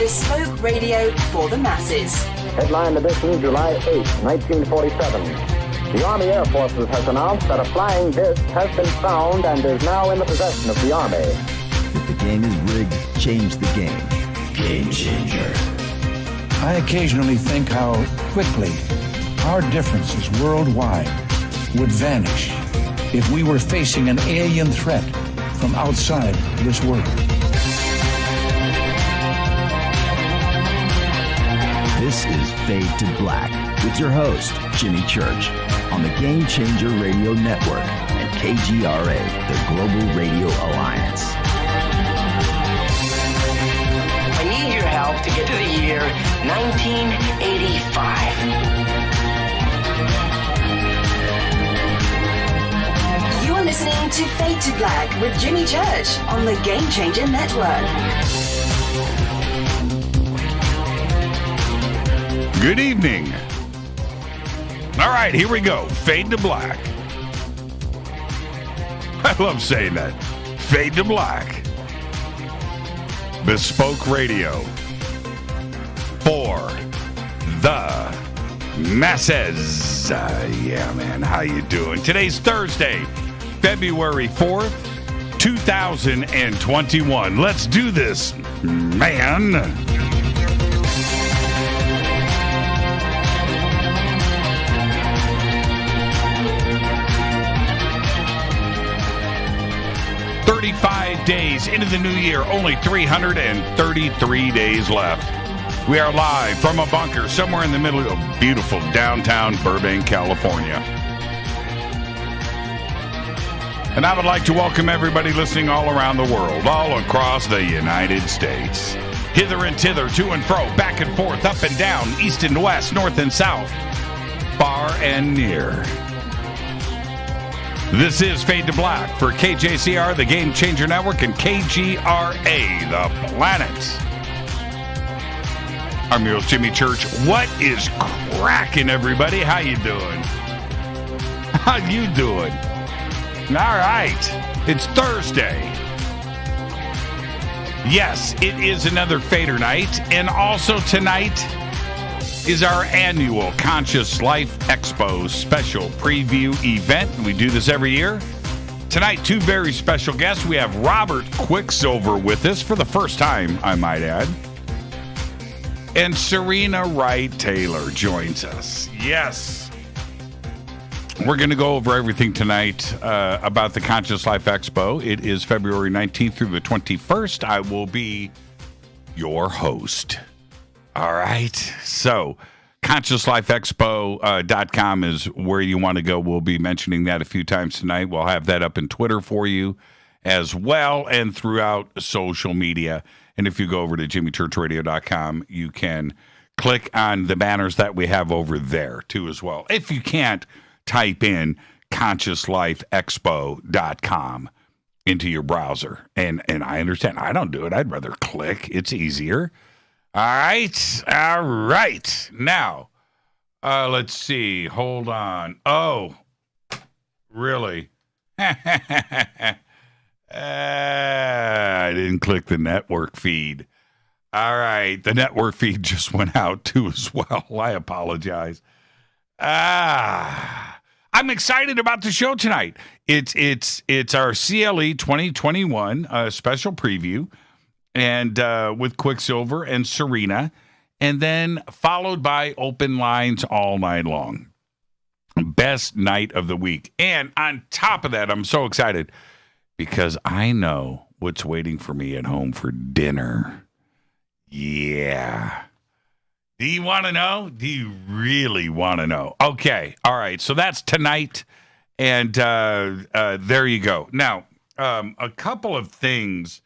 bespoke radio for the masses. Headline edition, July 8, 1947. The Army Air Forces has announced that a flying disc has been found and is now in the possession of the Army. If the game is rigged, change the game. Game changer. I occasionally think how quickly our differences worldwide would vanish if we were facing an alien threat from outside this world. This is Fade to Black with your host, Jimmy Church, on the Game Changer Radio Network and KGRA, the Global Radio Alliance. I need your help to get to the year 1985. You're listening to Fade to Black with Jimmy Church on the Game Changer Network. Good evening. All right, here we go. Fade to Black. I love saying that. Fade to Black. Bespoke radio for the masses. Yeah, man, how you doing? Today's Thursday, February 4th, 2021. Let's do this, man. Days into the new year, only 333 days left. We are live from a bunker somewhere in the middle of beautiful downtown Burbank, California. And I would like to welcome everybody listening all around the world, all across the United States. Hither and thither, to and fro, back and forth, up and down, east and west, north and south, far and near. This is Fade to Black for KJCR, the Game Changer Network, and KGRA, the planet. I'm your host, Jimmy Church. What is cracking, everybody? How you doing? How you doing? All right. It's Thursday. Yes, it is another Fadernight, and also tonight is our annual Conscious Life Expo special preview event. We do this every year. Tonight, two very special guests. We have Robert Quicksilver with us for the first time, I might add. And Serena Wright Taylor joins us. Yes. We're going to go over everything tonight about the Conscious Life Expo. It is February 19th through the 21st. I will be your host. All right. So, ConsciousLifeExpo.com is where you want to go. We'll be mentioning that a few times tonight. We'll have that up in Twitter for you as well and throughout social media. And if you go over to JimmyChurchRadio.com, you can click on the banners that we have over there too as well. If you can't, type in ConsciousLifeExpo.com into your browser. And I understand. I don't do it. I'd rather click. It's easier. All right. Now, let's see. Hold on. Oh, really? I didn't click the network feed. All right. The network feed just went out too as well. I apologize. I'm excited about the show tonight. It's our CLE 2021 special preview. And with Quicksilver and Serena, and then followed by open lines all night long. Best night of the week. And on top of that, I'm so excited because I know what's waiting for me at home for dinner. Yeah. Do you want to know? Do you really want to know? Okay. All right. So that's tonight. And there you go. Now, a couple of things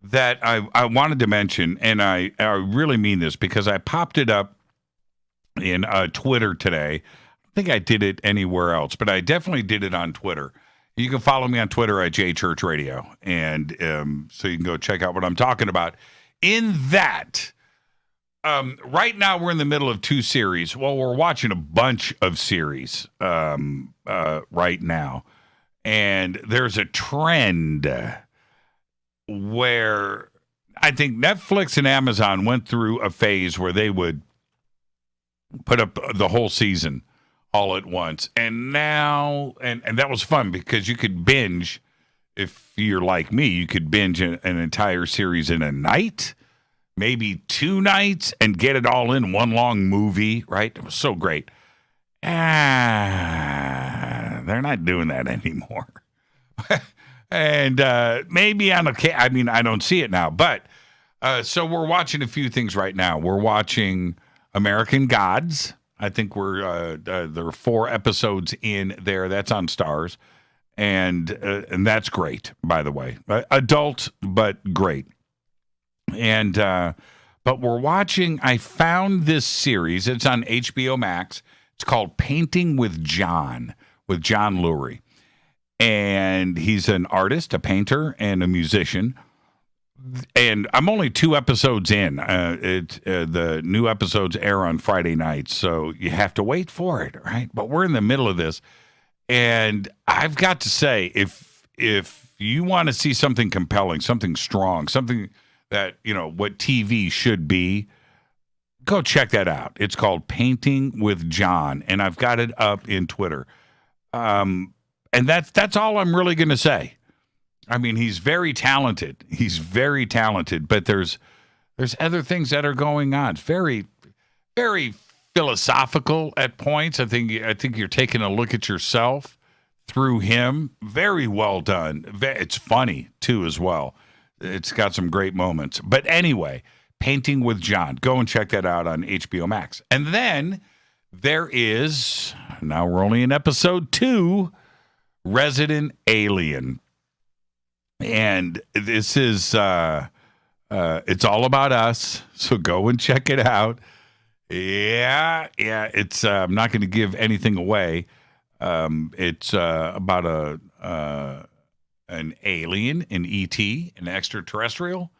that I wanted to mention, and I really mean this because I popped it up in Twitter today. I think I did it anywhere else, but I definitely did it on Twitter. You can follow me on Twitter at JChurchRadio, and so you can go check out what I'm talking about. In that, right now we're in the middle of two series. Well, we're watching a bunch of series right now, and there's a trend where I think Netflix and Amazon went through a phase where they would put up the whole season all at once. And now, and that was fun because you could binge, if you're like me, you could binge an entire series in a night, maybe 2 nights, and get it all in one long movie, right? It was so great. They're not doing that anymore. And maybe on I mean, I don't see it now, but so we're watching a few things right now. We're watching American Gods. I think there are 4 episodes in there. That's on Stars, and that's great, by the way. Adult, but great. And but we're watching. I found this series. It's on HBO Max. It's called Painting with John Lurie. And he's an artist, a painter, and a musician. And I'm only 2 episodes in. The new episodes air on Friday nights, so you have to wait for it, right? But we're in the middle of this. And I've got to say, if you want to see something compelling, something strong, something that, what TV should be, go check that out. It's called Painting with John, and I've got it up in Twitter. And that's all I'm really going to say. I mean, he's very talented. But there's other things that are going on. It's very, very philosophical at points. I think you're taking a look at yourself through him. Very well done. It's funny too as well. It's got some great moments. But anyway, Painting with John. Go and check that out on HBO Max. And then there is, now we're only in episode 2, Resident Alien. And this is it's all about us, so go and check it out. Yeah, it's I'm not going to give anything away. It's about an alien, an ET, an extraterrestrial,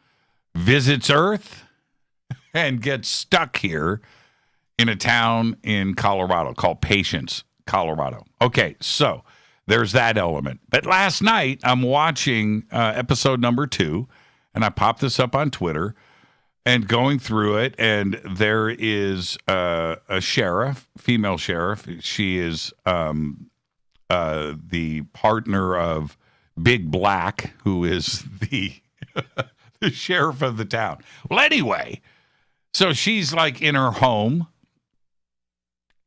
visits Earth and gets stuck here in a town in Colorado called Patience, Colorado. Okay, so there's that element. But last night, I'm watching episode number 2, and I popped this up on Twitter and going through it, and there is a sheriff, female sheriff. She is the partner of Big Black, who is the the sheriff of the town. Well, anyway, so she's like in her home,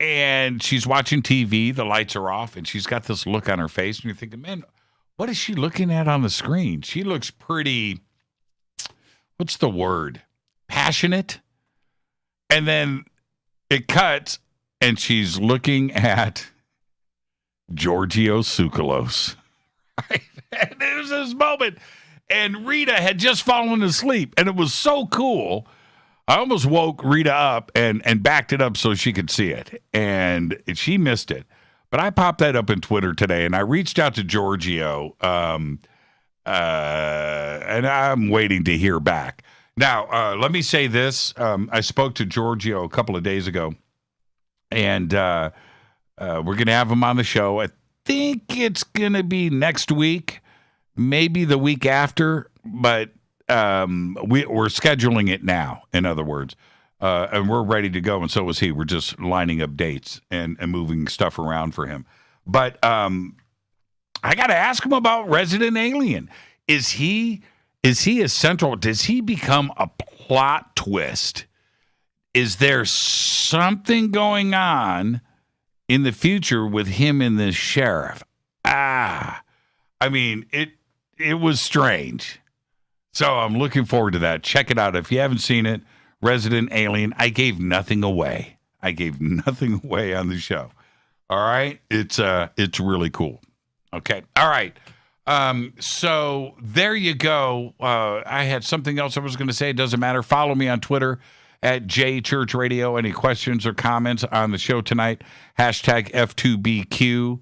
and she's watching TV. The lights are off, and she's got this look on her face. And you're thinking, man, what is she looking at on the screen? She looks pretty, what's the word? Passionate. And then it cuts, and she's looking at Giorgio Tsoukalos. Right? And there's this moment, and Rita had just fallen asleep, and it was so cool. I almost woke Rita up and backed it up so she could see it, and she missed it. But I popped that up in Twitter today, and I reached out to Giorgio, and I'm waiting to hear back. Now, let me say this. I spoke to Giorgio a couple of days ago, and we're going to have him on the show. I think it's going to be next week, maybe the week after, but we're scheduling it now, in other words, and we're ready to go, and so is he. We're just lining up dates and moving stuff around for him. But I got to ask him about Resident Alien. Is he a central? Does he become a plot twist? Is there something going on in the future with him and this sheriff? I mean, it was strange. So I'm looking forward to that. Check it out. If you haven't seen it, Resident Alien, I gave nothing away. on the show. All right. It's really cool. Okay. All right. So there you go. I had something else I was going to say. It doesn't matter. Follow me on Twitter at JChurchRadio. Any questions or comments on the show tonight? Hashtag F2BQ.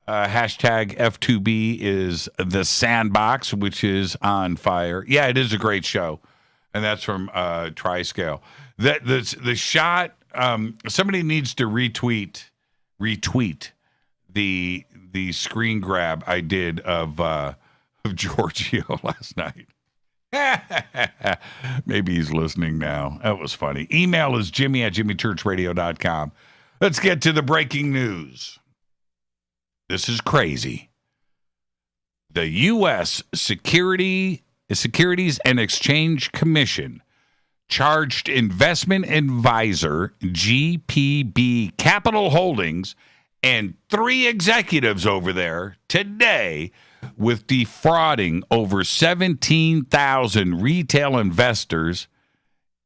Hashtag F2B is the Sandbox, which is on fire. Yeah, it is a great show. And that's from Triscale. The shot, somebody needs to retweet the screen grab I did of Giorgio last night. Maybe he's listening now. That was funny. Email is jimmy@jimmychurchradio.com. Let's get to the breaking news. This is crazy. The U.S. Securities and Exchange Commission charged investment advisor GPB Capital Holdings and 3 executives over there today with defrauding over 17,000 retail investors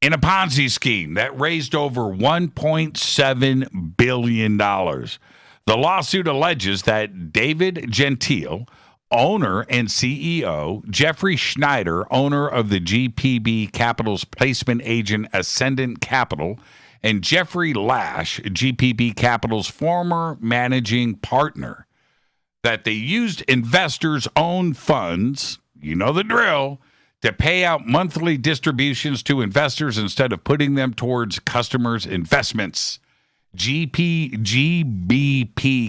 in a Ponzi scheme that raised over $1.7 billion. The lawsuit alleges that David Gentile, owner and CEO, Jeffrey Schneider, owner of the GPB Capital's placement agent Ascendant Capital, and Jeffrey Lash, GPB Capital's former managing partner, that they used investors' own funds, you know the drill, to pay out monthly distributions to investors instead of putting them towards customers' investments. GBP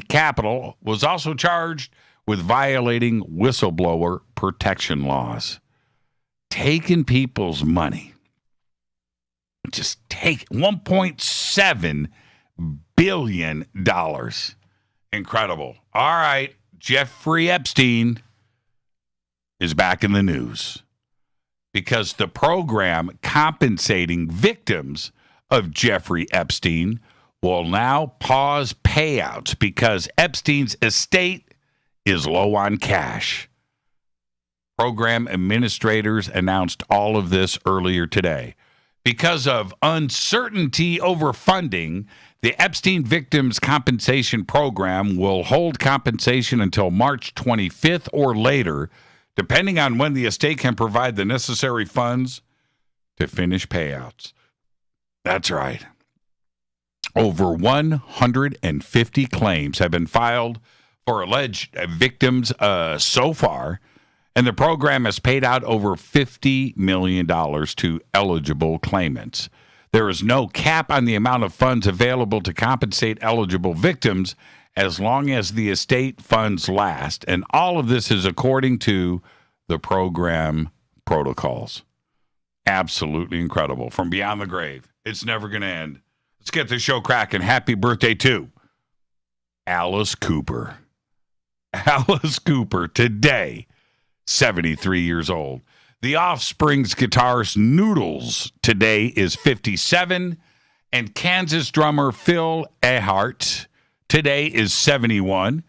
Capital was also charged with violating whistleblower protection laws. Taking people's money. Just take $1.7 billion. Incredible. All right. Jeffrey Epstein is back in the news because the program compensating victims of Jeffrey Epstein will now pause payouts because Epstein's estate is low on cash. Program administrators announced all of this earlier today. Because of uncertainty over funding, the Epstein Victims Compensation Program will hold compensation until March 25th or later, depending on when the estate can provide the necessary funds to finish payouts. That's right. Over 150 claims have been filed for alleged victims so far, and the program has paid out over $50 million to eligible claimants. There is no cap on the amount of funds available to compensate eligible victims as long as the estate funds last, and all of this is according to the program protocols. Absolutely incredible. From beyond the grave. It's never going to end. Let's get the show cracking. Happy birthday to Alice Cooper. Alice Cooper today, 73 years old. The Offspring's guitarist Noodles today is 57, and Kansas drummer Phil Ehart today is 71.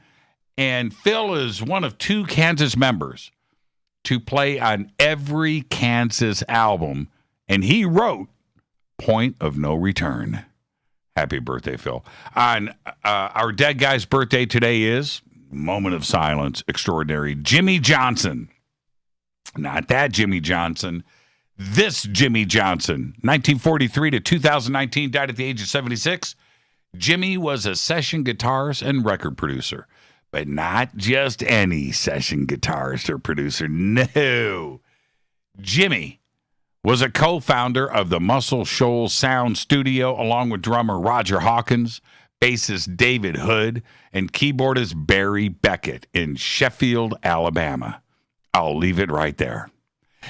And Phil is one of 2 Kansas members to play on every Kansas album, and he wrote Point of No Return. Happy birthday, Phil. On our dead guy's birthday today is, moment of silence, extraordinary, Jimmy Johnson. Not that Jimmy Johnson. This Jimmy Johnson. 1943 to 2019, died at the age of 76. Jimmy was a session guitarist and record producer. But not just any session guitarist or producer. No. Jimmy was a co-founder of the Muscle Shoals Sound Studio, along with drummer Roger Hawkins, bassist David Hood, and keyboardist Barry Beckett in Sheffield, Alabama. I'll leave it right there.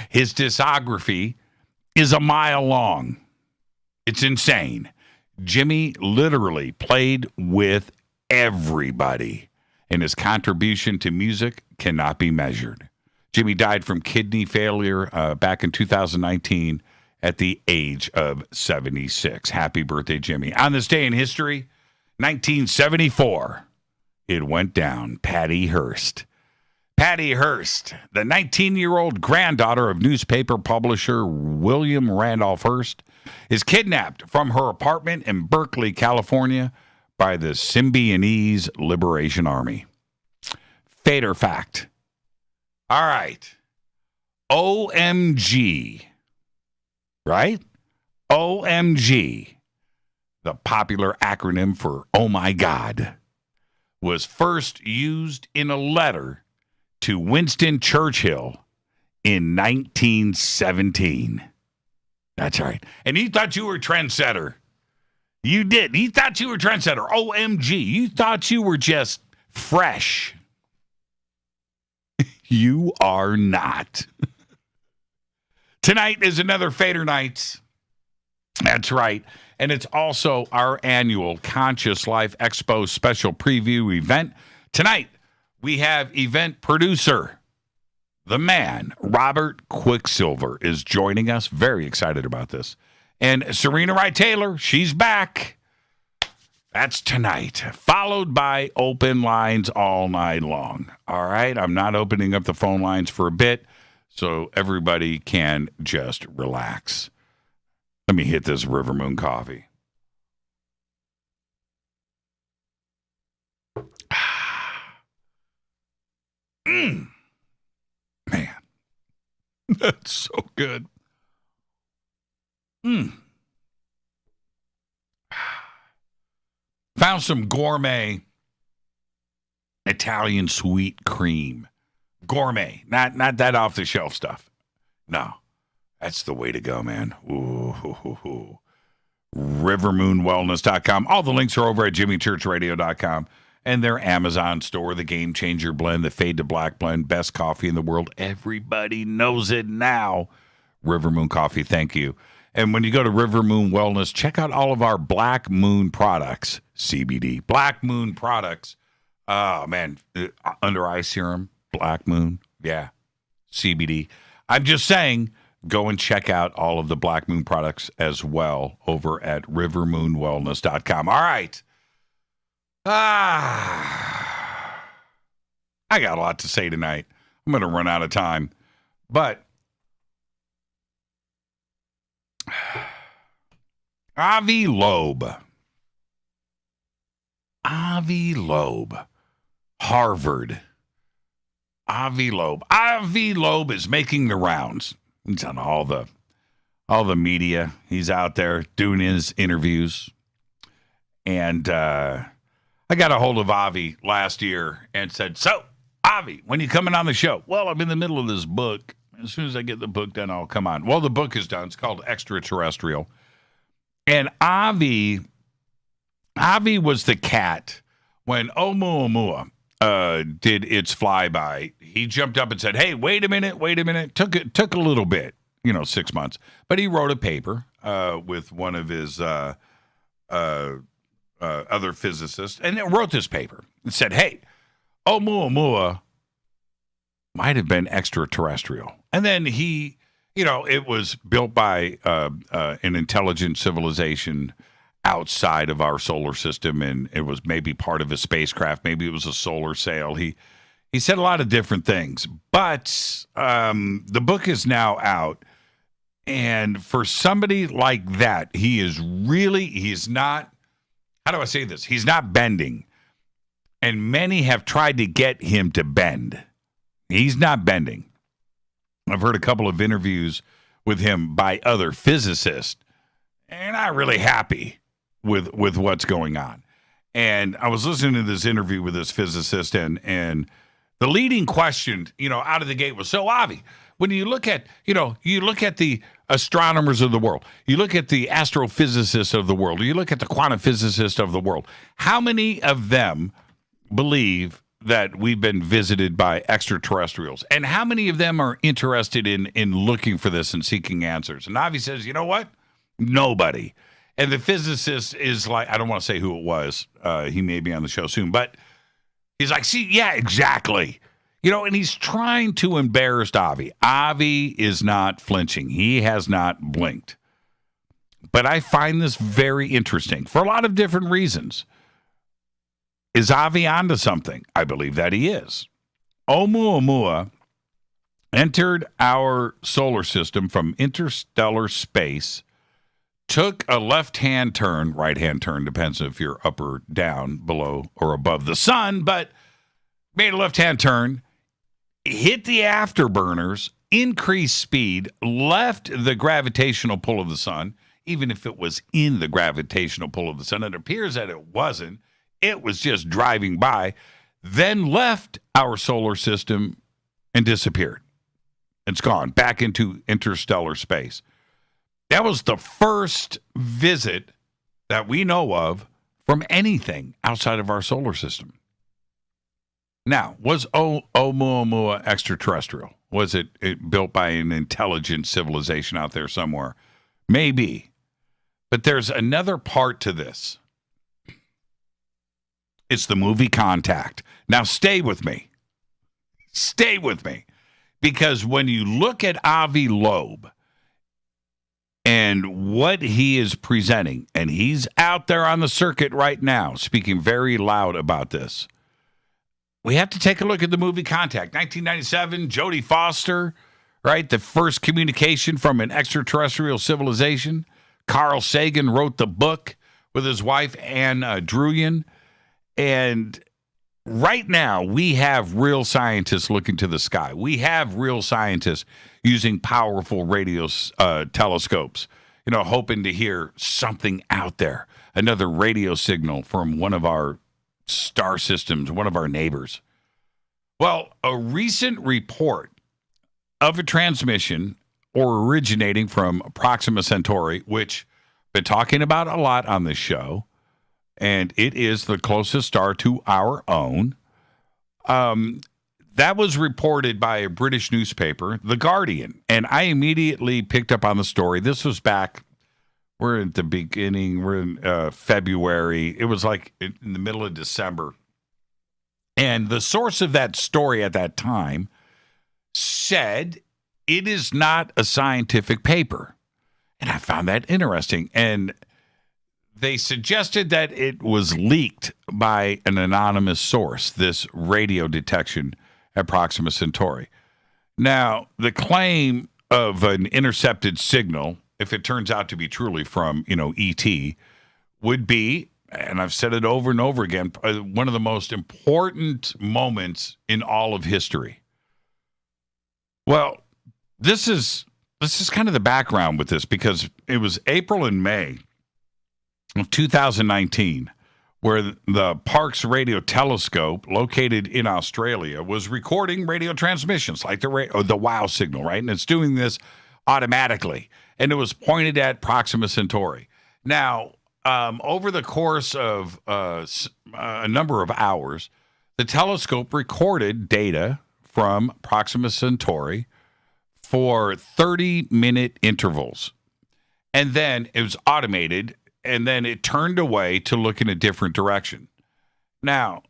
His discography is a mile long. It's insane. Jimmy literally played with everybody, and his contribution to music cannot be measured. Jimmy died from kidney failure back in 2019 at the age of 76. Happy birthday, Jimmy. On this day in history, 1974, it went down. Patty Hearst. Patty Hearst, the 19-year-old granddaughter of newspaper publisher William Randolph Hearst, is kidnapped from her apartment in Berkeley, California, by the Symbionese Liberation Army. Fader fact. All right. OMG. Right? OMG, the popular acronym for Oh My God, was first used in a letter to Winston Churchill in 1917. That's right. And he thought you were a trendsetter. You did. He thought you were a trendsetter. OMG. You thought you were just fresh. You are not. Tonight is another Fadernight. That's right. And it's also our annual Conscious Life Expo special preview event. Tonight, we have event producer, the man, Robert Quicksilver, is joining us. Very excited about this. And Serena Wright Taylor, she's back. That's tonight, followed by open lines all night long. All right, I'm not opening up the phone lines for a bit, so everybody can just relax. Let me hit this River Moon coffee. Man, that's so good. Found some gourmet Italian sweet cream. Gourmet, not that off the shelf stuff. No, that's the way to go, man. Ooh. Rivermoonwellness.com. All the links are over at jimmychurchradio.com and their Amazon store, the Game Changer blend, the Fade to Black blend, best coffee in the world. Everybody knows it now. River Moon Coffee, thank you. And when you go to River Moon Wellness, check out all of our Black Moon products, CBD. Black Moon products. Oh, man. Under eye serum, Black Moon. Yeah. CBD. I'm just saying, go and check out all of the Black Moon products as well over at rivermoonwellness.com. All right. I got a lot to say tonight. I'm going to run out of time. But Avi Loeb, Harvard. Avi Loeb is making the rounds. He's on all the media. He's out there doing his interviews. And I got a hold of Avi last year and said, "So, Avi, when you coming on the show?" "Well, I'm in the middle of this book. As soon as I get the book done, I'll come on." Well, the book is done. It's called Extraterrestrial. And Avi was the cat when Oumuamua did its flyby. He jumped up and said, "Hey, wait a minute. Took a little bit, 6 months." But he wrote a paper with one of his other physicists, and it wrote this paper. It said, "Hey, Oumuamua might have been extraterrestrial." And then it was built by an intelligent civilization outside of our solar system, and it was maybe part of a spacecraft. Maybe it was a solar sail. He said a lot of different things, but the book is now out. And for somebody like that, he's not, how do I say this? He's not bending. And many have tried to get him to bend. He's not bending. I've heard a couple of interviews with him by other physicists, and I'm not really happy with what's going on. And I was listening to this interview with this physicist, and the leading question, out of the gate was, "So, Avi, when you look at, the astronomers of the world, you look at the astrophysicists of the world, you look at the quantum physicists of the world, how many of them believe that we've been visited by extraterrestrials? And how many of them are interested in looking for this and seeking answers?" And Avi says, "You know what? Nobody." And the physicist is like, I don't want to say who it was. He may be on the show soon, but he's like, "See, yeah, exactly." And he's trying to embarrass Avi. Avi is not flinching. He has not blinked. But I find this very interesting for a lot of different reasons. Is Avi onto something? I believe that he is. Oumuamua entered our solar system from interstellar space, took a left-hand turn, right-hand turn, depends if you're up or down, below or above the sun, but made a left-hand turn, hit the afterburners, increased speed, left the gravitational pull of the sun, even if it was in the gravitational pull of the sun. It appears that it wasn't. It was just driving by, then left our solar system and disappeared. It's gone back into interstellar space. That was the first visit that we know of from anything outside of our solar system. Now, was Oumuamua extraterrestrial? Was it built by an intelligent civilization out there somewhere? Maybe. But there's another part to this. It's the movie Contact. Now, stay with me. Stay with me. Because when you look at Avi Loeb and what he is presenting, and he's out there on the circuit right now speaking very loud about this, we have to take a look at the movie Contact. 1997, Jodie Foster, right? The first communication from an extraterrestrial civilization. Carl Sagan wrote the book with his wife, Anne Druyan. And right now, we have real scientists looking to the sky. We have real scientists using powerful radio telescopes, hoping to hear something out there, another radio signal from one of our star systems, one of our neighbors. Well, a recent report of a transmission originating from Proxima Centauri, which I've been talking about a lot on this show, and it is the closest star to our own. That was reported by a British newspaper, The Guardian, and I immediately picked up on the story. This was back, we're at the beginning, we're in February. It was like in the middle of December. And the source of that story at that time said it is not a scientific paper. And I found that interesting. And they suggested that it was leaked by an anonymous source, this radio detection at Proxima Centauri. Now, the claim of an intercepted signal, if it turns out to be truly from, ET, would be, and I've said it over and over again, one of the most important moments in all of history. Well, this is kind of the background with this, because it was April and May of 2019 where the Parkes Radio Telescope, located in Australia, was recording radio transmissions like the WOW signal, right? And it's doing this automatically. And it was pointed at Proxima Centauri. Now, over the course of a number of hours, the telescope recorded data from Proxima Centauri for 30-minute intervals. And then it was automated, and then it turned away to look in a different direction. Now,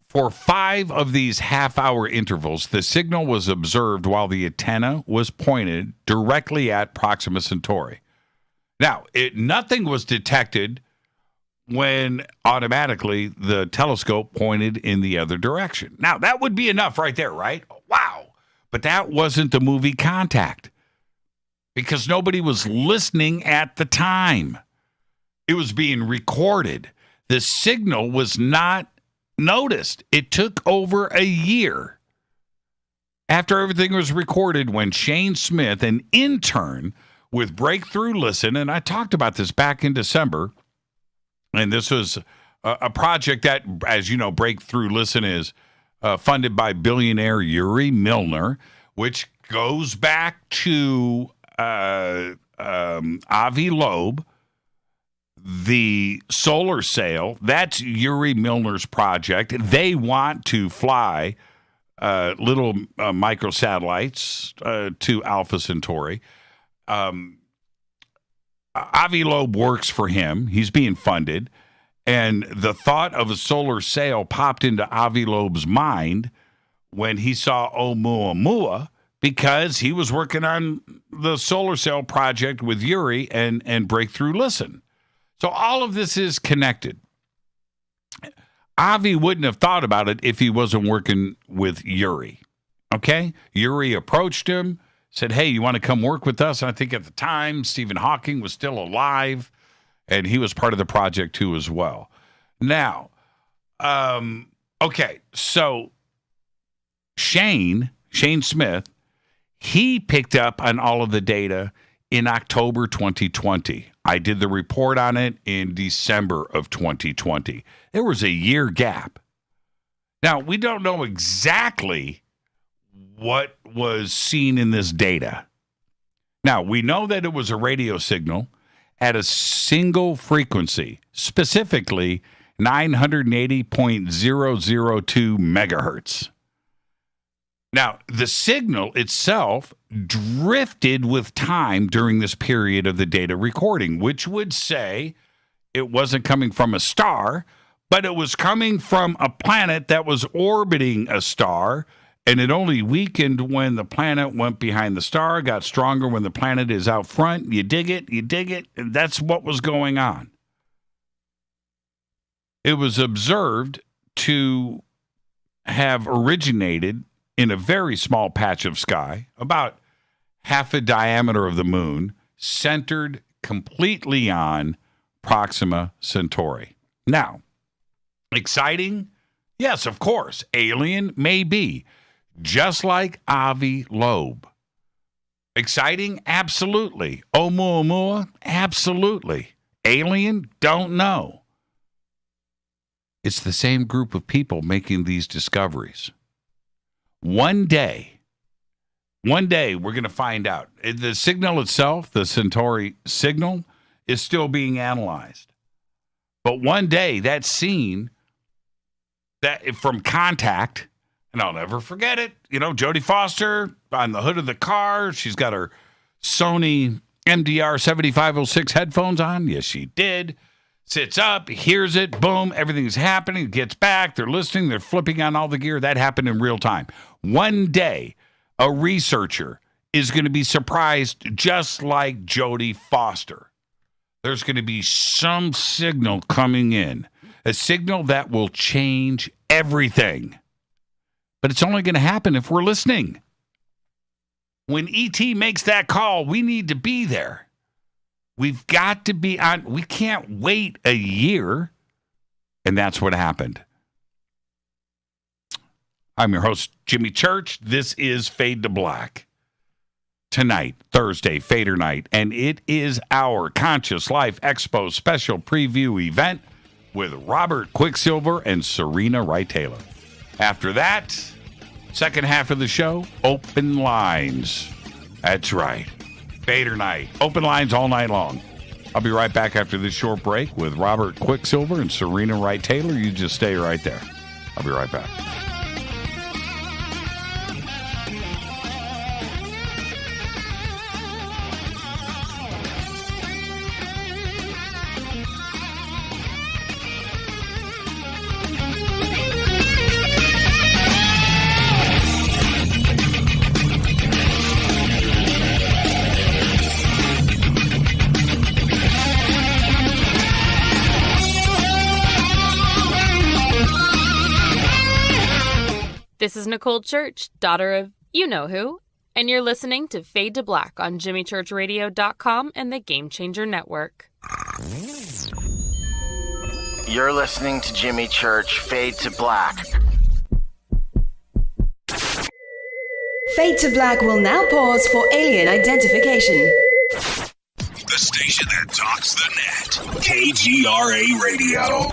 for 5 of these half-hour intervals, the signal was observed while the antenna was pointed directly at Proxima Centauri. Now, nothing was detected when automatically the telescope pointed in the other direction. Now, that would be enough right there, right? Wow. But that wasn't the movie Contact, because nobody was listening at the time. It was being recorded. The signal was not noticed. It took over a year after everything was recorded when Shane Smith, an intern with Breakthrough Listen, and I talked about this back in December, and this was a project that, as you know, Breakthrough Listen is funded by billionaire Yuri Milner, which goes back to Avi Loeb, the solar sail. That's Yuri Milner's project. They want to fly little microsatellites to Alpha Centauri. Avi Loeb works for him. He's being funded. And the thought of a solar sail popped into Avi Loeb's mind when he saw Oumuamua, because he was working on the solar sail project with Yuri and Breakthrough Listen. So all of this is connected. Avi wouldn't have thought about it if he wasn't working with Yuri. Okay? Yuri approached him, said, hey, you want to come work with us? And I think at the time, Stephen Hawking was still alive, and he was part of the project too as well. Now, okay, so Shane Smith, he picked up on all of the data in October 2020. I did the report on it in December of 2020. There was a year gap. Now, we don't know exactly what was seen in this data. Now, we know that it was a radio signal at a single frequency, specifically 980.002 megahertz. Now, the signal itself drifted with time during this period of the data recording, which would say it wasn't coming from a star, but it was coming from a planet that was orbiting a star, and it only weakened when the planet went behind the star, got stronger when the planet is out front. You dig it, and that's what was going on. It was observed to have originated in a very small patch of sky, about half the diameter of the moon, centered completely on Proxima Centauri. Now, exciting? Yes, of course. Alien? Maybe. Just like Avi Loeb. Exciting? Absolutely. Oumuamua? Absolutely. Alien? Don't know. It's the same group of people making these discoveries. One day, we're going to find out. The signal itself, the Centauri signal, is still being analyzed. But one day, that scene that from Contact, and I'll never forget it, Jodie Foster on the hood of the car, she's got her Sony MDR 7506 headphones on. Yes, she did. Sits up, hears it, boom, everything's happening, gets back, they're listening, they're flipping on all the gear. That happened in real time. One day, a researcher is going to be surprised just like Jodie Foster. There's going to be some signal coming in, a signal that will change everything. But it's only going to happen if we're listening. When ET makes that call, we need to be there. We've got to be on. We can't wait a year. And that's what happened. I'm your host, Jimmy Church. This is Fade to Black. Tonight, Thursday, Fadernight. And it is our Conscious Life Expo special preview event with Robert Quicksilver and Serena Wright Taylor. After that, second half of the show, open lines. That's right. Fadernight. Open lines all night long. I'll be right back after this short break with Robert Quicksilver and Serena Wright Taylor. You just stay right there. I'll be right back. This is Nicole Church, daughter of you-know-who, and you're listening to Fade to Black on JimmyChurchRadio.com and the Game Changer Network. You're listening to Jimmy Church, Fade to Black. Fade to Black will now pause for alien identification. The station that talks the net. KGRA Radio.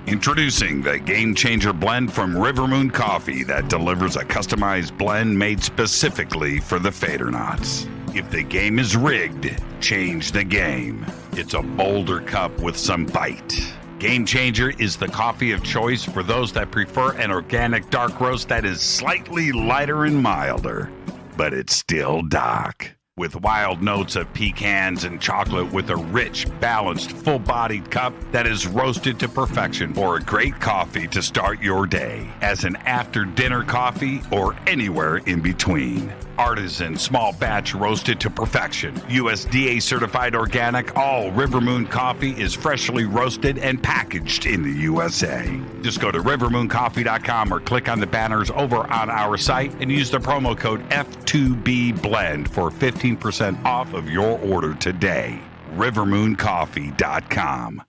Introducing the Game Changer blend from River Moon Coffee that delivers a customized blend made specifically for the Fadernauts. If the game is rigged, change the game. It's a bolder cup with some bite. Game Changer is the coffee of choice for those that prefer an organic dark roast that is slightly lighter and milder, but it's still dark. With wild notes of pecans and chocolate with a rich, balanced, full-bodied cup that is roasted to perfection for a great coffee to start your day, as an after-dinner coffee or anywhere in between. Artisan, small batch roasted to perfection. USDA certified organic, all River Moon coffee is freshly roasted and packaged in the USA. Just go to rivermooncoffee.com or click on the banners over on our site and use the promo code F2BBLEND for 15% off of your order today. rivermooncoffee.com.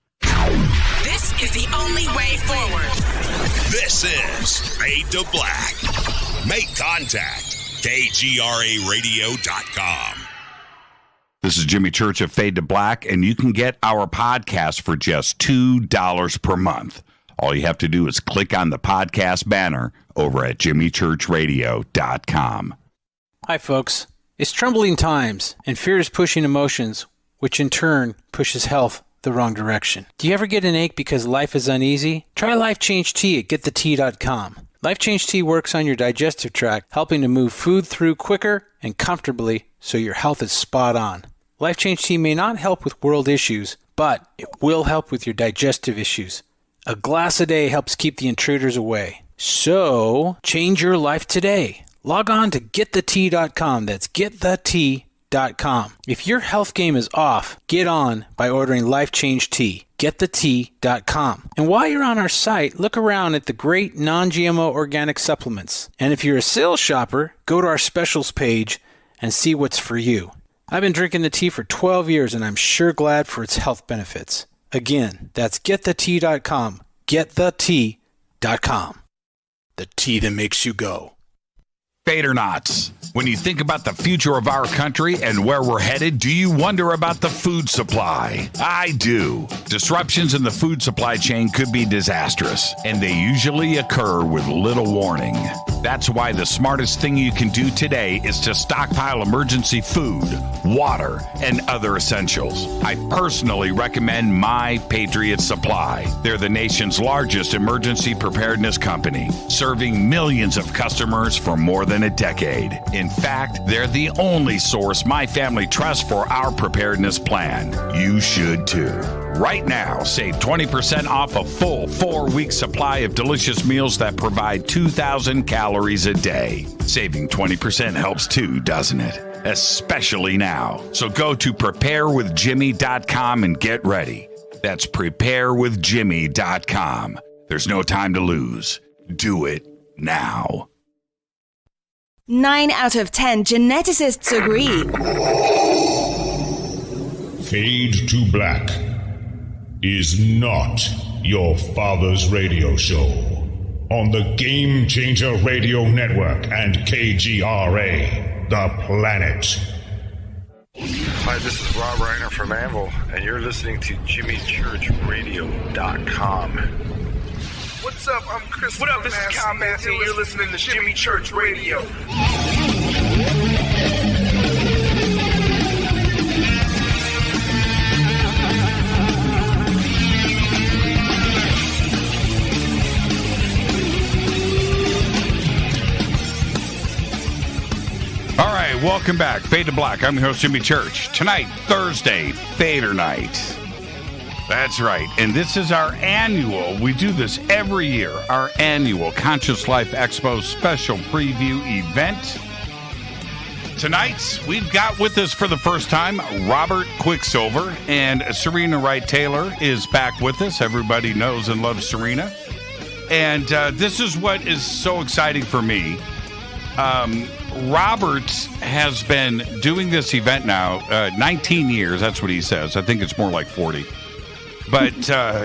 This is the only way forward. This is Fade to Black. Make contact. KGRARadio.com. This is Jimmy Church of Fade to Black, and you can get our podcast for just $2 per month. All you have to do is click on the podcast banner over at jimmychurchradio.com. Hi, folks. It's troubling times, and fear is pushing emotions, which in turn pushes health the wrong direction. Do you ever get an ache because life is uneasy? Try Life Change Tea at getthetea.com. Life Change Tea works on your digestive tract, helping to move food through quicker and comfortably so your health is spot on. Life Change Tea may not help with world issues, but it will help with your digestive issues. A glass a day helps keep the intruders away. So, change your life today. Log on to getthetea.com. That's getthetea.com. If your health game is off, get on by ordering Life Change Tea. Getthetea.com. And while you're on our site, look around at the great non-GMO organic supplements. And if you're a sales shopper, go to our specials page and see what's for you. I've been drinking the tea for 12 years and I'm sure glad for its health benefits. Again, that's getthetea.com. Getthetea.com. The tea that makes you go. Fadernauts. When you think about the future of our country and where we're headed, do you wonder about the food supply? I do. Disruptions in the food supply chain could be disastrous, and they usually occur with little warning. That's why the smartest thing you can do today is to stockpile emergency food, water, and other essentials. I personally recommend My Patriot Supply. They're the nation's largest emergency preparedness company, serving millions of customers for more than a decade. In fact, they're the only source my family trusts for our preparedness plan. You should too. Right now, save 20% off a full 4-week supply of delicious meals that provide 2,000 calories a day. Saving 20% helps too, doesn't it? Especially now. So go to preparewithjimmy.com and get ready. That's preparewithjimmy.com. There's no time to lose. Do it now. 9 out of 10 geneticists agree. Fade to Black is not your father's radio show on the Game Changer Radio Network and KGRA, The Planet. Hi, this is Rob Reiner from Anvil, and you're listening to JimmyChurchRadio.com. What's up? I'm Chris. What up? This is Kyle Massey, and you're listening to Jimmy Church Radio. All right, welcome back. Fade to Black. I'm your host, Jimmy Church. Tonight, Thursday, Fadernight. That's right. And this is our annual, we do this every year, our annual Conscious Life Expo special preview event. Tonight, we've got with us for the first time Robert Quicksilver, and Serena Wright Taylor is back with us. Everybody knows and loves Serena. And this is what is so exciting for me. Robert has been doing this event now 19 years. That's what he says. I think it's more like 40. But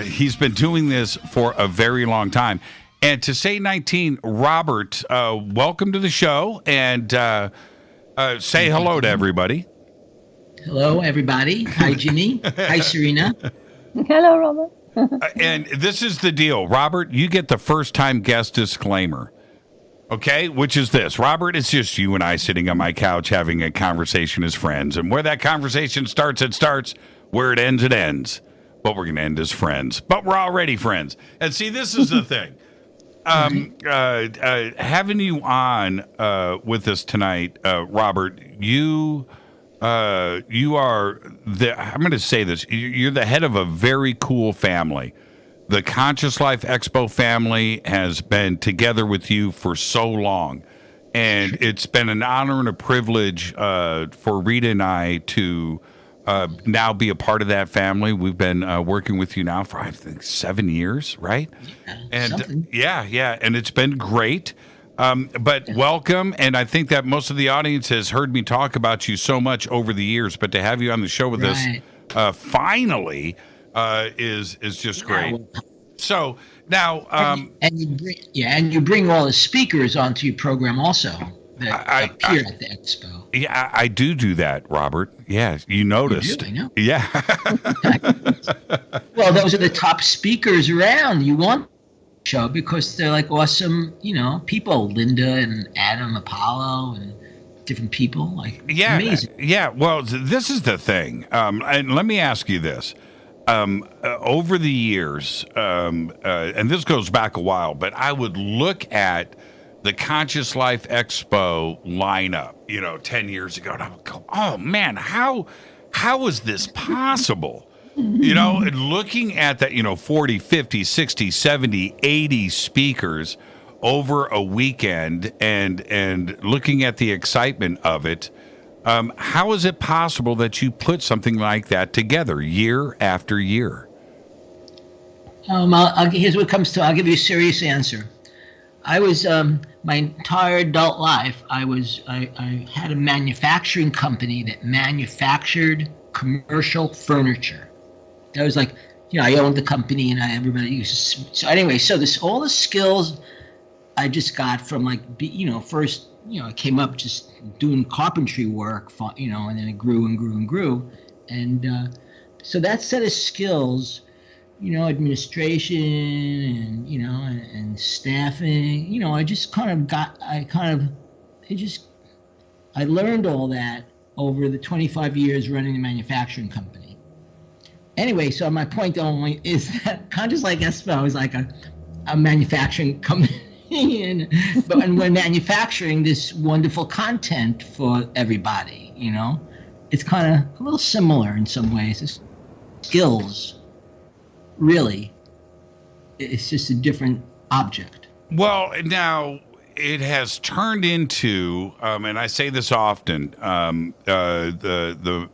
he's been doing this for a very long time. And to say 19, Robert, welcome to the show. And say hello to everybody. Hello, everybody. Hi, Jimmy. Hi, Serena. Hello, Robert. And this is the deal. Robert, you get the first-time guest disclaimer. Okay, which is this. Robert, it's just you and I sitting on my couch having a conversation as friends. And where that conversation starts, it starts. Where it ends, it ends. But we're going to end as friends. But we're already friends. And see, this is the thing. Having you on with us tonight, Robert, you are the, I'm going to say this, you're the head of a very cool family. The Conscious Life Expo family has been together with you for so long. And it's been an honor and a privilege for Rita and I to now be a part of that family. We've been working with you now for, I think, 7 years, right? Yeah, and something. yeah. And it's been great. But welcome. And I think that most of the audience has heard me talk about you so much over the years. But to have you on the show with us finally is just great. So now, and you bring all the speakers onto your program also that appear at the expo. Yeah, I do that, Robert. Yeah, you noticed. You do, I know. Yeah. Well, those are the top speakers around. You want the show because they're like awesome, people. Linda and Adam Apollo and different people. Amazing. Yeah. Well, this is the thing. And let me ask you this. over the years, and this goes back a while, but I would look at the Conscious Life Expo lineup, 10 years ago, and I would go, oh man, how is this possible? And looking at that, 40, 50, 60, 70, 80 speakers over a weekend and looking at the excitement of it, how is it possible that you put something like that together year after year? Here's what comes to. I'll give you a serious answer. I was my entire adult life. I had a manufacturing company that manufactured commercial furniture. That was like, I owned the company, and everybody used. So anyway, all the skills I just got from first. I came up just doing carpentry work, and then it grew and grew and grew. And so that set of skills, administration and, and staffing, I just I learned all that over the 25 years running the manufacturing company. Anyway, so my point only is that Conscious Life Expo is like a manufacturing company. And we're manufacturing this wonderful content for everybody, It's kind of a little similar in some ways. It's skills, really. It's just a different object. Well, now it has turned into, and I say this often, the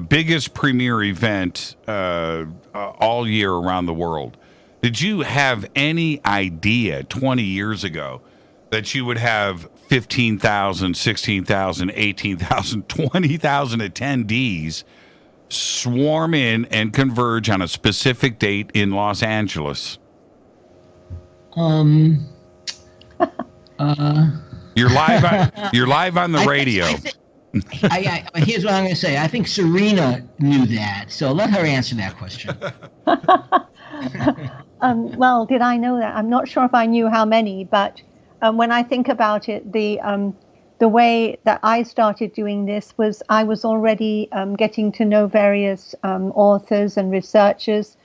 biggest premier event all year around the world. Did you have any idea 20 years ago that you would have 15,000, 16,000, 18,000, 20,000 attendees swarm in and converge on a specific date in Los Angeles? You're live on the radio. Here's what I'm going to say. I think Serena knew that, so let her answer that question. Well, did I know that? I'm not sure if I knew how many, but when I think about it, the way that I started doing this was I was already getting to know various authors and researchers,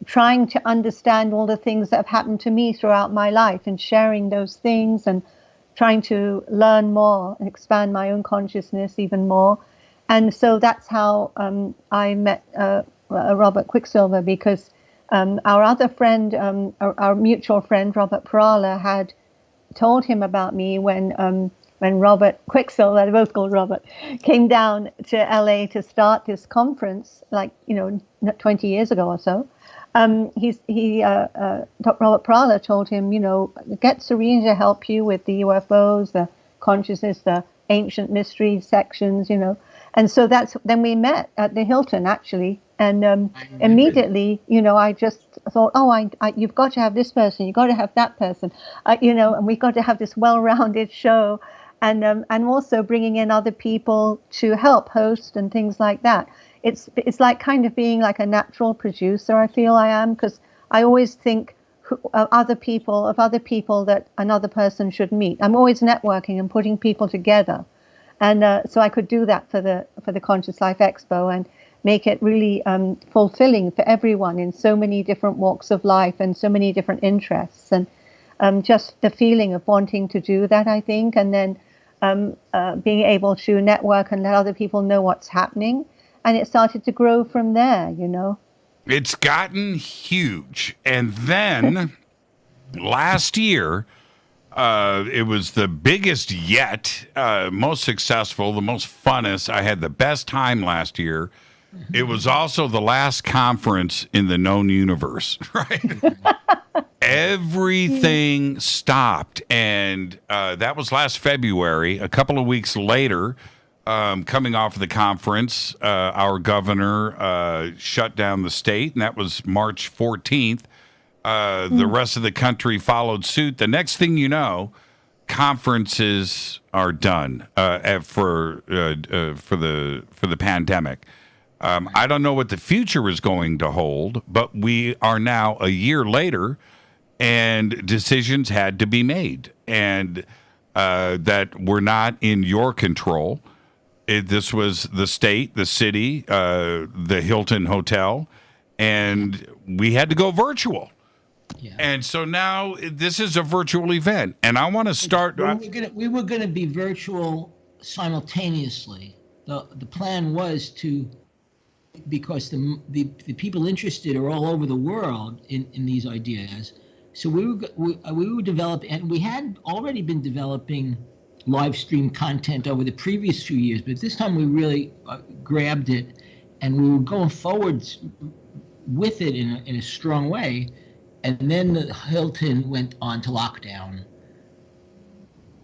trying to understand all the things that have happened to me throughout my life and sharing those things and trying to learn more and expand my own consciousness even more. And so that's how I met Robert Quicksilver, because our other friend, our mutual friend, Robert Parala, had told him about me when Robert Quicksilver, they both called Robert, came down to LA to start this conference, 20 years ago or so. Robert Parala told him, get Serena to help you with the UFOs, the consciousness, the ancient mystery sections, And so then we met at the Hilton, actually. And immediately, I just thought, you've got to have this person, you've got to have that person, and we've got to have this well-rounded show, and also bringing in other people to help host and things like that. It's like kind of being like a natural producer, I feel I am, because I always think of other people that another person should meet. I'm always networking and putting people together. And so I could do that for the Conscious Life Expo and make it really fulfilling for everyone in so many different walks of life and so many different interests. And just the feeling of wanting to do that, I think, and then being able to network and let other people know what's happening. And it started to grow from there, It's gotten huge. And then last year, it was the biggest yet, most successful, the most funnest. I had the best time last year. It was also the last conference in the known universe, right? Everything stopped. And that was last February. A couple of weeks later, coming off of the conference, our governor shut down the state, and that was March 14th. The rest of the country followed suit. The next thing you know, conferences are done for the pandemic. I don't know what the future is going to hold, but we are now a year later, and decisions had to be made, and that were not in your control. This was the state, the city, the Hilton Hotel. and we had to go virtual. Yeah. And so now this is a virtual event, and I want to start. We were gonna be virtual simultaneously. The plan was to, because the people interested are all over the world in these ideas. So we were developing, and we had already been developing live stream content over the previous few years, but this time we really grabbed it, and we were going forwards with it in a strong way. And then the Hilton went on to lockdown.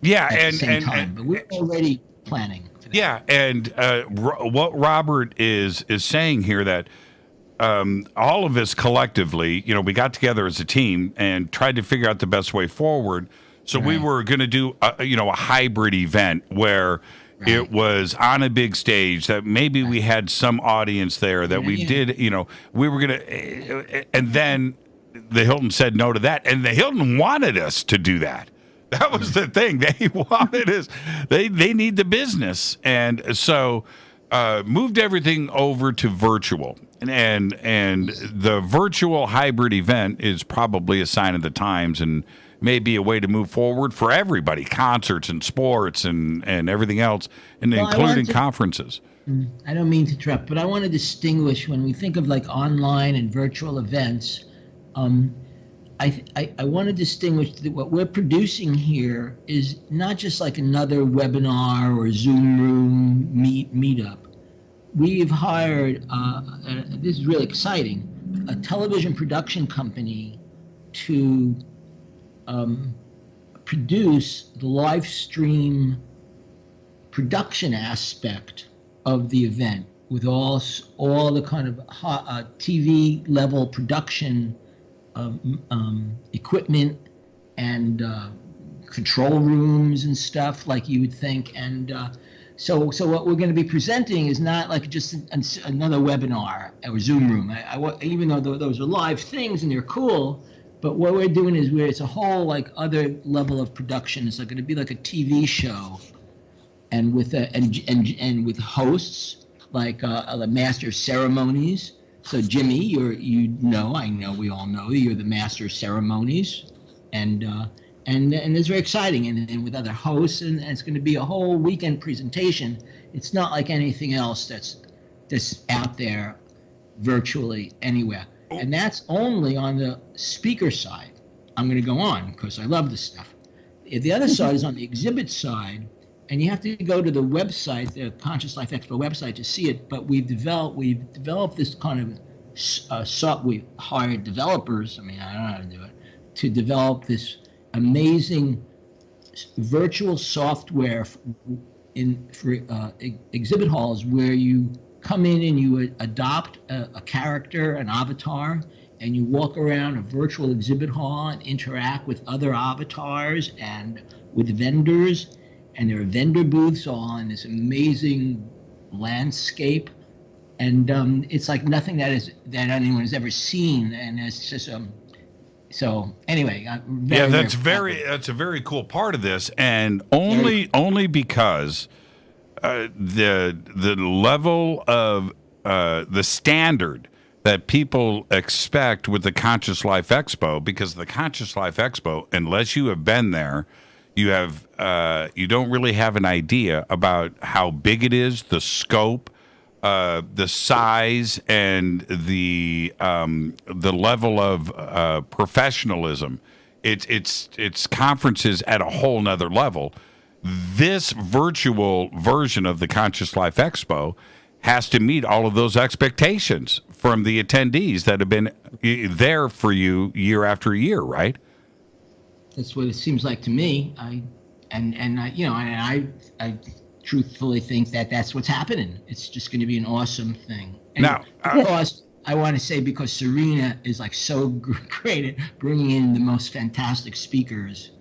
Yeah, at the same time, but we were already planning for that. Yeah, and what Robert is saying here, that all of us collectively, we got together as a team and tried to figure out the best way forward. So we were going to do a hybrid event where it was on a big stage, that maybe we had some audience there, that we did, we were going to, and then the Hilton said no to that, and the Hilton wanted us to do that. That was the thing. They wanted us. They need the business, and so moved everything over to virtual. And the virtual hybrid event is probably a sign of the times, and maybe a way to move forward for everybody, concerts and sports and everything else, and including conferences. I don't mean to interrupt, but I want to distinguish when we think of like online and virtual events. I want to distinguish that what we're producing here is not just like another webinar or Zoom room meetup. We've hired, this is really exciting, a television production company to produce the live stream production aspect of the event, with all the kind of TV level production equipment and control rooms and stuff like you would think. And so what we're going to be presenting is not like just another webinar or Zoom room. Even though those are live things and they're cool, but what we're doing is it's a whole like other level of production. It's like going to be like a TV show, and with and with hosts like the master of ceremonies. So Jimmy, I know we all know you're the master of ceremonies, and it's very exciting, and with other hosts, and it's going to be a whole weekend presentation. It's not like anything else that's out there virtually anywhere, and that's only on the speaker side. I'm going to go on because I love this stuff. The other side is on the exhibit side. And you have to go to the website, the Conscious Life Expo website, to see it. But we've developed this kind of we've hired developers. I mean, I don't know how to do it, to develop this amazing virtual software for exhibit halls, where you come in and you adopt a character, an avatar, and you walk around a virtual exhibit hall and interact with other avatars and with vendors. And there are vendor booths all in this amazing landscape, and it's like nothing that anyone has ever seen. And it's just so anyway. That's a very cool part of this, and only because the level of the standard that people expect with the Conscious Life Expo, because the Conscious Life Expo, unless you have been there, you don't really have an idea about how big it is, the scope, the size, and the level of professionalism. It's conferences at a whole nother level. This virtual version of the Conscious Life Expo has to meet all of those expectations from the attendees that have been there for you year after year, right? That's what it seems like to me. I truthfully think that that's what's happening. It's just going to be an awesome thing. And now, I want to say, because Serena is like so great at bringing in the most fantastic speakers.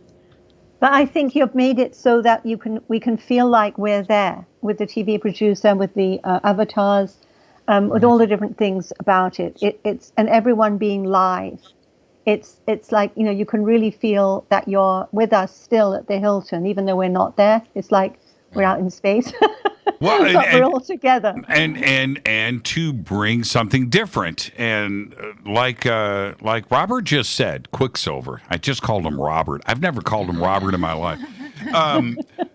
But I think you've made it so that we can feel like we're there with the TV producer, with the avatars, with all the different things about it. It's and everyone being live. It's like, you can really feel that you're with us still at the Hilton, even though we're not there. It's like we're out in space. Well, but we're all together. And to bring something different. And like Robert just said, Quicksilver. I just called him Robert. I've never called him Robert in my life.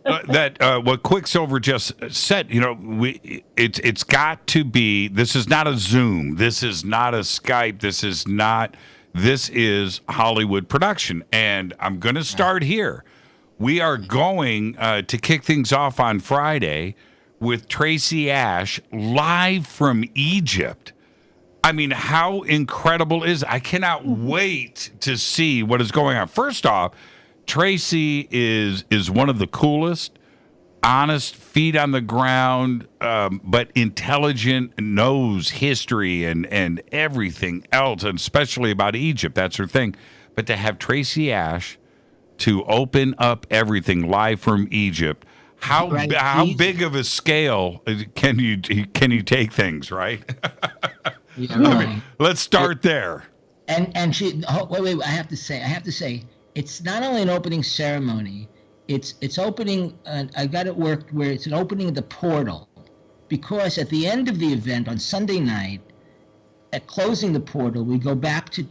What Quicksilver just said, it's got to be, this is not a Zoom. This is not a Skype. This is Hollywood production. And I'm going to start here. We are going to kick things off on Friday with Tracy Ash live from Egypt. I mean, how incredible is it? I cannot wait to see what is going on. First off, Tracy is one of the coolest, honest, feet on the ground, but intelligent, knows history and everything else, and especially about Egypt. That's her thing. But to have Tracy Ash to open up everything live from Egypt, how big of a scale can you take things, right? Yeah, really. Let's start there. And she wait, I have to say it's not only an opening ceremony, it's opening, I got it worked where it's an opening of the portal, because at the end of the event on Sunday night, at closing the portal, we go back to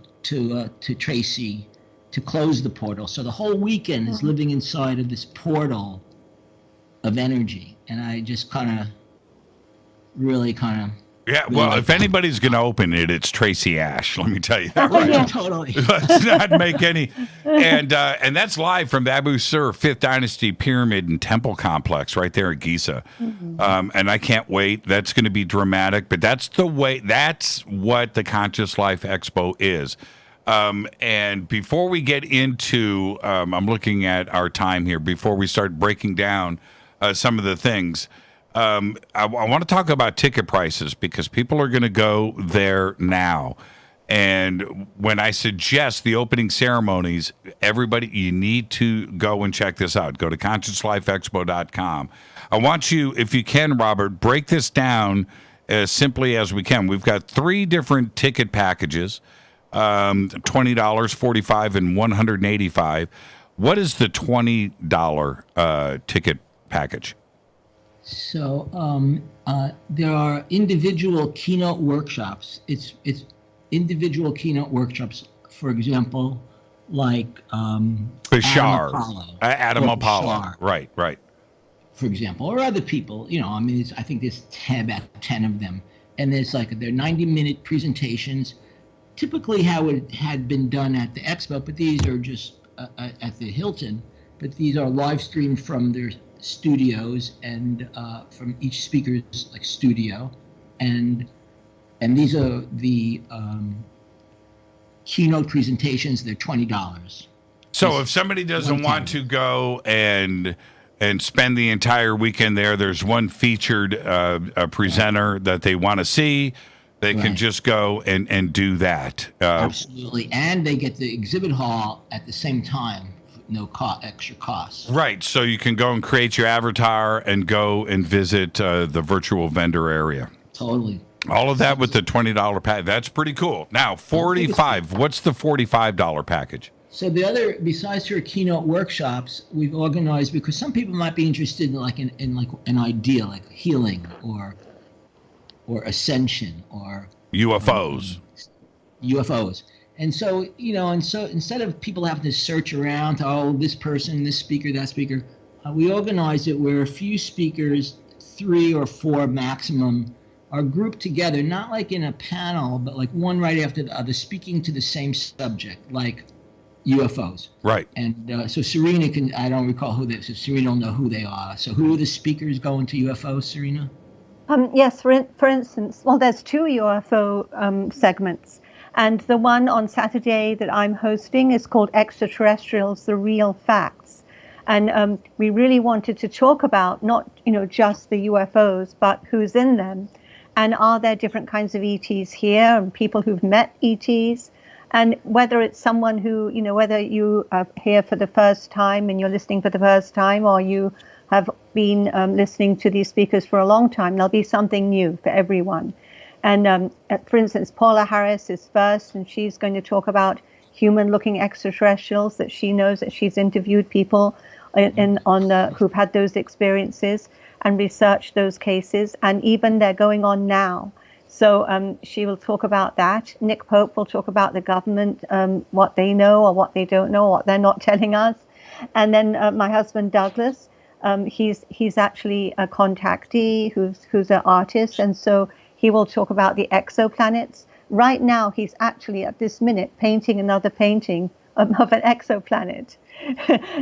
Tracy to close the portal. So the whole weekend is living inside of this portal of energy. And I just really yeah, well, if anybody's going to open it, it's Tracy Ash. Let me tell you that. Right? Yeah, totally. Let's not make any. And that's live from the Abu Sur 5th Dynasty Pyramid and Temple Complex right there at Giza. Mm-hmm. And I can't wait. That's going to be dramatic. But that's what the Conscious Life Expo is. And before we get into, I'm looking at our time here, before we start breaking down some of the things, I want to talk about ticket prices, because people are going to go there now. And when I suggest the opening ceremonies, everybody, you need to go and check this out. Go to consciouslifeexpo.com. I want you, if you can, Robert, break this down as simply as we can. We've got 3 different ticket packages, $20, $45, and $185. What is the $20 ticket package? So there are individual keynote workshops. It's individual keynote workshops. For example, like Bashar, Adam Apollo. Right. For example, or other people. I think there's about 10 of them, and they're 90-minute presentations. Typically, how it had been done at the expo, but these are just at the Hilton. But these are live streamed from their studios and from each speaker's studio, and these are the keynote presentations. They're $20. So if somebody doesn't want to go and spend the entire weekend there's one featured presenter that they want to see. They can just go and do that. Absolutely, and they get the exhibit hall at the same time. No extra cost. Right, so you can go and create your avatar and go and visit the virtual vendor area. Totally. All of that with the $20 package. That's pretty cool. Now, $45. What's the $45 package? So the other, besides your keynote workshops, we've organized, because some people might be interested in an idea like healing or ascension or UFOs. UFOs. And so, instead of people having to search around, this person, this speaker, that speaker, we organize it where a few speakers, 3 or 4 maximum, are grouped together, not like in a panel, but like one right after the other, speaking to the same subject, like UFOs. Right. And so Serena I don't recall who they are, so Serena will know who they are. So who are the speakers going to UFOs, Serena? Yes, for instance, there's 2 UFO segments. And the one on Saturday that I'm hosting is called Extraterrestrials, The Real Facts. And we really wanted to talk about not, just the UFOs, but who's in them. And are there different kinds of ETs here and people who've met ETs? And whether it's someone who, whether you are here for the first time and you're listening for the first time, or you have been listening to these speakers for a long time, there'll be something new for everyone. And for instance, Paula Harris is first, and she's going to talk about human-looking extraterrestrials that she knows that she's interviewed people who've had those experiences and researched those cases, and even they're going on now. So she will talk about that. Nick Pope will talk about the government, what they know or what they don't know, what they're not telling us. And then my husband Douglas, he's actually a contactee who's an artist, and so he will talk about the exoplanets. Right now, he's actually at this minute painting another painting of an exoplanet.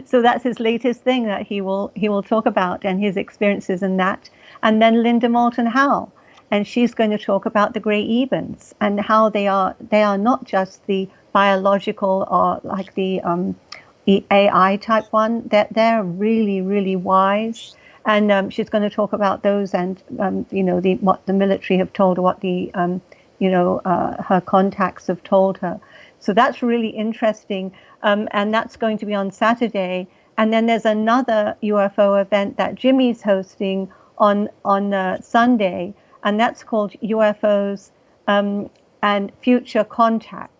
So that's his latest thing that he will talk about, and his experiences in that. And then Linda Moulton Howe. And she's going to talk about the Grey Ebens and how they are not just the biological or like the AI type one. They're really, really wise. And she's going to talk about those and what the military have told her, what the her contacts have told her. So that's really interesting. And that's going to be on Saturday. And then there's another UFO event that Jimmy's hosting on Sunday. And that's called UFOs and Future Contact.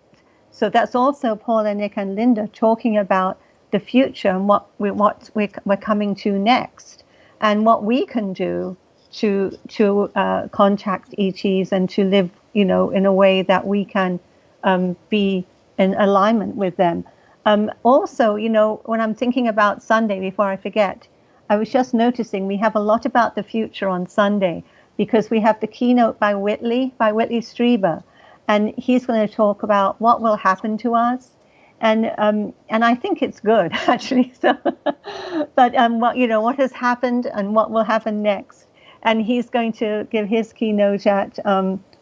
So that's also Paul and Nick and Linda talking about the future and what we're coming to next, and what we can do to contact ETs and to live, in a way that we can be in alignment with them. Also, when I'm thinking about Sunday, before I forget, I was just noticing we have a lot about the future on Sunday, because we have the keynote by Whitley Strieber, and he's going to talk about what will happen to us, and I think it's good actually. So, but what has happened and what will happen next, and he's going to give his keynote at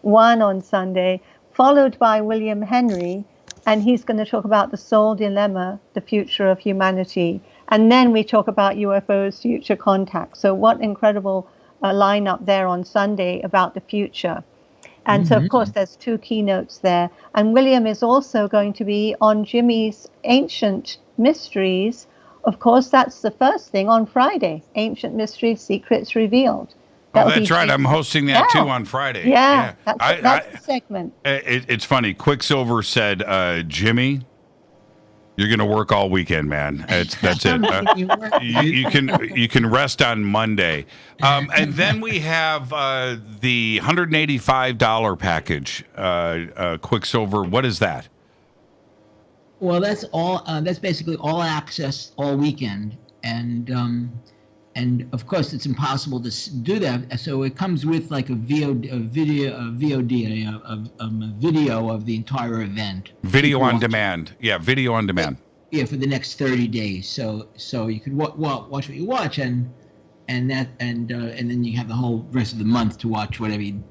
1 on Sunday, followed by William Henry, and he's going to talk about the soul dilemma, the future of humanity, and then we talk about UFOs, future contact. So what incredible lineup there on Sunday about the future. And so, of course, there's 2 keynotes there. And William is also going to be on Jimmy's Ancient Mysteries. Of course, that's the first thing on Friday, Ancient Mysteries, Secrets Revealed. That's right. I'm hosting that too on Friday. Yeah. That's the segment. It's funny. Quicksilver said, Jimmy, you're going to work all weekend, man. That's it. You can rest on Monday. And then we have the $185 package, Quicksilver. What is that? Well, that's all. That's basically all access all weekend, and of course it's impossible to do that. So it comes with like a VOD, a video of the entire event. Video on demand. Yeah, video on demand. Yeah, for the next 30 days. So you could watch what you watch, and then you have the whole rest of the month to watch whatever you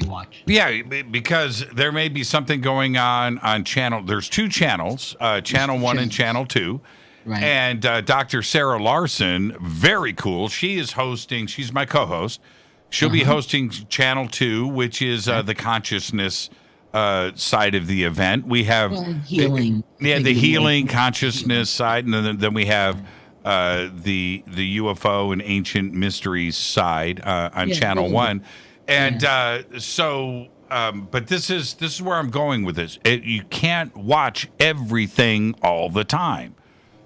watch. Yeah, because there may be something going on channel. There's 2 channels, channel 1 and channel 2. Right. And Dr. Sarah Larson, very cool. She is hosting. She's my co-host. She'll be hosting channel 2, which is the consciousness side of the event. We have healing. The healing consciousness side, and then we have the UFO and ancient mysteries side on channel 1. And but this is where I'm going with this. You can't watch everything all the time.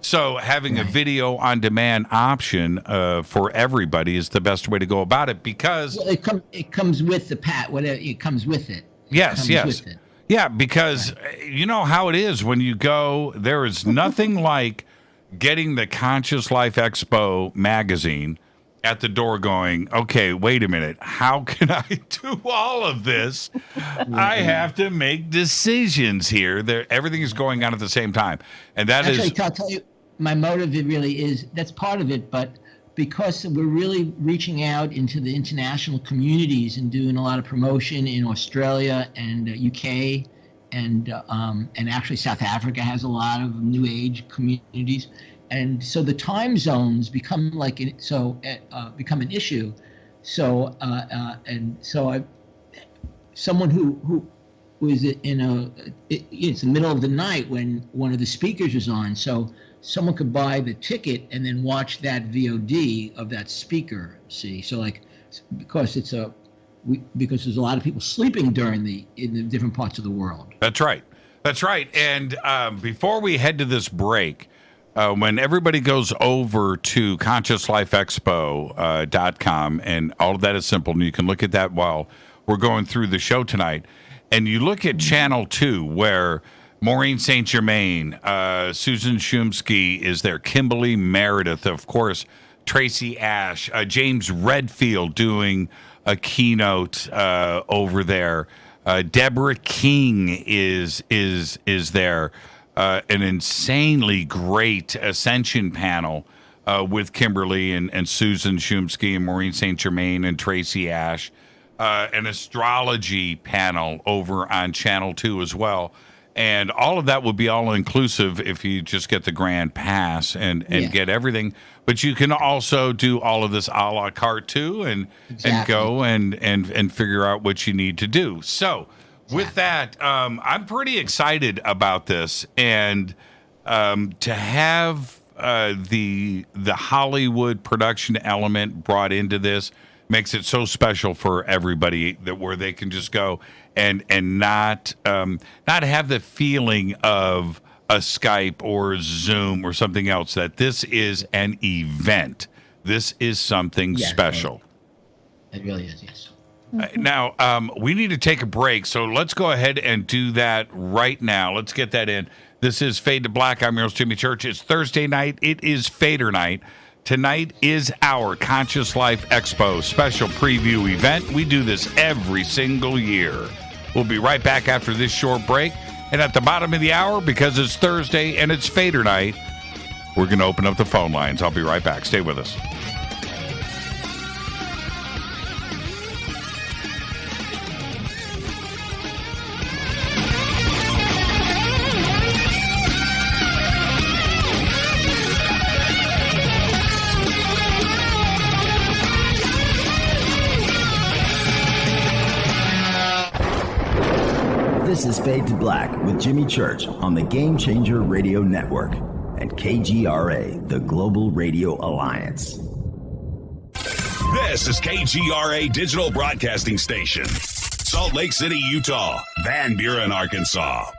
So having a video on demand option for everybody is the best way to go about it, because it comes with the whatever it comes with it. Yes. Yeah, because you know how it is when you go. There is nothing like getting the Conscious Life Expo magazine at the door going, okay, wait a minute. How can I do all of this? I have to make decisions here. Everything is going on at the same time. And that I'll tell you, my motive, it really is, that's part of it, but because we're really reaching out into the international communities and doing a lot of promotion in Australia and UK, and actually South Africa has a lot of New Age communities. And so the time zones become become an issue. So someone who was it's the middle of the night when one of the speakers is on. So someone could buy the ticket and then watch that VOD of that speaker. See, so because there's a lot of people sleeping in the different parts of the world. That's right. And before we head to this break, when everybody goes over to ConsciousLifeExpo.com, and all of that is simple, and you can look at that while we're going through the show tonight, and you look at Channel 2, where Maureen St. Germain, Susan Shumsky is there, Kimberly Meredith, of course, Tracy Ash, James Redfield doing a keynote over there. Deborah King is there. An insanely great Ascension panel with Kimberly and Susan Shumsky and Maureen St. Germain and Tracy Ash. An astrology panel over on Channel 2 as well. And all of that will be all-inclusive if you just get the Grand Pass and get everything. But you can also do all of this a la carte too and go and figure out what you need to do. So with that, I'm pretty excited about this. And to have the Hollywood production element brought into this makes it so special for everybody, that where they can just go and not have the feeling of a Skype or Zoom or something else, that this is an event. This is something special. It really is, yes. Now, we need to take a break, so let's go ahead and do that right now. Let's get that in. This is Fade to Black. I'm your host, Jimmy Church. It's Thursday night. It is Fadernight. Tonight is our Conscious Life Expo special preview event. We do this every single year. We'll be right back after this short break. And at the bottom of the hour, because it's Thursday and it's Fadernight, we're going to open up the phone lines. I'll be right back. Stay with us. This is Fade to Black with Jimmy Church on the Game Changer Radio Network and KGRA, the Global Radio Alliance. This is KGRA Digital Broadcasting Station, Salt Lake City, Utah, Van Buren, Arkansas.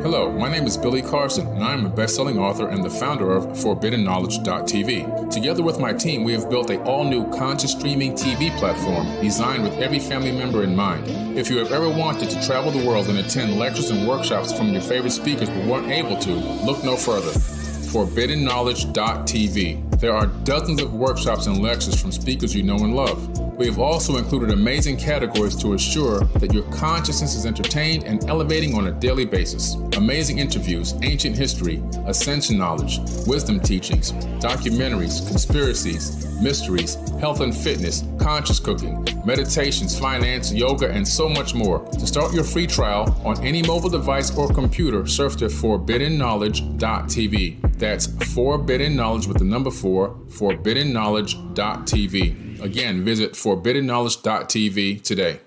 Hello, my name is Billy Carson, and I am a best-selling author and the founder of ForbiddenKnowledge.tv. Together with my team, we have built an all-new conscious streaming TV platform designed with every family member in mind. If you have ever wanted to travel the world and attend lectures and workshops from your favorite speakers but weren't able to, look no further. ForbiddenKnowledge.tv. There are dozens of workshops and lectures from speakers you know and love. We have also included amazing categories to assure that your consciousness is entertained and elevating on a daily basis. Amazing interviews, ancient history, ascension knowledge, wisdom teachings, documentaries, conspiracies, mysteries, health and fitness, conscious cooking, meditations, finance, yoga, and so much more. To start your free trial on any mobile device or computer, surf to ForbiddenKnowledge.tv. That's Forbidden Knowledge with the number 4, ForbiddenKnowledge.tv. Again, visit ForbiddenKnowledge.tv today.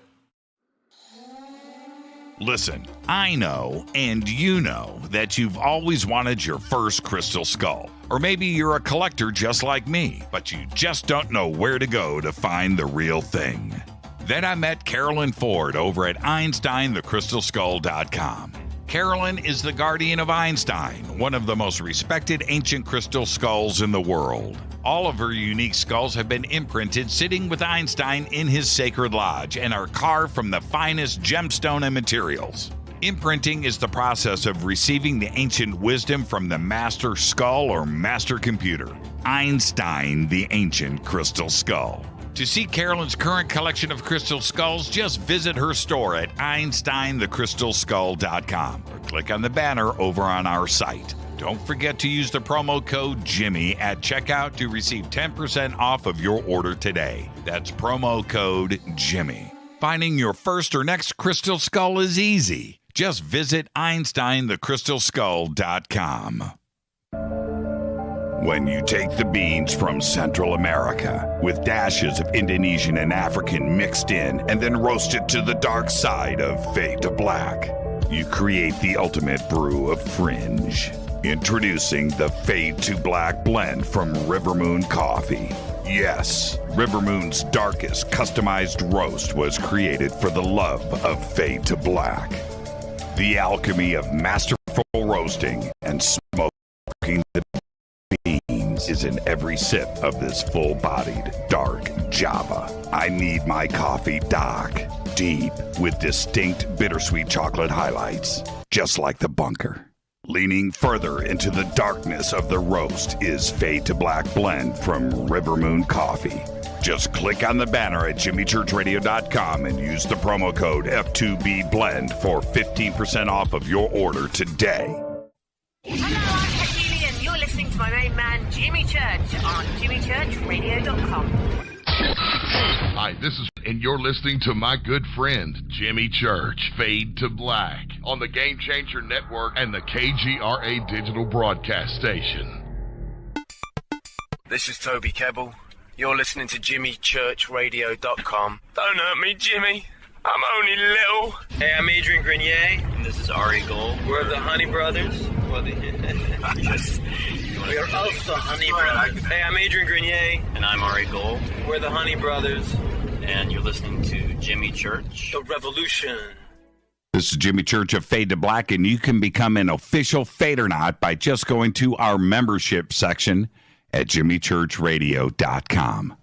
Listen, I know, and you know, that you've always wanted your first crystal skull. Or maybe you're a collector just like me, but you just don't know where to go to find the real thing. Then I met Carolyn Ford over at EinsteinTheCrystalSkull.com. Carolyn is the guardian of Einstein, one of the most respected ancient crystal skulls in the world. All of her unique skulls have been imprinted sitting with Einstein in his sacred lodge and are carved from the finest gemstone and materials. Imprinting is the process of receiving the ancient wisdom from the master skull or master computer. Einstein, the ancient crystal skull. To see Carolyn's current collection of crystal skulls, just visit her store at EinsteinTheCrystalSkull.com or click on the banner over on our site. Don't forget to use the promo code Jimmy at checkout to receive 10% off of your order today. That's promo code Jimmy. Finding your first or next crystal skull is easy. Just visit EinsteinTheCrystalSkull.com. When you take the beans from Central America with dashes of Indonesian and African mixed in and then roasted to the dark side of Fade to Black, you create the ultimate brew of fringe. Introducing the Fade to Black blend from River Moon Coffee. Yes, River Moon's darkest customized roast was created for the love of Fade to Black. The alchemy of masterful roasting and smoke the beans is in every sip of this full-bodied, dark Java. I need my coffee dark, deep, with distinct bittersweet chocolate highlights, just like the bunker. Leaning further into the darkness of the roast is Fade to Black Blend from River Moon Coffee. Just click on the banner at jimmychurchradio.com and use the promo code F2BBLEND for 15% off of your order today. Hello, I'm Katie, and you're listening to my main man, Jimmy Church, on jimmychurchradio.com. Hi, this is, and you're listening to my good friend, Jimmy Church, Fade to Black, on the Game Changer Network and the KGRA Digital Broadcast Station. This is Toby Kebbell. You're listening to jimmychurchradio.com. Don't hurt me, Jimmy. I'm only little. Hey, I'm Adrian Grenier. And this is Ari Gold. We're the Honey Brothers. We are also Honey Brothers. Hey, I'm Adrian Grenier. And I'm Ari Gold. We're the Honey Brothers. And you're listening to Jimmy Church. The Revolution. This is Jimmy Church of Fade to Black, and you can become an official Fadernight by just going to our membership section at jimmychurchradio.com.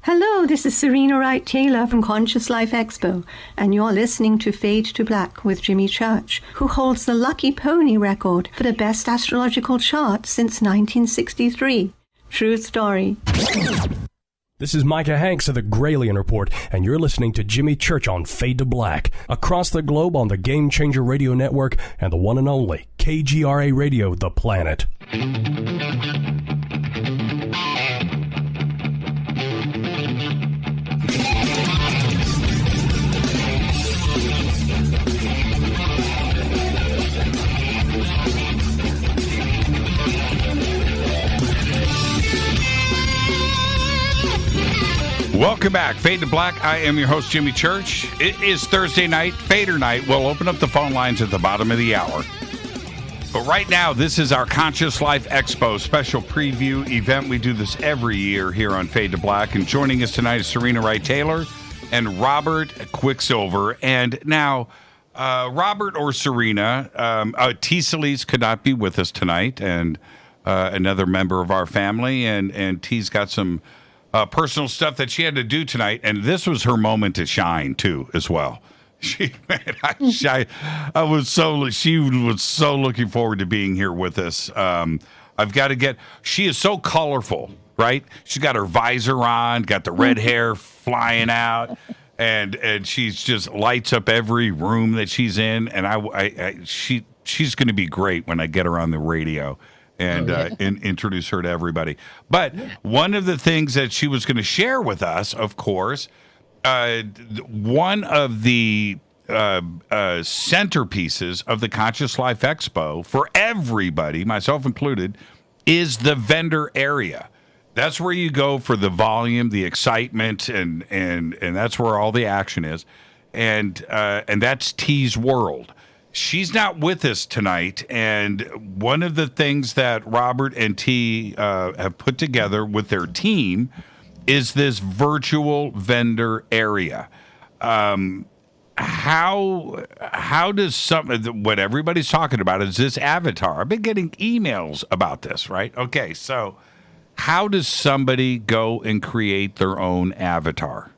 Hello, this is Serena Wright Taylor from Conscious Life Expo, and you're listening to Fade to Black with Jimmy Church, who holds the Lucky Pony record for the best astrological chart since 1963. True story. This is Micah Hanks of the Gralien Report, and you're listening to Jimmy Church on Fade to Black, across the globe on the Game Changer Radio Network and the one and only KGRA Radio, The Planet. Welcome back, Fade to Black. I am your host, Jimmy Church. It is Thursday night, Fader Night. We'll open up the phone lines at the bottom of the hour. But right now, this is our Conscious Life Expo special preview event. We do this every year here on Fade to Black. And joining us tonight is Serena Wright Taylor and Robert Quicksilver. And now, Robert or Serena, T. Solis could not be with us tonight, and another member of our family. And T's got some personal stuff that she had to do tonight, and this was her moment to shine too, as well. She was so looking forward to being here with us. She is so colorful, right? She's got her visor on, got the red hair flying out, and she's just lights up every room that she's in. And she's going to be great when I get her on the radio and introduce her to everybody. But one of the things that she was going to share with us, of course, one of the centerpieces of the Conscious Life Expo for everybody, myself included, is the vendor area. That's where you go for the volume, the excitement, and that's where all the action is. And that's T's world. She's not with us tonight, and one of the things that Robert and T have put together with their team is this virtual vendor area. How does what everybody's talking about is this avatar? I've been getting emails about this, right? Okay, so how does somebody go and create their own avatar?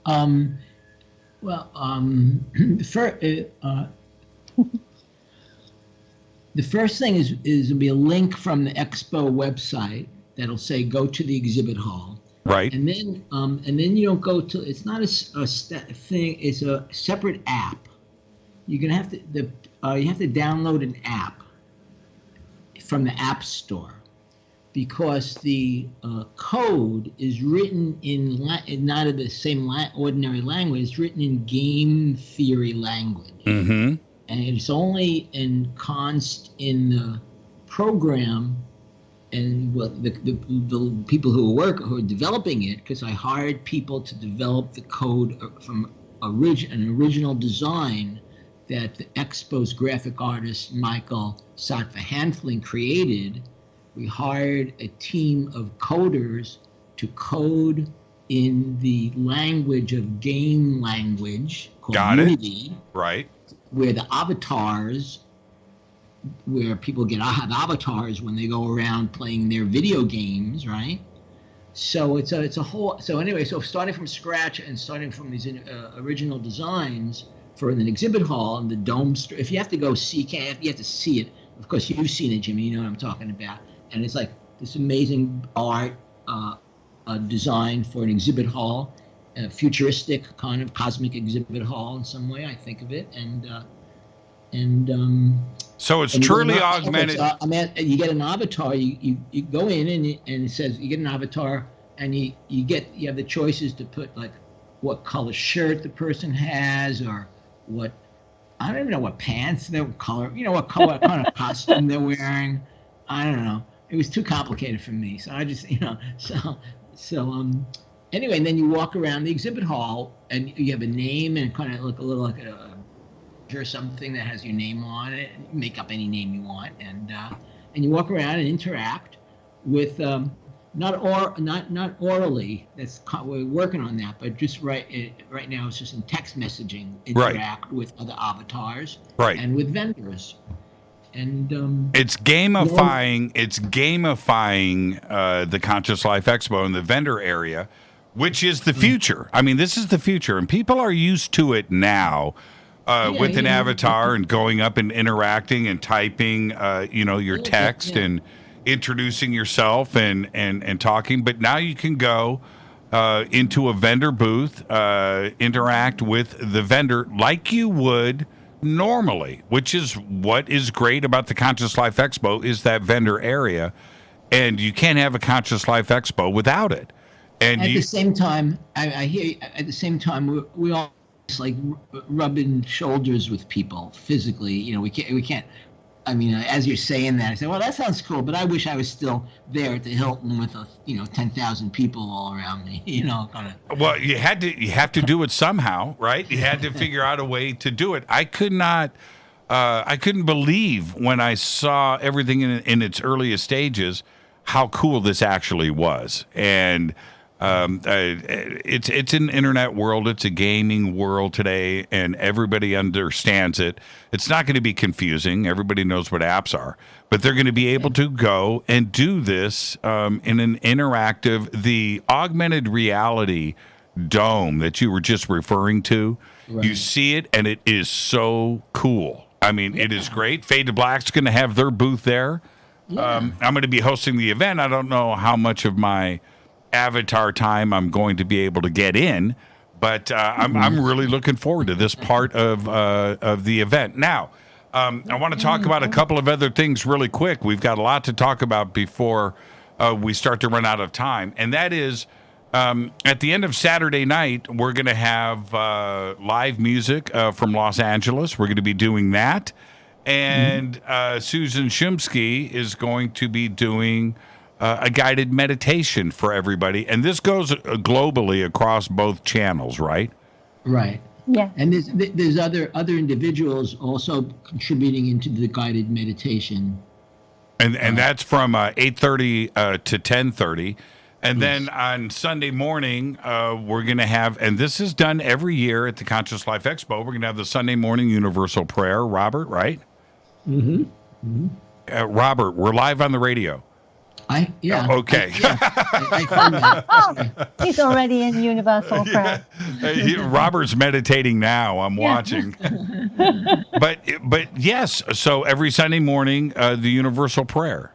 The first thing is there'll be a link from the Expo website that'll say go to the exhibit hall. Right. And then you don't go to. It's not a thing. It's a separate app. You're gonna have to you have to download an app from the App Store, because the code is written in not in the same ordinary language. It's written in game theory language, and it's only ensconced in the program. And the people who are developing it, because I hired people to develop the code from an original design that the Expo's graphic artist Michael Satva-Hanfling created. We hired a team of coders to code in the language of game language called Unity. Right. Where the avatars where people have avatars when they go around playing their video games, right? So it's a whole. So anyway, so starting from scratch and starting from these original designs for an exhibit hall and the dome. If you have to go see, you have to see it. Of course, you've seen it, Jimmy. You know what I'm talking about. And it's like this amazing art design for an exhibit hall, a futuristic kind of cosmic exhibit hall in some way. I think of it, so it's truly augmented. You get an avatar. You go in and it says you get an avatar, and you have the choices to put like what color shirt the person has, or what, I don't even know what pants, their color, what kind of costume they're wearing. I don't know. It was too complicated for me, so I just anyway, and then you walk around the exhibit hall and you have a name and kind of look a little like or something that has your name on it. You make up any name you want, and you walk around and interact with not orally. We're working on that, but just right now it's just in text messaging. Interact with other avatars, and with vendors, and it's gamifying. It's gamifying the Conscious Life Expo in the vendor area, which is the future. I mean, this is the future, and people are used to it now. With an avatar and going up and interacting and typing, your text and introducing yourself and talking. But now you can go into a vendor booth, interact with the vendor like you would normally, which is what is great about the Conscious Life Expo is that vendor area. And you can't have a Conscious Life Expo without it. And at the same time, I hear. At the same time, we all. Like rubbing shoulders with people physically, we can't. I mean, as you're saying that, I say, well, that sounds cool, but I wish I was still there at the Hilton with 10,000 people all around me. Kind of. Well, you have to do it somehow, right? You had to figure out a way to do it. I couldn't believe when I saw everything in its earliest stages how cool this actually was, and. It's an internet world. It's a gaming world today, and everybody understands it. It's not going to be confusing. Everybody knows what apps are, but they're going to be able to go and do this in an interactive, the augmented reality dome that you were just referring to. Right. You see it, and it is so cool. I mean, it is great. Fade to Black's going to have their booth there. Yeah. I'm going to be hosting the event. I don't know how much of my avatar time I'm going to be able to get in, but I'm really looking forward to this part of the event. Now, I want to talk about a couple of other things really quick. We've got a lot to talk about before we start to run out of time, and that is at the end of Saturday night, we're going to have live music from Los Angeles. We're going to be doing that, and Susan Shumsky is going to be doing a guided meditation for everybody. And this goes globally across both channels, right? Right. Yeah. And there's other individuals also contributing into the guided meditation. And that's from 8:30 to 10:30. And then on Sunday morning, we're going to have, and this is done every year at the Conscious Life Expo, we're going to have the Sunday morning universal prayer. Robert, right? Mm-hmm. Mm-hmm. Robert, we're live on the radio. Okay. I found that. He's already in universal prayer. Robert's meditating now. I'm watching. But yes, so every Sunday morning, the universal prayer.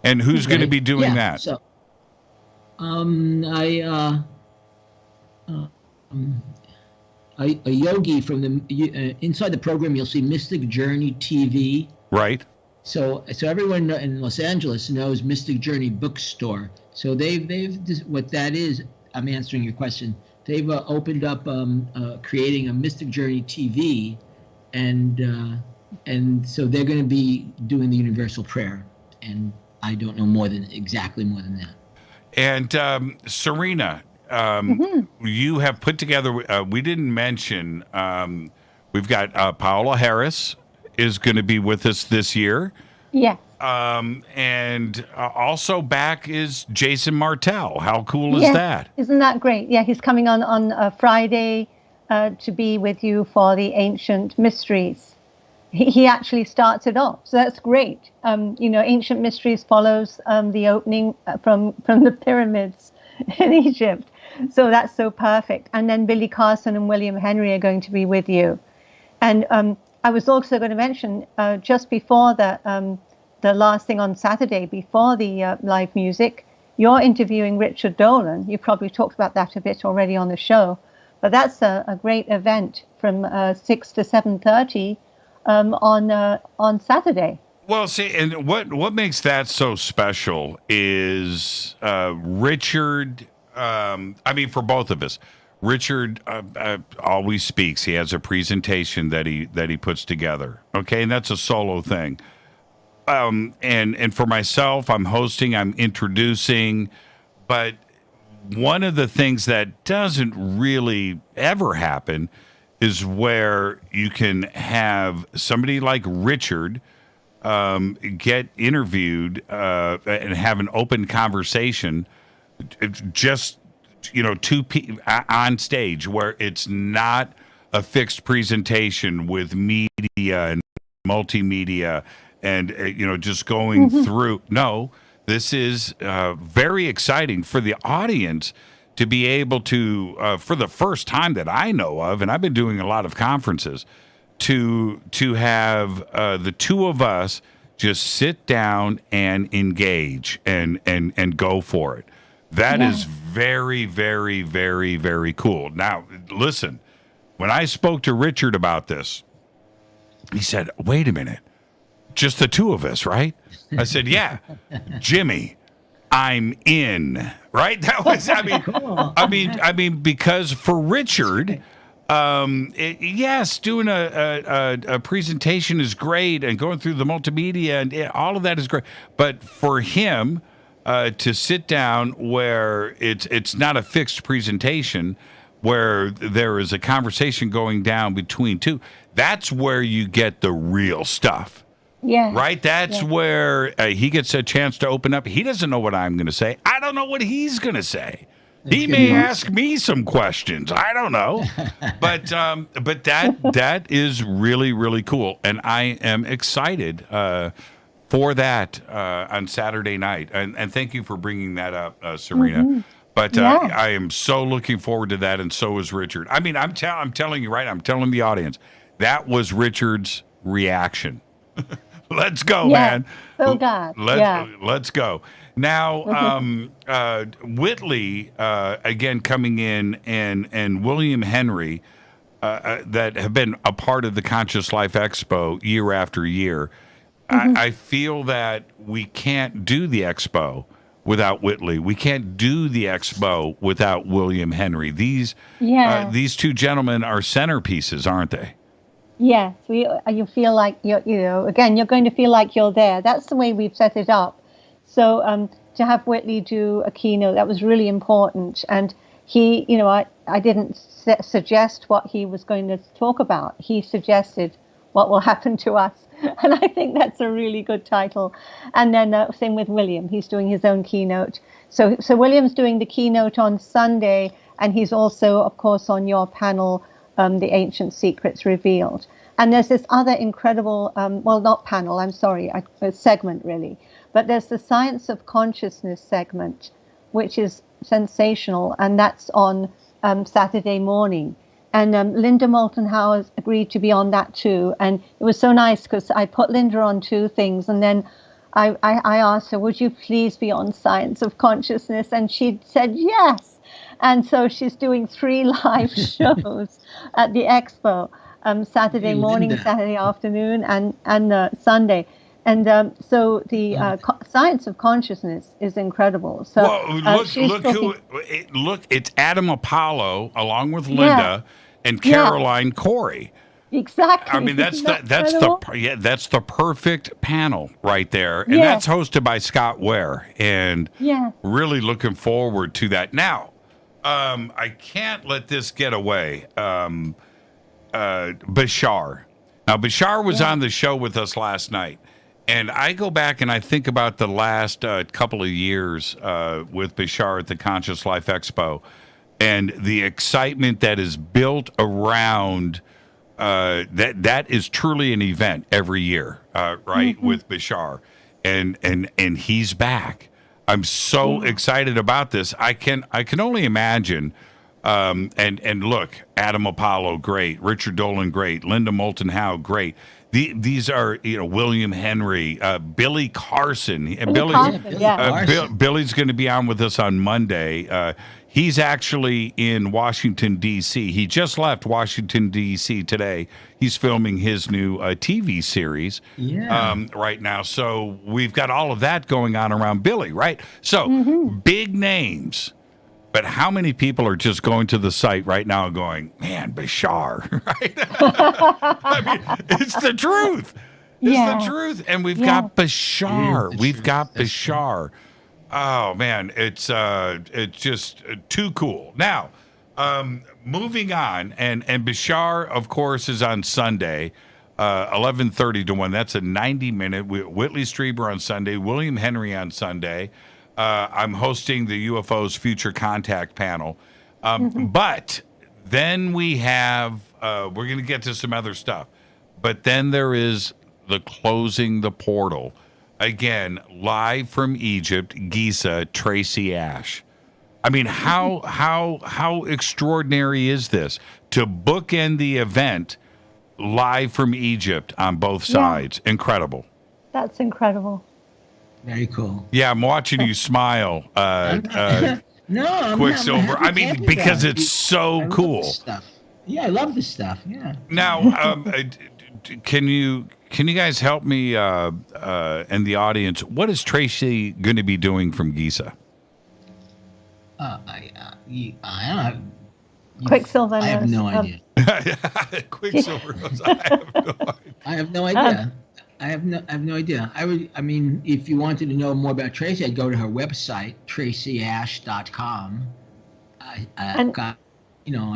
And who's going to be doing that? So, a yogi from the inside the program. You'll see Mystic Journey TV. Right. So everyone in Los Angeles knows Mystic Journey Bookstore. So they've what that is. I'm answering your question. They've opened up creating a Mystic Journey TV, and so they're going to be doing the universal prayer. And I don't know exactly more than that. And Serena, you have put together. We didn't mention. We've got Paola Harris is going to be with us this year. Yeah. And also back is Jason Martell. How cool is that? Isn't that great? Yeah, he's coming on Friday to be with you for the Ancient Mysteries. he actually starts it off. So that's great. Ancient Mysteries follows the opening from the pyramids in Egypt. So that's so perfect. And then Billy Carson and William Henry are going to be with you. And I was also going to mention just before the last thing on Saturday, before the live music, you're interviewing Richard Dolan. You probably talked about that a bit already on the show. But that's a great event from 6 to 7:30 on Saturday. Well, see, and what makes that so special is Richard. For both of us, Richard always speaks. He has a presentation that he puts together. Okay, and that's a solo thing. And for myself, I'm hosting, I'm introducing, but one of the things that doesn't really ever happen is where you can have somebody like Richard get interviewed and have an open conversation, just two people on stage, where it's not a fixed presentation with media and multimedia and just going through. No, this is very exciting for the audience to be able to, for the first time that I know of, and I've been doing a lot of conferences, to have the two of us just sit down and engage and go for it. That is very, very, very, very cool. Now, listen, when I spoke to Richard about this, he said, wait a minute, just the two of us, right? I said, yeah, Jimmy, I'm in, right? That was, cool. I mean, because for Richard, yes, doing a presentation is great, and going through the multimedia and all of that is great. But for him to sit down where it's not a fixed presentation, where there is a conversation going down between two, that's where you get the real stuff. Yeah. Right? That's where he gets a chance to open up. He doesn't know what I'm going to say. I don't know what he's going to say. He may ask me some questions. I don't know. But that is really, really cool. And I am excited for that on Saturday night. And thank you for bringing that up, Serena. Mm-hmm. But I am so looking forward to that, and so is Richard. I mean, I'm telling you, right? I'm telling the audience, that was Richard's reaction. Let's go, man. Oh, God. Let's go. Now, Whitley, again, coming in, and William Henry, that have been a part of the Conscious Life Expo year after year. I feel that we can't do the expo without Whitley. We can't do the expo without William Henry. These two gentlemen are centerpieces, aren't they? Yes, you feel like you're going to feel like you're there. That's the way we've set it up. So to have Whitley do a keynote, that was really important. And he, I didn't suggest what he was going to talk about. He suggested what will happen to us. And I think that's a really good title. And then same with William. He's doing his own keynote. So William's doing the keynote on Sunday, and he's also, of course, on your panel, The Ancient Secrets Revealed. And there's this other incredible, not panel, I'm sorry, a segment really, but there's the Science of Consciousness segment, which is sensational, and that's on Saturday morning. And Linda Moulton Howard agreed to be on that too. And it was so nice because I put Linda on two things, and then I asked her, would you please be on Science of Consciousness? And she said yes. And so she's doing 3 live shows at the expo, Saturday morning, Saturday afternoon, and Sunday. And so the Science of Consciousness is incredible. So look, it's Adam Apollo along with Linda and Caroline Corey. Exactly. I mean, that's the perfect panel right there, and that's hosted by Scott Ware, and really looking forward to that. Now, I can't let this get away. Bashar. Now, Bashar was on the show with us last night, and I go back and I think about the last couple of years with Bashar at the Conscious Life Expo, and the excitement that is built around that is truly an event every year, right? With Bashar, and he's back. I'm so excited about this. I can only imagine. And look, Adam Apollo, great. Richard Dolan, great. Linda Moulton Howe, great. These are, William Henry, Billy Carson. Billy's going to be on with us on Monday. He's actually in Washington, D.C. He just left Washington, D.C. today. He's filming his new TV series right now. So we've got all of that going on around Billy, right? So big names. But how many people are just going to the site right now and going, man, Bashar, right? I mean, it's the truth. It's the truth. And we've got Bashar. We've got Bashar. Oh, man, it's just too cool. Now, moving on, and Bashar, of course, is on Sunday, 11:30 to 1. That's a 90-minute. Whitley Strieber on Sunday, William Henry on Sunday. I'm hosting the UFOs Future Contact panel. But then we have, we're going to get to some other stuff. But then there is the Closing the Portal. Again, live from Egypt, Giza, Tracy Ash. I mean, how extraordinary is this? To bookend the event live from Egypt on both sides. Incredible. That's incredible. Very cool. Yeah, I'm watching you smile, Quicksilver. I mean, because it's so cool. Stuff. Yeah, I love this stuff. Yeah. Now, can you guys help me and the audience? What is Tracy going to be doing from Giza? I don't know. Quicksilver. I have no idea. Quicksilver knows. I have no idea. I have no idea. I mean, if you wanted to know more about Tracy, I'd go to her website, tracyash.com. I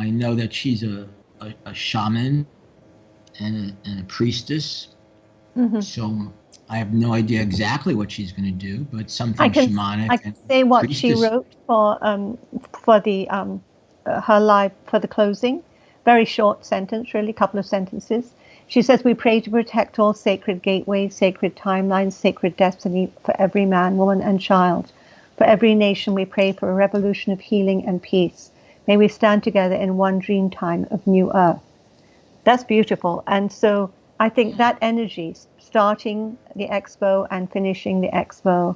know that she's a shaman and a priestess. So I have no idea exactly what she's going to do, but something shamanic. I can say what she wrote for the her live for the closing. Very short sentence, really, couple of sentences. She says, we pray to protect all sacred gateways, sacred timelines, sacred destiny for every man, woman, and child. For every nation, we pray for a revolution of healing and peace. May we stand together in one dream time of new earth. That's beautiful. And so I think that energy, starting the expo and finishing the expo,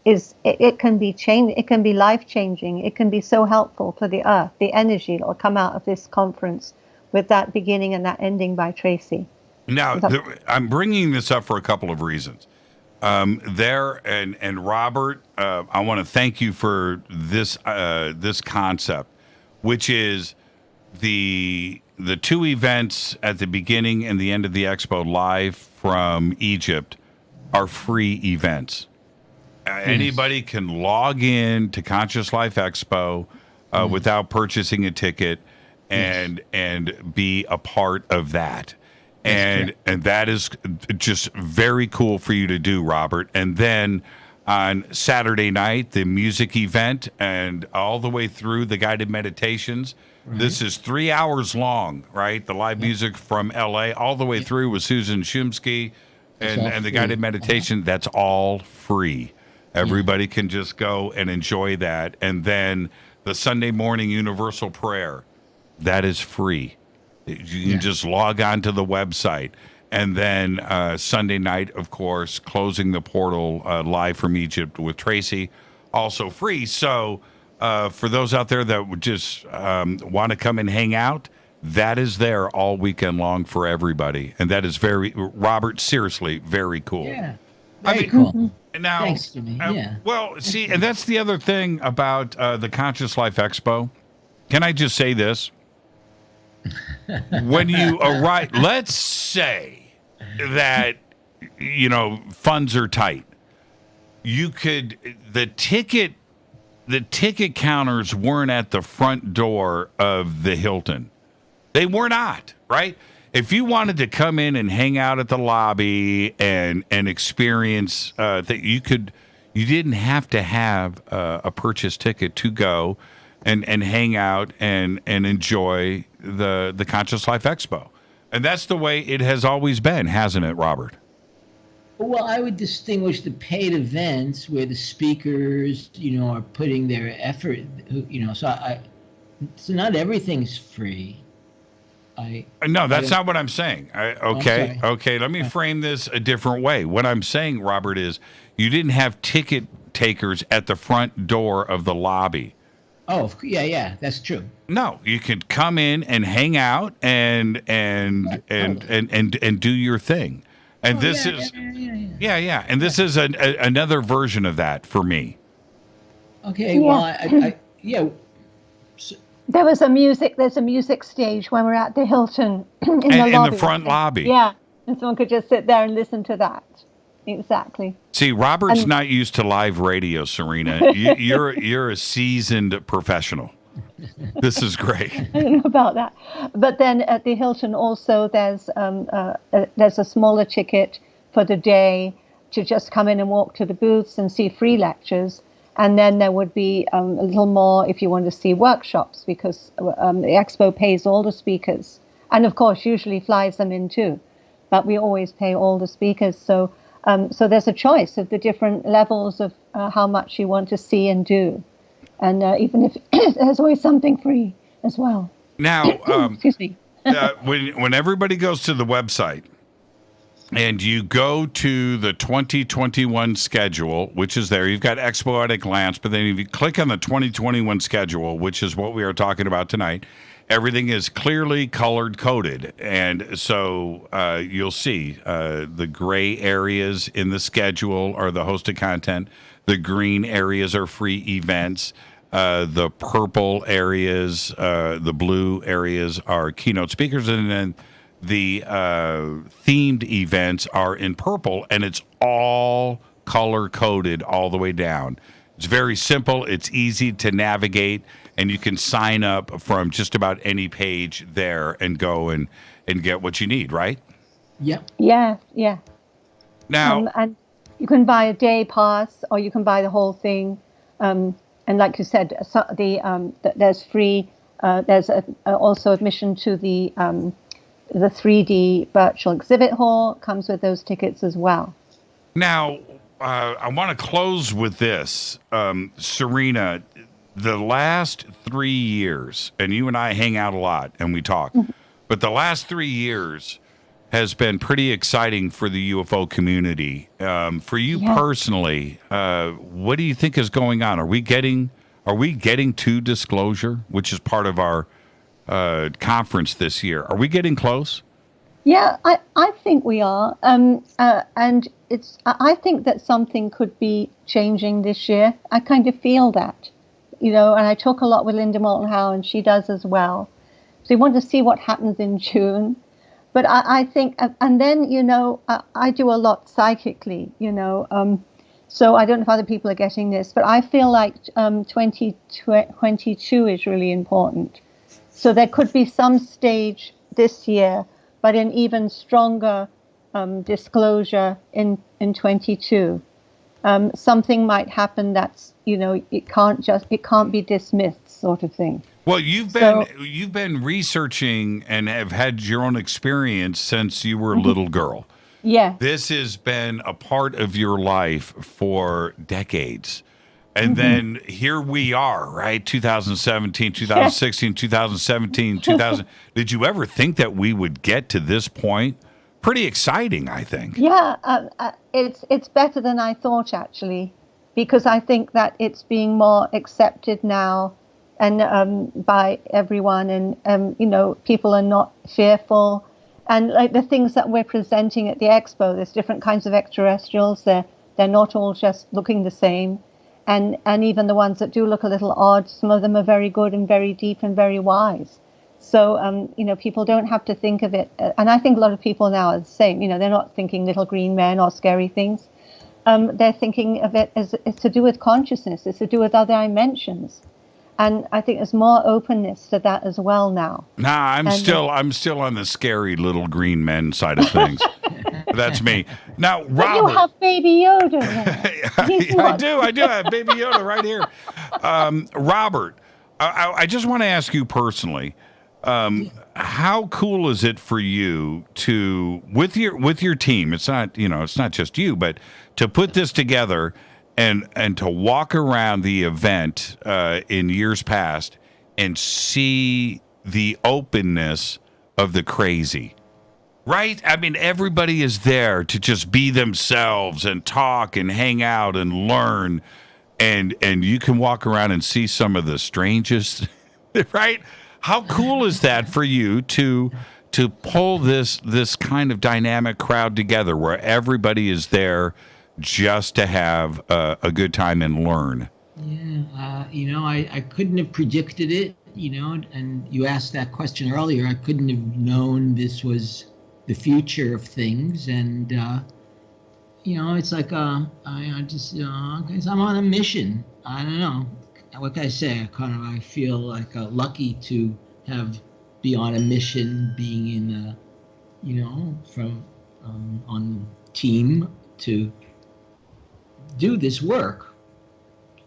it can be changed. It can be life-changing. It can be so helpful for the earth, the energy that will come out of this conference, with that beginning and that ending by Tracy. Now, I'm bringing this up for a couple of reasons. And Robert, I want to thank you for this concept, which is the two events at the beginning and the end of the expo live from Egypt are free events. Anybody can log in to Conscious Life Expo without purchasing a ticket and be a part of that. And that is just very cool for you to do, Robert. And then on Saturday night, the music event and all the way through the guided meditations. Right. This is 3 hours long, right? The live music from LA all the way through with Susan Shumsky and the guided meditation. That's all free. Everybody can just go and enjoy that. And then the Sunday morning universal prayer. That is free. You can just log on to the website. And then Sunday night, of course, Closing the Portal live from Egypt with Tracy, also free. So for those out there that would just want to come and hang out, that is there all weekend long for everybody. And that is Robert, seriously, very cool. Yeah, very cool. Now, thanks, Jimmy. Well, see, and that's the other thing about the Conscious Life Expo. Can I just say this? When you arrive, let's say that, funds are tight. The ticket counters weren't at the front door of the Hilton. They were not, right? If you wanted to come in and hang out at the lobby and experience that you didn't have to have a purchase ticket to go and hang out and enjoy the Conscious Life Expo. And that's the way it has always been, hasn't it, Robert? Well, I would distinguish the paid events where the speakers, are putting their effort, so not everything's free. No, that's not what I'm saying. Okay. Let me frame this a different way. What I'm saying, Robert, is you didn't have ticket takers at the front door of the lobby. Oh, yeah, that's true. No, you could come in and hang out and do your thing. And this is and this is another version of that for me. Okay, well, There's a music stage when we're at the Hilton in the front lobby. Yeah, and someone could just sit there and listen to that. Exactly. See, Robert's not used to live radio, Serena. You're a seasoned professional. This is great. I don't know about that, but then at the Hilton also there's a smaller ticket for the day to just come in and walk to the booths and see free lectures, and then there would be a little more if you want to see workshops, because the expo pays all the speakers, and of course usually flies them in too, but we always pay all the speakers. So there's a choice of the different levels of how much you want to see and do. And even if there's always something free as well. Now, excuse me. when everybody goes to the website and you go to the 2021 schedule, which is there, you've got Expo at a glance, but then if you click on the 2021 schedule, which is what we are talking about tonight, everything is clearly colored coded. And so you'll see the gray areas in the schedule are the hosted content. The green areas are free events. The purple areas, the blue areas are keynote speakers. And then the themed events are in purple, and it's all color-coded all the way down. It's very simple. It's easy to navigate, and you can sign up from just about any page there and go and get what you need, right? Yep. Yeah. Now... and you can buy a day pass, or you can buy the whole thing. And like you said, there's free. There's also admission to the 3D virtual exhibit hall. Comes with those tickets as well. Now, I want to close with this, Serena. The last 3 years, and you and I hang out a lot and we talk, but the last 3 years has been pretty exciting for the UFO community. For you personally, what do you think is going on? Are we getting to disclosure, which is part of our conference this year? Are we getting close? Yeah, I think we are. And I think that something could be changing this year. I kind of feel that, and I talk a lot with Linda Moulton Howe, and she does as well. So we want to see what happens in June. But I think, and then, I do a lot psychically, so I don't know if other people are getting this, but I feel like 2022 is really important. So there could be some stage this year, but an even stronger disclosure in 22. Something might happen that's, it can't be dismissed, sort of thing. Well, you've been researching and have had your own experience since you were a little girl. Yeah. This has been a part of your life for decades. And then here we are, right? 2017, 2016, 2017, 2000. Did you ever think that we would get to this point? Pretty exciting, I think. Yeah, it's better than I thought, actually, because I think that it's being more accepted now. And by everyone, and people are not fearful, and like the things that we're presenting at the expo, there's different kinds of extraterrestrials. They're not all just looking the same, and even the ones that do look a little odd, some of them are very good and very deep and very wise. So people don't have to think of it, and I think a lot of people now are the same. They're not thinking little green men or scary things. They're thinking of it as it's to do with consciousness. It's to do with other dimensions. And I think there's more openness to that as well now. Nah, I'm still on the scary little green men side of things. That's me. Now, Robert. But you have Baby Yoda. I do. I have Baby Yoda right here. Robert, I just want to ask you personally, how cool is it for you to with your team? It's not just you, but to put this together and to walk around the event in years past and see the openness of the crazy. Right? I mean, everybody is there to just be themselves and talk and hang out and learn. And you can walk around and see some of the strangest, right? How cool is that for you to pull this kind of dynamic crowd together where everybody is there just to have a good time and learn? Yeah, I couldn't have predicted it, and you asked that question earlier. I couldn't have known this was the future of things, and it's like I just guess I'm on a mission. I don't know, like I say, I feel like lucky to be on a mission, being in from on team to do this work.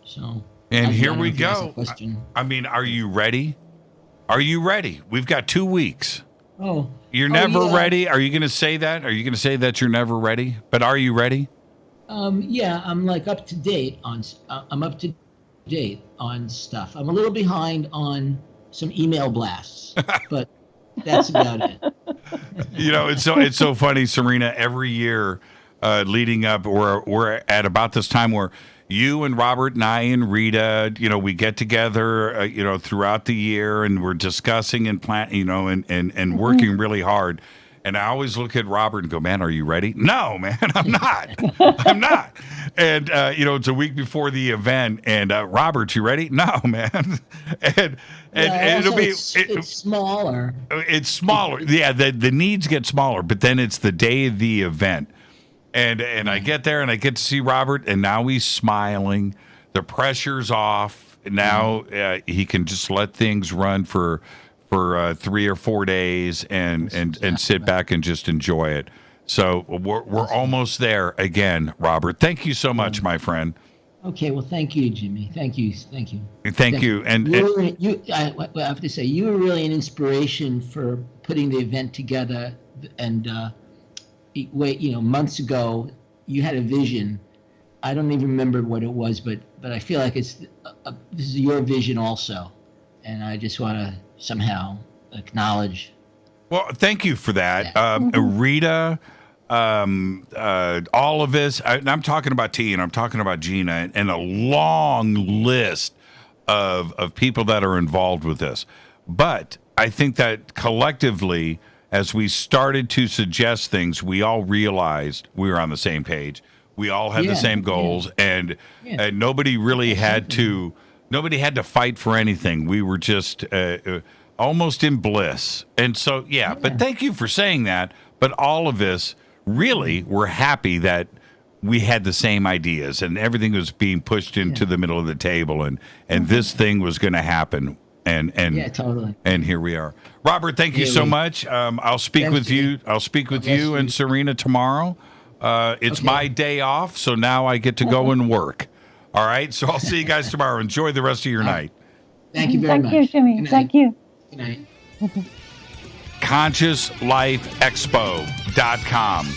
So and here we go. I mean, are you ready? Are you ready? We've got 2 weeks. Oh. You're never ready? Are you going to say that? Are you going to say that you're never ready? But are you ready? Yeah, I'm like up to date on stuff. I'm a little behind on some email blasts, but that's about it. It's so funny, Serena. Every year leading up, we're at about this time where you and Robert and I and Rita, we get together, throughout the year, and we're discussing and planning, and working really hard. And I always look at Robert and go, man, are you ready? No, man, I'm not. I'm not. And, it's a week before the event. And Robert, you ready? No, man. and it'll be it's smaller. It's smaller. Yeah, the needs get smaller, but then it's the day of the event. And I get there and I get to see Robert, and now he's smiling. The pressure's off. Now he can just let things run for 3 or 4 days and sit back and just enjoy it. So we're almost there again, Robert. Thank you so much, my friend. Okay, well, thank you, Jimmy. Thank you. Thank you. And I have to say, you were really an inspiration for putting the event together. And months ago, you had a vision. I don't even remember what it was, but I feel like this is your vision also, and I just want to somehow acknowledge. Well, thank you for that, Rita. All of us. I'm talking about T, and I'm talking about Gina, and a long list of people that are involved with this. But I think that collectively, as we started to suggest things, we all realized we were on the same page. We all had the same goals, and nobody really had to. Nobody had to fight for anything. We were just almost in bliss. And so, but thank you for saying that. But all of us really were happy that we had the same ideas, and everything was being pushed into the middle of the table, and this thing was going to happen. And totally. And here we are. Robert, thank you so much. I'll speak with you. I'll speak with you and Serena tomorrow. It's my day off, so now I get to go and work. All right, so I'll see you guys tomorrow. Enjoy the rest of your night. Thank you very much. Thank you, Jimmy. Thank you. Good night. ConsciousLifeExpo.com.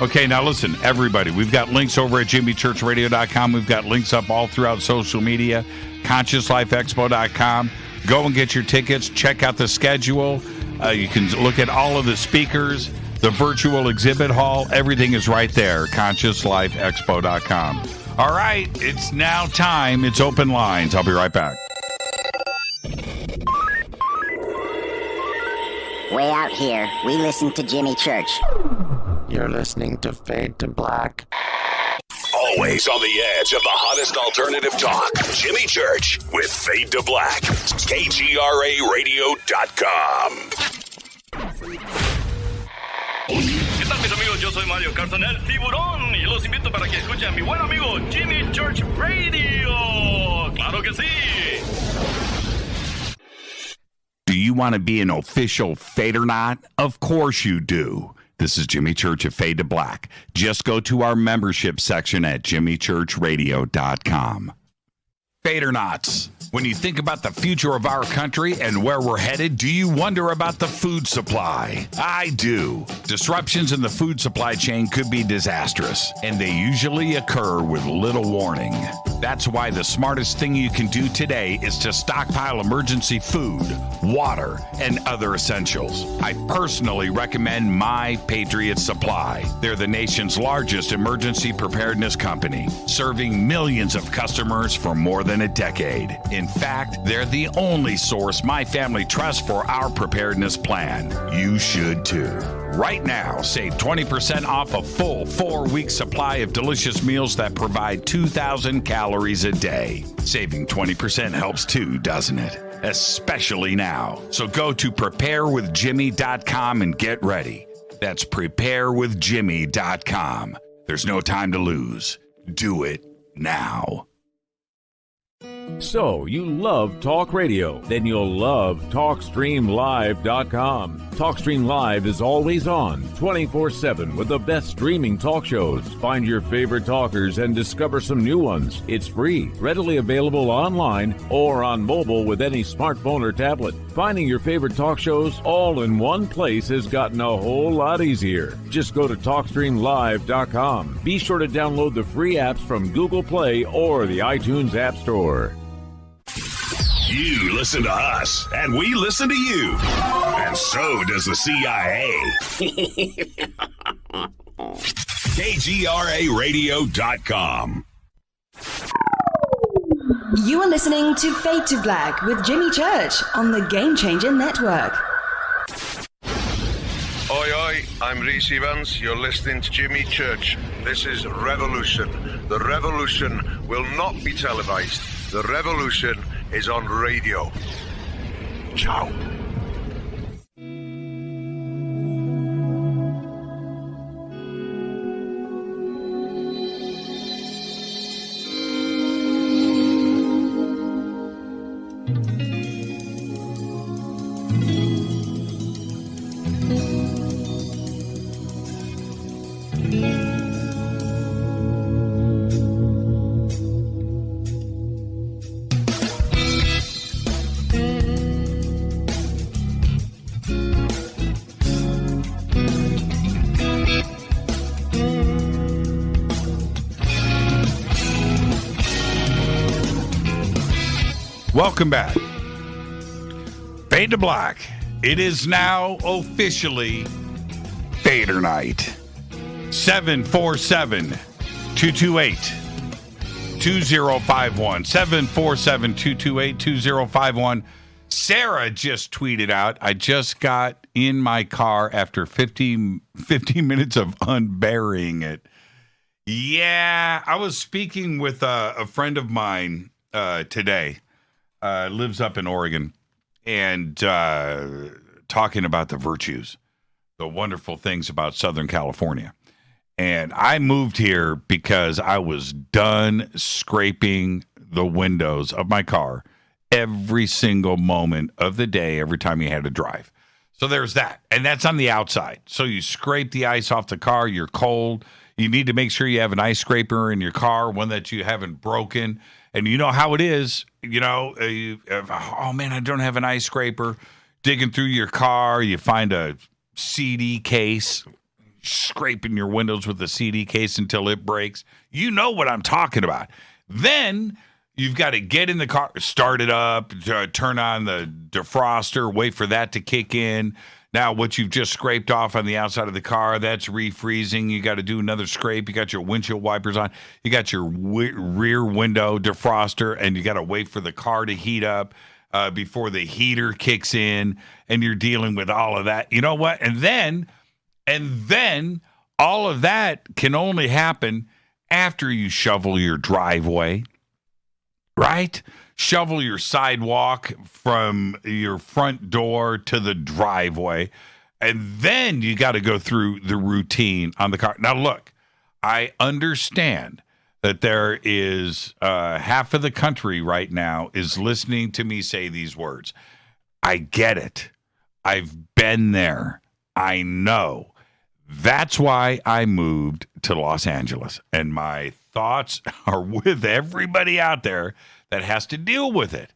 Okay, now listen, everybody. We've got links over at JimmyChurchRadio.com. We've got links up all throughout social media. ConsciousLifeExpo.com. Go and get your tickets. Check out the schedule. You can look at all of the speakers, the virtual exhibit hall. Everything is right there. ConsciousLifeExpo.com. All right, it's now time. It's open lines. I'll be right back. Way out here, we listen to Jimmy Church. You're listening to Fade to Black. Always on the edge of the hottest alternative talk. Jimmy Church with Fade to Black. KGRARadio.com. ¿Qué tal, mis amigos? Yo soy Mario Carson, el tiburón, y los invito para que escuchen a mi buen amigo Jimmy Church Radio. ¡Claro que sí! Do you want to be an official Fadernight? Of course you do. This is Jimmy Church of Fade to Black. Just go to our membership section at jimmychurchradio.com. Fadernauts. When you think about the future of our country and where we're headed, do you wonder about the food supply? I do. Disruptions in the food supply chain could be disastrous, and they usually occur with little warning. That's why the smartest thing you can do today is to stockpile emergency food, water, and other essentials. I personally recommend My Patriot Supply. They're the nation's largest emergency preparedness company, serving millions of customers for more than a decade. In fact, they're the only source my family trusts for our preparedness plan. You should too. Right now, save 20% off a full 4-week supply of delicious meals that provide 2,000 calories a day. Saving 20% helps too, doesn't it? Especially now. So go to preparewithjimmy.com and get ready. That's preparewithjimmy.com. There's no time to lose. Do it now. So, you love talk radio? Then you'll love TalkStreamLive.com. TalkStream Live is always on, 24/7, with the best streaming talk shows. Find your favorite talkers and discover some new ones. It's free, readily available online or on mobile with any smartphone or tablet. Finding your favorite talk shows all in one place has gotten a whole lot easier. Just go to TalkStreamLive.com. Be sure to download the free apps from Google Play or the iTunes App Store. You listen to us, and we listen to you. And so does the CIA. KGRARadio.com. You are listening to Fade to Black with Jimmy Church on the Game Changer Network. Oi, oi, I'm Reese Evans. You're listening to Jimmy Church. This is Revolution. The revolution will not be televised. The revolution is on radio. Ciao. Welcome back. Fade to Black. It is now officially Fadernight. 747-228-2051. 747-228-2051. Sarah just tweeted out, I just got in my car after 15 minutes of unburying it. Yeah, I was speaking with a friend of mine today. Lives up in Oregon, and talking about the virtues, the wonderful things about Southern California. And I moved here because I was done scraping the windows of my car every single moment of the day, every time you had to drive. So there's that. And that's on the outside. So you scrape the ice off the car, you're cold. You need to make sure you have an ice scraper in your car, one that you haven't broken. And you know how it is, oh man, I don't have an ice scraper. Digging through your car, you find a CD case, scraping your windows with the CD case until it breaks. You know what I'm talking about. Then you've got to get in the car, start it up, turn on the defroster, wait for that to kick in. Now, what you've just scraped off on the outside of the car, that's refreezing. You got to do another scrape. You got your windshield wipers on. You got your rear window defroster, and you got to wait for the car to heat up before the heater kicks in, and you're dealing with all of that. You know what? And then all of that can only happen after you shovel your driveway, right? Shovel your sidewalk from your front door to the driveway, and then you got to go through the routine on the car. Now, look, I understand that there is half of the country right now is listening to me say these words. I get it. I've been there. I know. That's why I moved to Los Angeles, and my thoughts are with everybody out there that has to deal with it,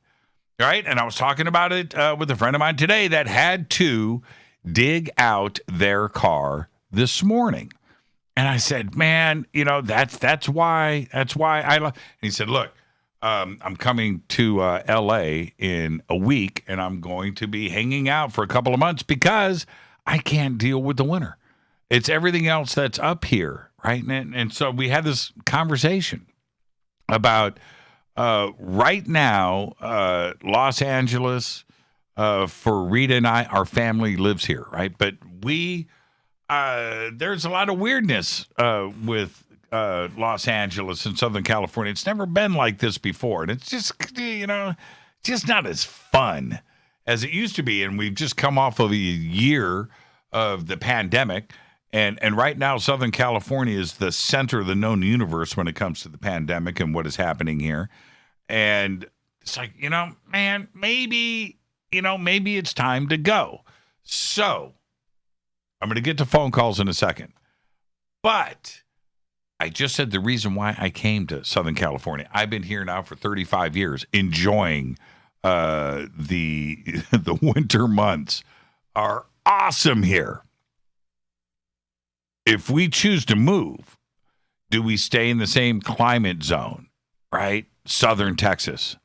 right? And I was talking about it with a friend of mine today that had to dig out their car this morning. And I said, man, that's why I love. And he said, look, I'm coming to L.A. in a week, and I'm going to be hanging out for a couple of months because I can't deal with the winter. It's everything else that's up here, right? And so we had this conversation about right now, Los Angeles, for Rita and I, our family lives here, right? But there's a lot of weirdness with Los Angeles and Southern California. It's never been like this before. And it's just, just not as fun as it used to be. And we've just come off of a year of the pandemic. And right now, Southern California is the center of the known universe when it comes to the pandemic and what is happening here. And it's like, man, maybe it's time to go. So I'm going to get to phone calls in a second. But I just said the reason why I came to Southern California. I've been here now for 35 years, enjoying the winter months are awesome here. If we choose to move, do we stay in the same climate zone, right? Southern Texas,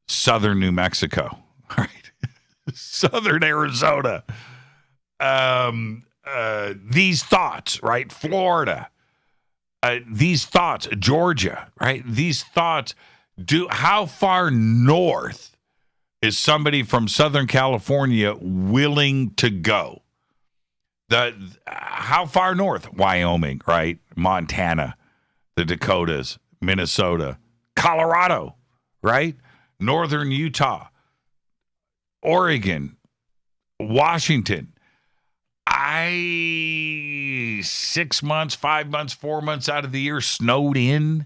Southern New Mexico, right? Southern Arizona. These thoughts, right? Florida. These thoughts, Georgia, right? These thoughts, how far north is somebody from Southern California willing to go? How far north? Wyoming, right? Montana, the Dakotas, Minnesota, Colorado, right? Northern Utah, Oregon, Washington. 6 months, 5 months, 4 months out of the year snowed in.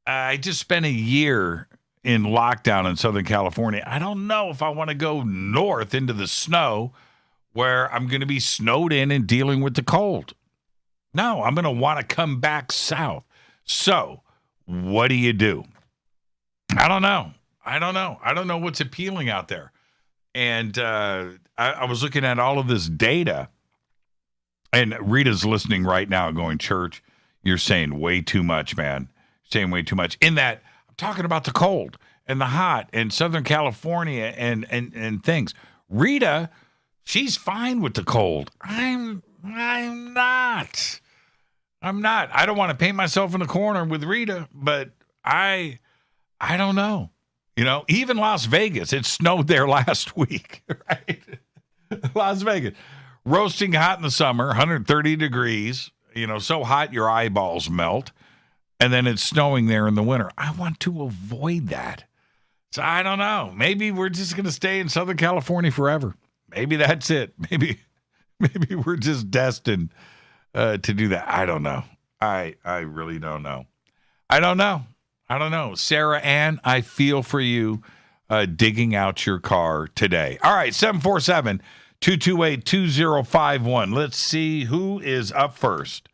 I just spent a year in lockdown in Southern California. I don't know if I want to go north into the snow where I'm going to be snowed in and dealing with the cold. No, I'm going to want to come back south. So what do you do? I don't know. I don't know what's appealing out there. And I was looking at all of this data, and Rita's listening right now going, Church, you're saying way too much, man. You're saying way too much. In that, I'm talking about the cold and the hot and Southern California and things. Rita, she's fine with the cold. I'm not. I don't want to paint myself in the corner with Rita, but I don't know. Even Las Vegas, it snowed there last week, right? Las Vegas, roasting hot in the summer, 130 degrees, so hot your eyeballs melt, and then it's snowing there in the winter. I want to avoid that. So I don't know. Maybe we're just going to stay in Southern California forever. Maybe that's it. Maybe we're just destined to do that. I don't know. I really don't know. I don't know. Sarah Ann, I feel for you digging out your car today. All right, 747-228-2051. Let's see who is up first.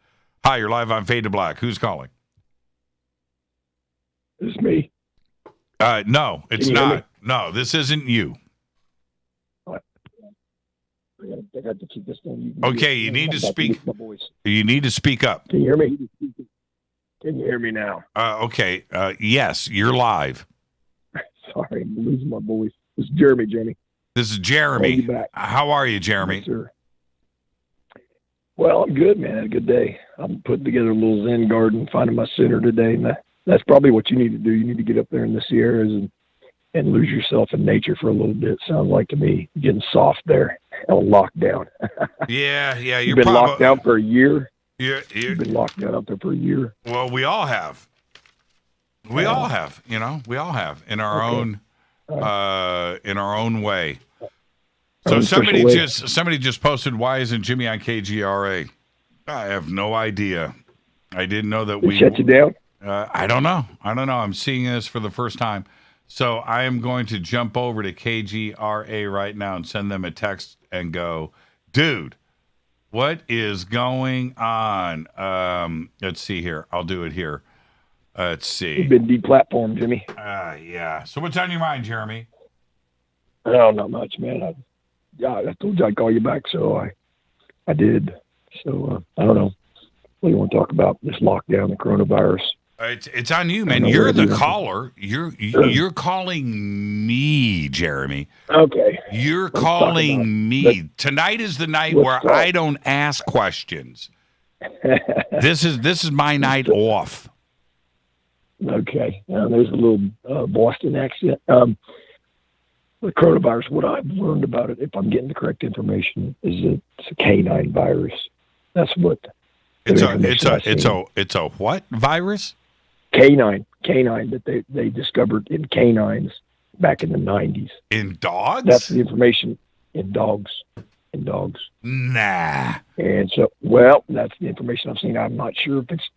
Hi, you're live on Fade to Black. Who's calling? It's me. No, it's not. No, this isn't you. I got to keep this thing. Okay, you need to speak. You need to speak up. Can you hear me? Can you hear me now? Okay. Yes, you're live. Sorry, I'm losing my voice. It's Jeremy, Jenny. This is Jeremy. How are you, Jeremy? Yes, sir. Well, I'm good, man. Had a good day. I'm putting together a little Zen garden, finding my center today, and that's probably what you need to do. You need to get up there in the Sierras and lose yourself in nature for a little bit. Sounds like to me getting soft there on lockdown. Yeah. You've been locked down for a year. You've been locked down out there for a year. Well, we all have. We all have. We all have in our own way. So somebody just posted, why isn't Jimmy on KGRA? I have no idea. I didn't know that we shut you down. I don't know. I'm seeing this for the first time. So I am going to jump over to KGRA right now and send them a text and go, dude, what is going on? Let's see here. I'll do it here. Let's see. You've been deplatformed, Jimmy. Yeah. So what's on your mind, Jeremy? Oh, not much, man. I told you I'd call you back, so I did. So I don't know. What do you want to talk about? This lockdown, the coronavirus. It's on you, man. You're the caller. You're calling me, Jeremy. Okay. You're calling me. Tonight is the night where I don't ask questions. This is my night off. Okay. There's a little Boston accent. The coronavirus, what I've learned about it, if I'm getting the correct information, is it's a canine virus. That's what. It's a what virus? Canine that they discovered in canines back in the 90s. In dogs? That's the information in dogs. Nah. And so, that's the information I've seen. I'm not sure if it's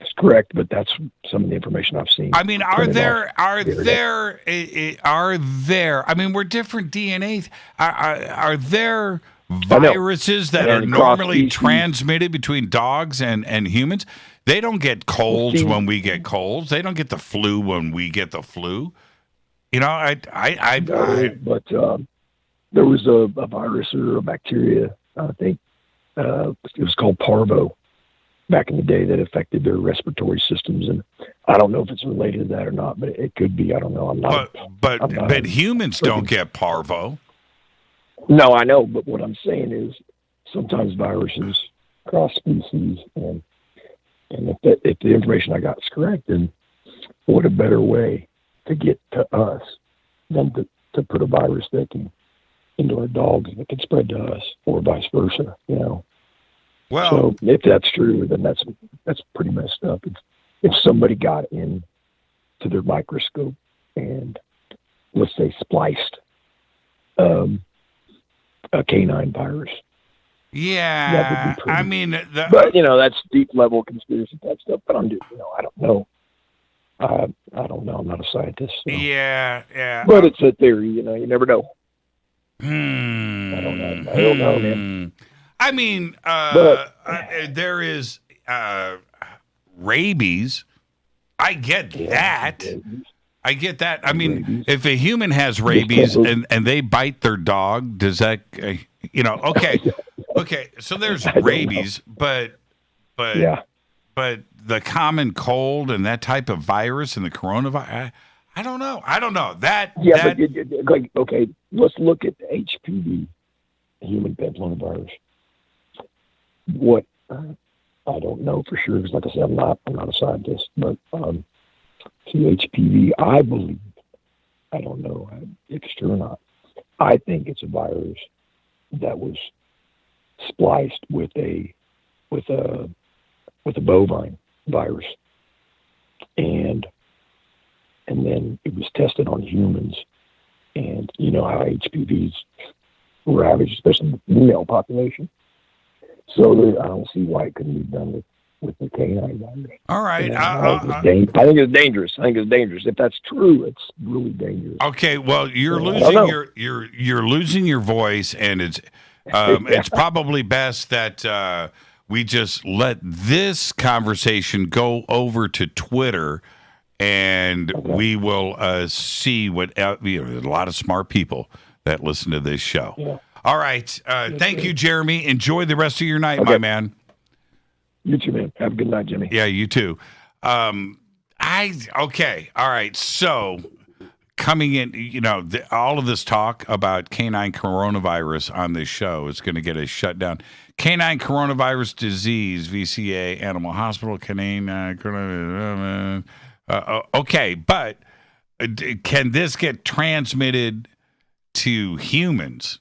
it's correct, but that's some of the information I've seen. I mean, are there? I mean, we're different DNAs. Are there viruses that are normally transmitted between dogs and humans? They don't get colds when we get colds. They don't get the flu when we get the flu. You know, but there was a virus or a bacteria, I think it was called parvo back in the day, that affected their respiratory systems, and I don't know if it's related to that or not, but it could be. I don't know. But humans don't get parvo. No, I know, but what I'm saying is sometimes viruses cross species, and if the information I got is correct, then what a better way to get to us than to put a virus that can into our dogs that can spread to us, or vice versa, you know. Well, so if that's true, then that's pretty messed up. If somebody got in to their microscope and, let's say, spliced a canine virus. Yeah, I mean, but that's deep level conspiracy type stuff. But I don't know. I don't know. I'm not a scientist. So. Yeah. But it's a theory. You never know. I don't know, man. I mean, there is rabies. I get that. I get that. I mean, if a human has rabies and they bite their dog, does that, okay. So there's rabies, but the common cold and that type of virus and the coronavirus, I don't know. But okay, let's look at the HPV, human papillomavirus. What I don't know for sure, because like I said, I'm not a scientist, but HPV, I believe, I don't know if it's true or not. I think it's a virus that was spliced with a bovine virus, and then it was tested on humans, and you know how HPVs ravage, especially the female population. So I don't see why it couldn't be done with the canine virus. All right. I think it's dangerous. If that's true, it's really dangerous. Okay. Well, you're losing your voice, and it's probably best that we just let this conversation go over to Twitter, and we will see what. There's a lot of smart people that listen to this show. Yeah. All right. Thank you, Jeremy. Enjoy the rest of your night, my man. You too, man. Have a good night, Jimmy. Yeah, you too. Okay. All right. So coming in, all of this talk about canine coronavirus on this show is going to get us shut down. Canine coronavirus disease, VCA, Animal Hospital, canine coronavirus. Okay, but can this get transmitted to humans?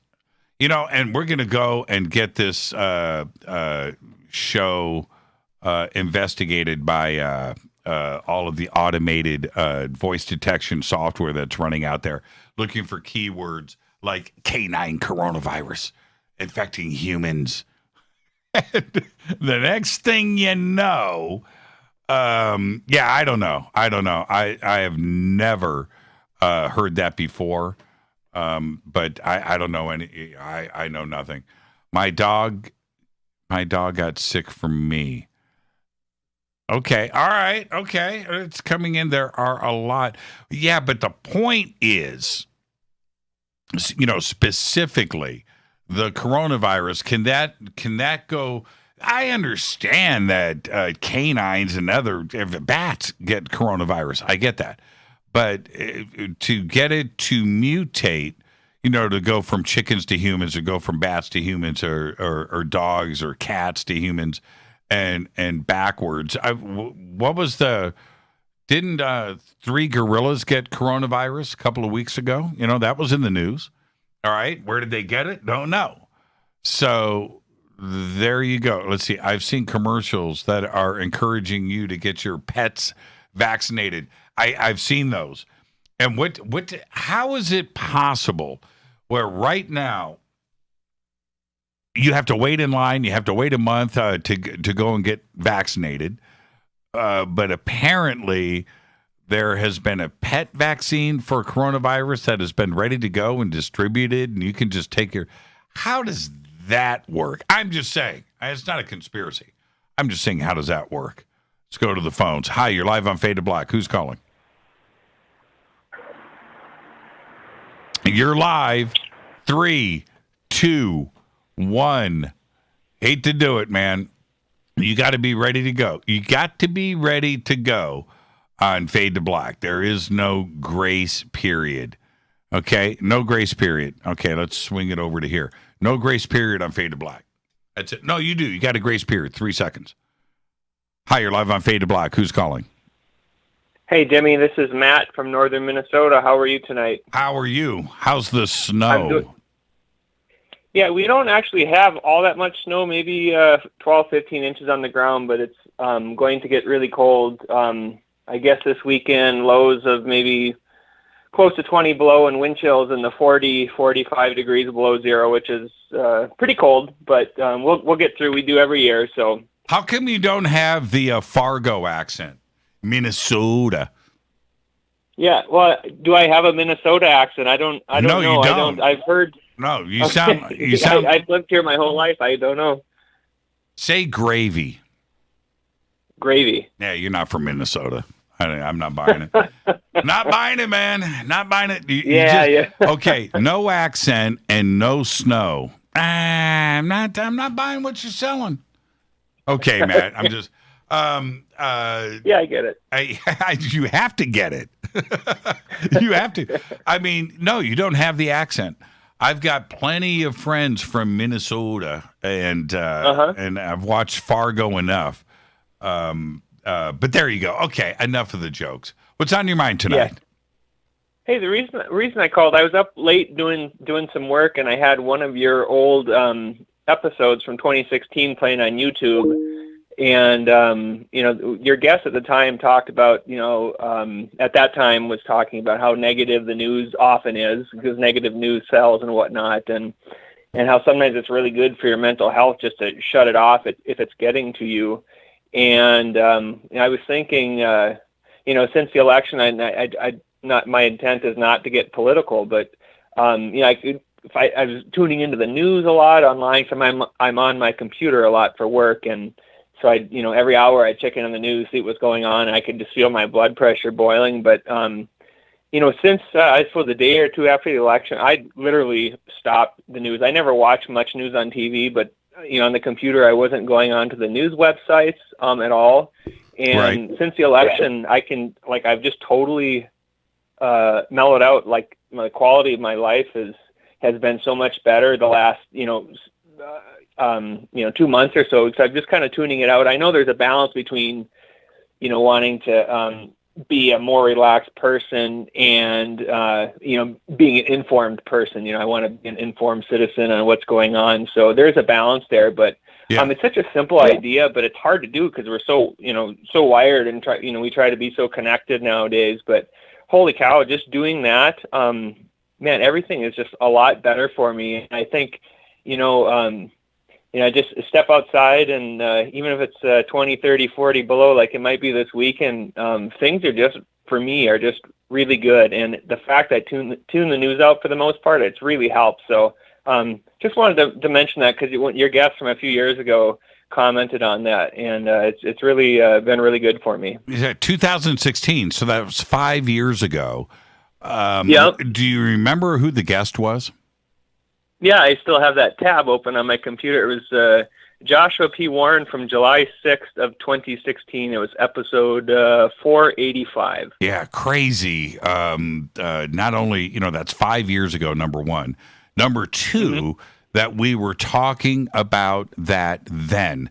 And we're going to go and get this show investigated by all of the automated voice detection software that's running out there, looking for keywords like canine coronavirus infecting humans. And the next thing you know, I don't know. I have never heard that before. But I don't know any. I know nothing. My dog got sick from me. Okay. All right. Okay. It's coming in. There are a lot. Yeah, but the point is, specifically the coronavirus, can that go? I understand that canines and other bats get coronavirus. I get that. But to get it to mutate, to go from chickens to humans, or go from bats to humans, or dogs or cats to humans, and backwards. What was didn't 3 gorillas get coronavirus a couple of weeks ago? That was in the news. All right. Where did they get it? Don't know. So there you go. Let's see. I've seen commercials that are encouraging you to get your pets vaccinated. I've seen those. And how is it possible where right now you have to wait in line, you have to wait a month to go and get vaccinated, but apparently there has been a pet vaccine for coronavirus that has been ready to go and distributed, and you can just take how does that work? I'm just saying. It's not a conspiracy. I'm just saying, how does that work? Let's go to the phones. Hi, you're live on Fade to Black. Who's calling? You're live. 3, 2, 1. Hate to do it, man. You got to be ready to go. You got to be ready to go on Fade to Black. There is no grace period. Okay? No grace period. Okay, let's swing it over to here. No grace period on Fade to Black. That's it. No, you do. You got a grace period. 3 seconds. Hi, you're live on Fade to Black. Who's calling? Hey, Jimmy, this is Matt from northern Minnesota. How are you tonight? How are you? How's the snow? Yeah, we don't actually have all that much snow, maybe 12, 15 inches on the ground, but it's going to get really cold. I guess this weekend, lows of maybe close to 20 below and wind chills in the 40, 45 degrees below zero, which is pretty cold, but we'll get through. We do every year. So how come you don't have the Fargo accent? Minnesota. Yeah, well, do I have a Minnesota accent? I don't No, know. you don't. I've heard. No, you sound. I've lived here my whole life. I don't know. Say gravy. Gravy. Yeah, you're not from Minnesota. I'm not buying it. Not buying it, man. Not buying it. Yeah. Okay, no accent and no snow. I'm not buying what you're selling. Okay, Matt. I'm just. Yeah, I get it. You have to get it. You have to. I mean, no, you don't have the accent. I've got plenty of friends from Minnesota, and I've watched Fargo enough. But there you go. Okay, enough of the jokes. What's on your mind tonight? Yeah. Hey, the reason I called, I was up late doing some work, and I had one of your old episodes from 2016 playing on YouTube. And, your guest at the time talked about, at that time was talking about how negative the news often is, because negative news sells and whatnot, and how sometimes it's really good for your mental health just to shut it off if it's getting to you. And I was thinking, since the election, my intent is not to get political, but I was tuning into the news a lot online, so I'm on my computer a lot for work, and so every hour I check in on the news, see what's going on, and I could just feel my blood pressure boiling. But since I suppose a day or two after the election, I literally stopped the news. I never watched much news on TV, but on the computer, I wasn't going on to the news websites at all. And since the election, I've just totally mellowed out. Like, the quality of my life has been so much better the last 2 months or so. So I'm just kind of tuning it out. I know there's a balance between wanting to be a more relaxed person and being an informed person. I want to be an informed citizen on what's going on. So there's a balance there, but it's such a simple idea, but it's hard to do because we're so wired and we try to be so connected nowadays. But holy cow, just doing that, man, everything is just a lot better for me. And I think, just step outside, and even if it's 20, 30, 40 below, like it might be this weekend, things are just really good. And the fact that I tune the news out for the most part, it's really helped. So just wanted to mention that, because your guest from a few years ago commented on that, and it's really been really good for me. Is that 2016? So that was 5 years ago. Yep. Do you remember who the guest was? Yeah, I still have that tab open on my computer. It was Joshua P. Warren from July 6th of 2016. It was episode 485. Yeah, crazy. Not only, that's 5 years ago, number one. Number two, that we were talking about that then.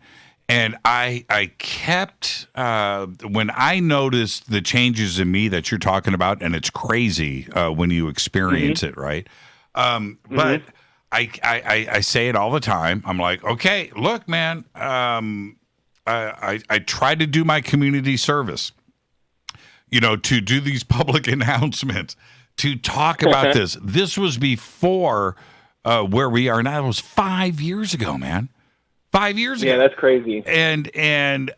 And I kept, when I noticed the changes in me that you're talking about, and it's crazy when you experience it, right? But I say it all the time. I'm like, okay, look, man, I try to do my community service, to do these public announcements, to talk about this. This was before where we are now. It was 5 years ago, man. 5 years ago. Yeah, that's crazy. And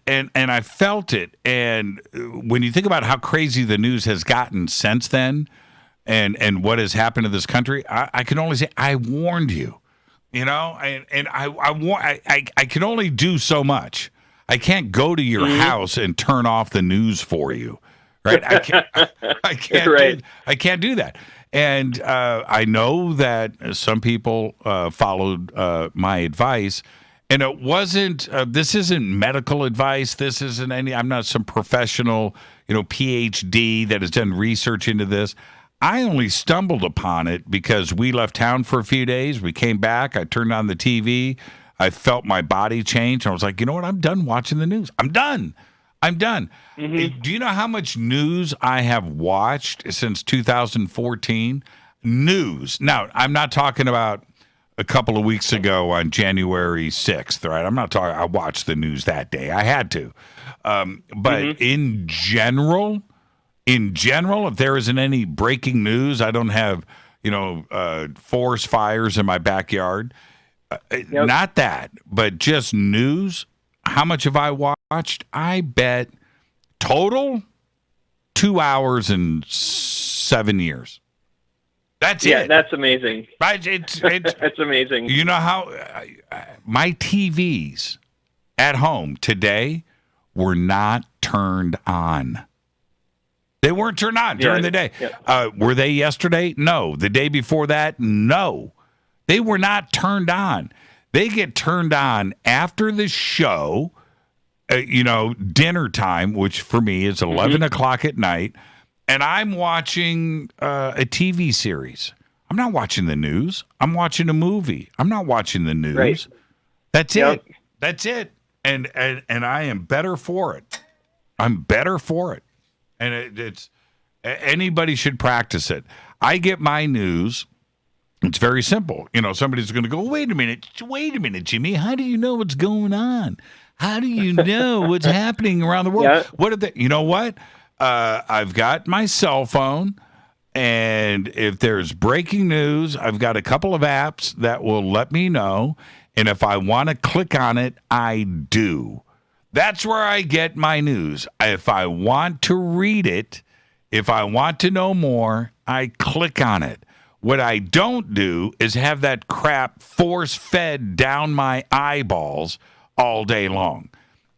I felt it. And when you think about how crazy the news has gotten since then, and what has happened to this country, I can only say I warned you, and I can only do so much. I can't go to your house and turn off the news for you, right? I can't do that. And I know that some people followed my advice, and it wasn't. This isn't medical advice. This isn't any. I'm not some professional, PhD that has done research into this. I only stumbled upon it because we left town for a few days. We came back. I turned on the TV. I felt my body change. I was like, you know what? I'm done watching the news. I'm done. Do you know how much news I have watched since 2014? News. Now, I'm not talking about a couple of weeks ago on January 6th, right? I'm not talking, I watched the news that day. I had to. But in general, if there isn't any breaking news, I don't have, forest fires in my backyard. Not that, but just news. How much have I watched? I bet total 2 hours and 7 years. That's it. Yeah, that's amazing. It's that's amazing. You know how my TVs at home today were not turned on. They weren't turned on during the day. Yeah. Were they yesterday? No. The day before that? No. They were not turned on. They get turned on after the show, dinner time, which for me is 11 o'clock at night, and I'm watching a TV series. I'm not watching the news. I'm watching a movie. I'm not watching the news. Right. That's it. That's it. And I am better for it. I'm better for it. And it's anybody should practice it. I get my news. It's very simple. Somebody's going to go, wait a minute, Jimmy. How do you know what's going on? How do you know what's happening around the world? Yeah. What are you know what? I've got my cell phone, and if there's breaking news, I've got a couple of apps that will let me know. And if I want to click on it, I do. That's where I get my news. If I want to read it, if I want to know more, I click on it. What I don't do is have that crap force-fed down my eyeballs all day long.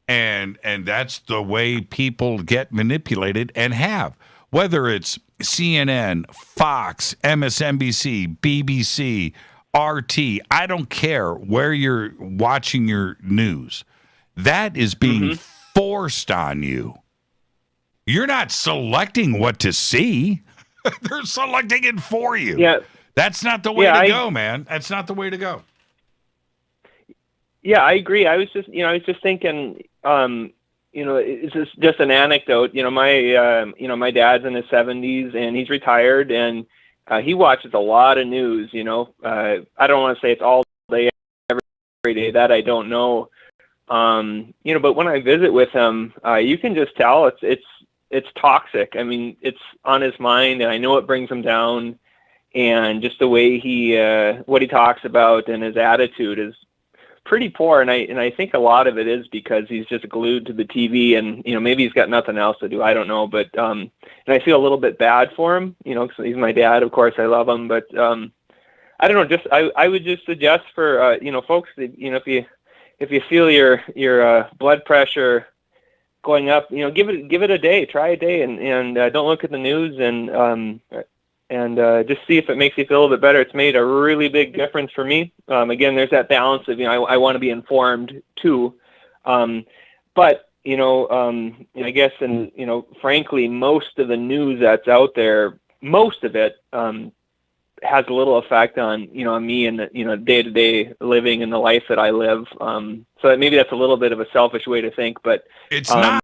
And that's the way people get manipulated and have. Whether it's CNN, Fox, MSNBC, BBC, RT, I don't care where you're watching your news. That is being forced on you. You're not selecting what to see. They're selecting it for you. Yeah. That's not the way to go, man. That's not the way to go. Yeah, I agree. I was just thinking, it's just an anecdote. My dad's in his 70s and he's retired, and he watches a lot of news. I don't want to say it's all day, every day. That I don't know. But when I visit with him, you can just tell it's toxic. I mean, it's on his mind, and I know it brings him down. And just the way what he talks about and his attitude is pretty poor. And I think a lot of it is because he's just glued to the TV, and maybe he's got nothing else to do. I don't know, but and I feel a little bit bad for him. Because he's my dad. Of course, I love him, but I don't know. I would just suggest for folks that if you feel your blood pressure going up, give it a day, try a day, and don't look at the news, and just see if it makes you feel a little bit better. It's made a really big difference for me. Again, there's that balance of, I want to be informed too. But, I guess, and, frankly, most of the news that's out there, most of it has a little effect on, me and, day-to-day living and the life that I live. So maybe that's a little bit of a selfish way to think, but it's not.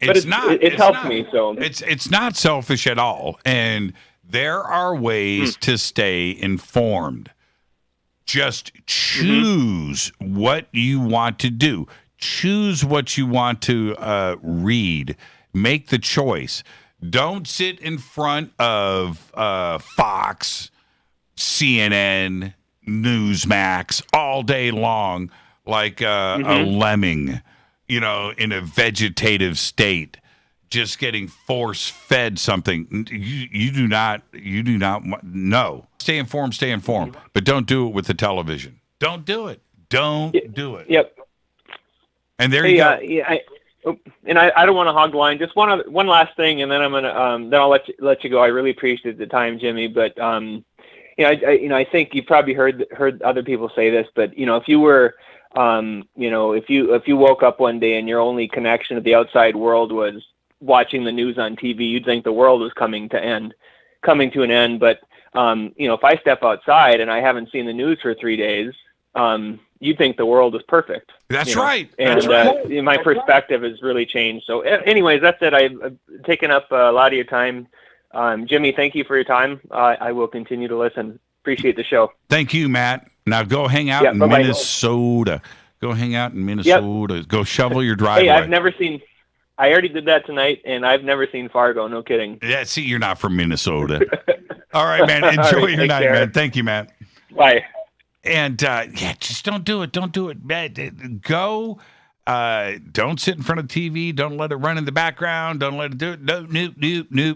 It helps me. So it's not selfish at all. And there are ways to stay informed. Just choose what you want to do. Choose what you want to read. Make the choice. Don't sit in front of Fox, CNN, Newsmax all day long like a lemming, in a vegetative state, just getting force-fed something. You do not. No. Stay informed, but don't do it with the television. Don't do it. Don't do it. Yep. And there you go. I don't want to hog the line. Just one last thing, and then I'm gonna then I'll let you go. I really appreciate the time, Jimmy. But I think you probably heard other people say this. But if you were if you woke up one day and your only connection to the outside world was watching the news on TV, you'd think the world was coming to an end. But if I step outside and I haven't seen the news for 3 days, you'd think the world is perfect. That's right. And my perspective has really changed. So anyways, that's it. I've taken up a lot of your time. Jimmy, thank you for your time. I will continue to listen. Appreciate the show. Thank you, Matt. Now go hang out in Minnesota. Go hang out in Minnesota. Yep. Go shovel your driveway. Hey, I already did that tonight, and I've never seen Fargo. No kidding. Yeah, see, you're not from Minnesota. All right, man. Enjoy your night, man. Thank you, Matt. Bye. And just don't do it. Don't do it. Go. Don't sit in front of TV. Don't let it run in the background. Don't let it do it.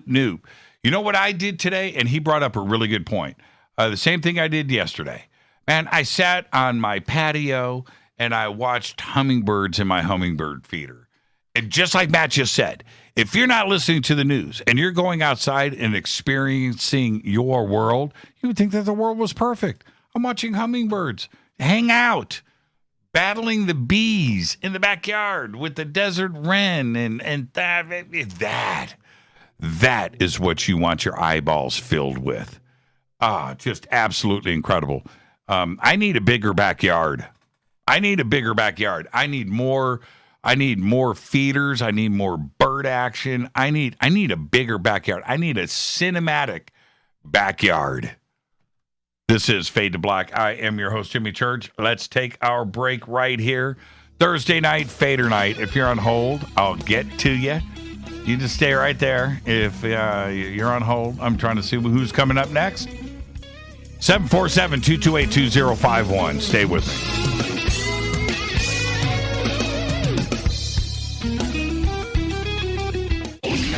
Nope. You know what I did today? And he brought up a really good point. The same thing I did yesterday. Man, I sat on my patio and I watched hummingbirds in my hummingbird feeder. And just like Matt just said, if you're not listening to the news and you're going outside and experiencing your world, you would think that the world was perfect. I'm watching hummingbirds hang out, battling the bees in the backyard with the desert wren, and that is what you want your eyeballs filled with. Just absolutely incredible. I need a bigger backyard. I need more feeders. I need more bird action. I need a bigger backyard. I need a cinematic backyard. This is Fade to Black. I am your host, Jimmy Church. Let's take our break right here. Thursday night, Fadernight. If you're on hold, I'll get to you. You just stay right there. If you're on hold, I'm trying to see who's coming up next. 747-228-2051. Stay with me.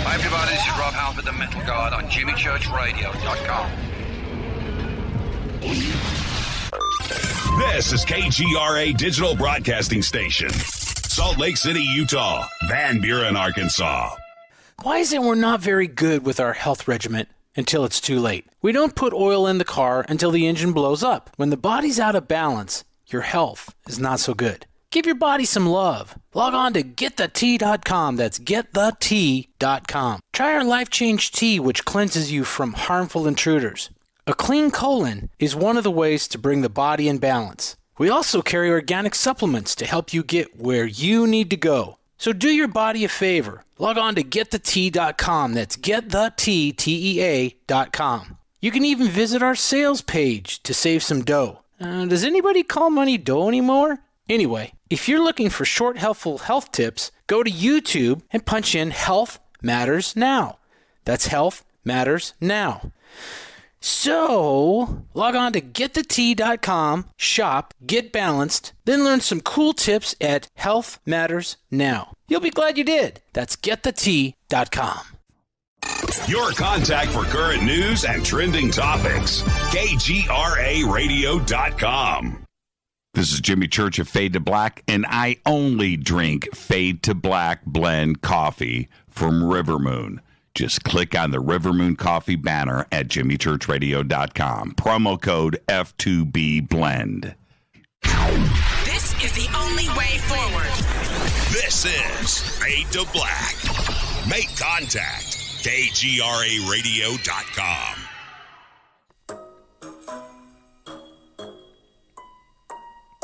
Hi, everybody. This is Rob Halford, the Metal Guard on JimmyChurchRadio.com. This is KGRA Digital Broadcasting Station, Salt Lake City, Utah, Van Buren, Arkansas. Why is it we're not very good with our health regimen until it's too late? We don't put oil in the car until the engine blows up. When the body's out of balance, your health is not so good. Give your body some love. Log on to GetTheT.com. That's GetTheT.com. Try our Life Change Tea, which cleanses you from harmful intruders. A clean colon is one of the ways to bring the body in balance. We also carry organic supplements to help you get where you need to go. So do your body a favor. Log on to GetTheT.com. That's GetTheT.com. You can even visit our sales page to save some dough. Does anybody call money dough anymore? Anyway, if you're looking for short, helpful health tips, go to YouTube and punch in Health Matters Now. That's Health Matters Now. So, log on to GetTheT.com, shop, get balanced, then learn some cool tips at Health Matters Now. You'll be glad you did. That's GetTheT.com. Your contact for current news and trending topics. KGRARadio.com. This is Jimmy Church of Fade to Black, and I only drink Fade to Black blend coffee from River Moon. Just click on the River Moon coffee banner at jimmychurchradio.com. Promo code F2B blend. This is the only way forward. This is Fade to Black. Make contact. KGRAradio.com.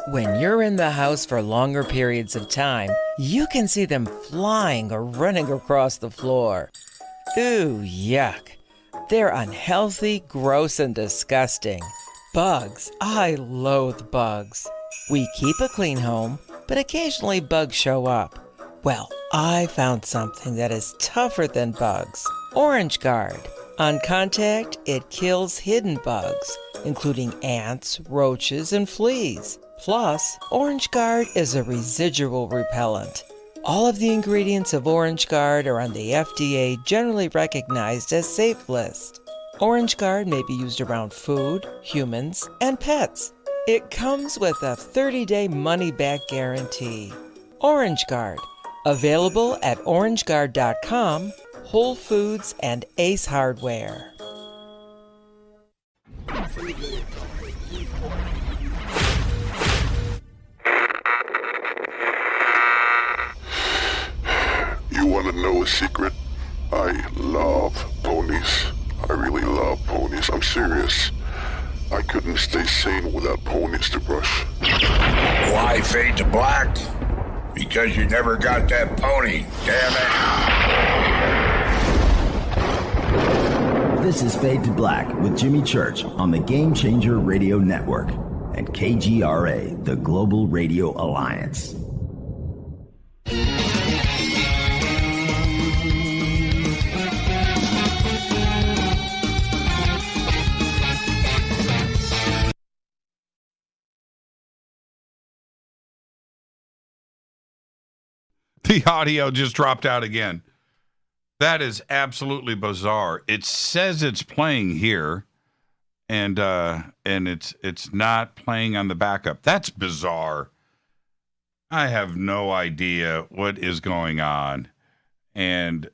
When you're in the house for longer periods of time, you can see them flying or running across the floor. Ooh, yuck. They're unhealthy, gross, and disgusting. Bugs. I loathe bugs. We keep a clean home, but occasionally bugs show up. Well, I found something that is tougher than bugs. Orange Guard. On contact, it kills hidden bugs, including ants, roaches, and fleas. Plus, Orange Guard is a residual repellent. All of the ingredients of Orange Guard are on the FDA generally recognized as safe list. Orange Guard may be used around food, humans, and pets. It comes with a 30-day money-back guarantee. Orange Guard. Available at orangeguard.com, Whole Foods, and Ace Hardware. You want to know a secret? I love ponies. I really love ponies. I'm serious. I couldn't stay sane without ponies to brush. Why Fade to Black? Because you never got that pony, damn it. This is Fade to Black with Jimmy Church on the Game Changer Radio Network and KGRA, the Global Radio Alliance. The audio just dropped out again. That is absolutely bizarre. It says it's playing here, and it's not playing on the backup. That's bizarre. I have no idea what is going on, and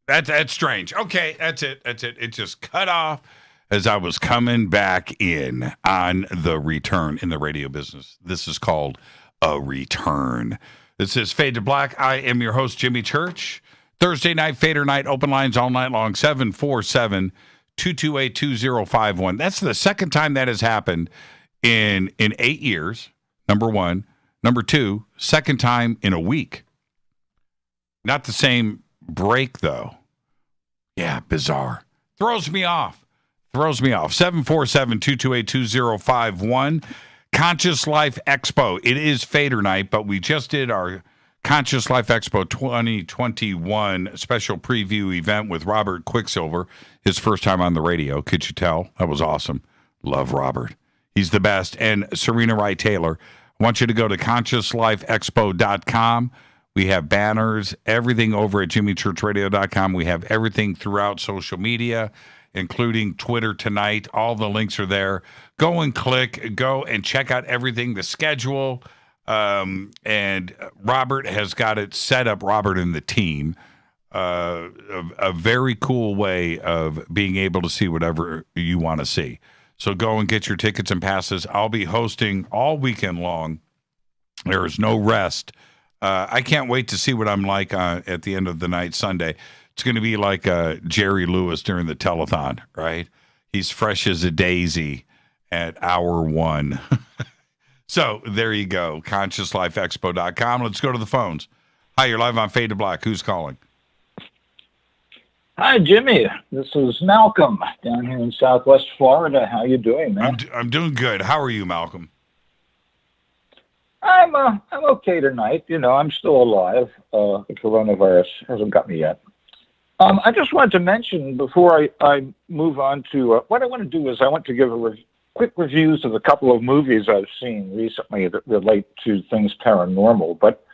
that's strange. Okay, that's it. It just cut off as I was coming back in on the return in the radio business. This is called a return. This is Fade to Black. I am your host, Jimmy Church. Thursday night, Fadernight, open lines all night long, 747-228-2051. That's the second time that has happened in 8 years, number one. Number two, second time in a week. Not the same break, though. Yeah, bizarre. Throws me off. 747-228-2051. Conscious Life Expo. It is Fadernight, but we just did our Conscious Life Expo 2021 special preview event with Robert Quicksilver, his first time on the radio. Could you tell? That was awesome. Love Robert. He's the best. And Serena Wright Taylor. I want you to go to consciouslifeexpo.com. We have banners, everything over at jimmychurchradio.com. We have everything throughout social media, including Twitter tonight. All the links are there. Go and check out everything, the schedule. And Robert has got it set up, Robert and the team, a very cool way of being able to see whatever you want to see. So go and get your tickets and passes. I'll be hosting all weekend long. There is no rest. I can't wait to see what I'm like at the end of the night Sunday. It's going to be like Jerry Lewis during the telethon, right? He's fresh as a daisy at hour one. So there you go, consciouslifeexpo.com. Let's go to the phones. Hi, you're live on Fade to Black. Who's calling? Hi, Jimmy. This is Malcolm down here in Southwest Florida. How you doing, man? I'm doing good. How are you, Malcolm? I'm okay tonight. You know, I'm still alive. The coronavirus hasn't got me yet. I just wanted to mention before I move on to what I want to do is I want to give quick reviews of a couple of movies I've seen recently that relate to things paranormal. But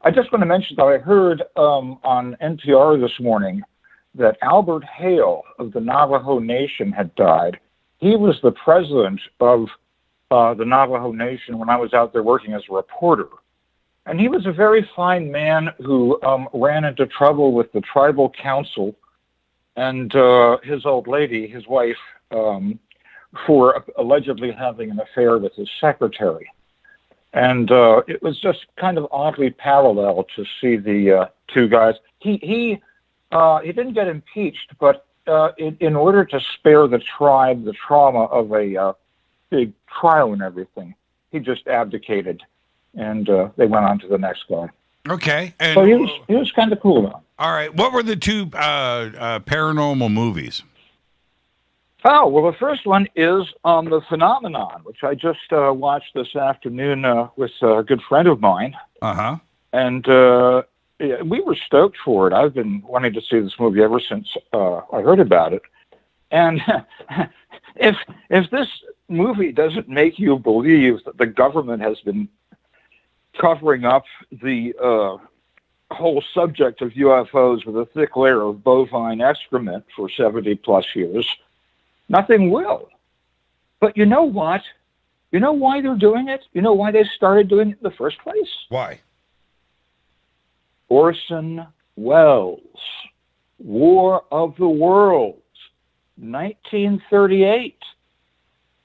I just want to mention that I heard on NPR this morning that Albert Hale of the Navajo Nation had died. He was the president of the Navajo Nation when I was out there working as a reporter. And he was a very fine man who ran into trouble with the tribal council and his old lady, his wife, for allegedly having an affair with his secretary. And it was just kind of oddly parallel to see the two guys. He didn't get impeached, but in order to spare the tribe the trauma of a big trial and everything, he just abdicated, and they went on to the next guy. Okay. And so he was kind of cool about it. All right. What were the two paranormal movies? Oh, well, the first one is The Phenomenon, which I just watched this afternoon with a good friend of mine. Uh-huh. And we were stoked for it. I've been wanting to see this movie ever since I heard about it. And if this movie doesn't make you believe that the government has been covering up the whole subject of UFOs with a thick layer of bovine excrement for 70-plus years, nothing will. But you know what? You know why they're doing it? You know why they started doing it in the first place? Why? Orson Welles, War of the Worlds, 1938.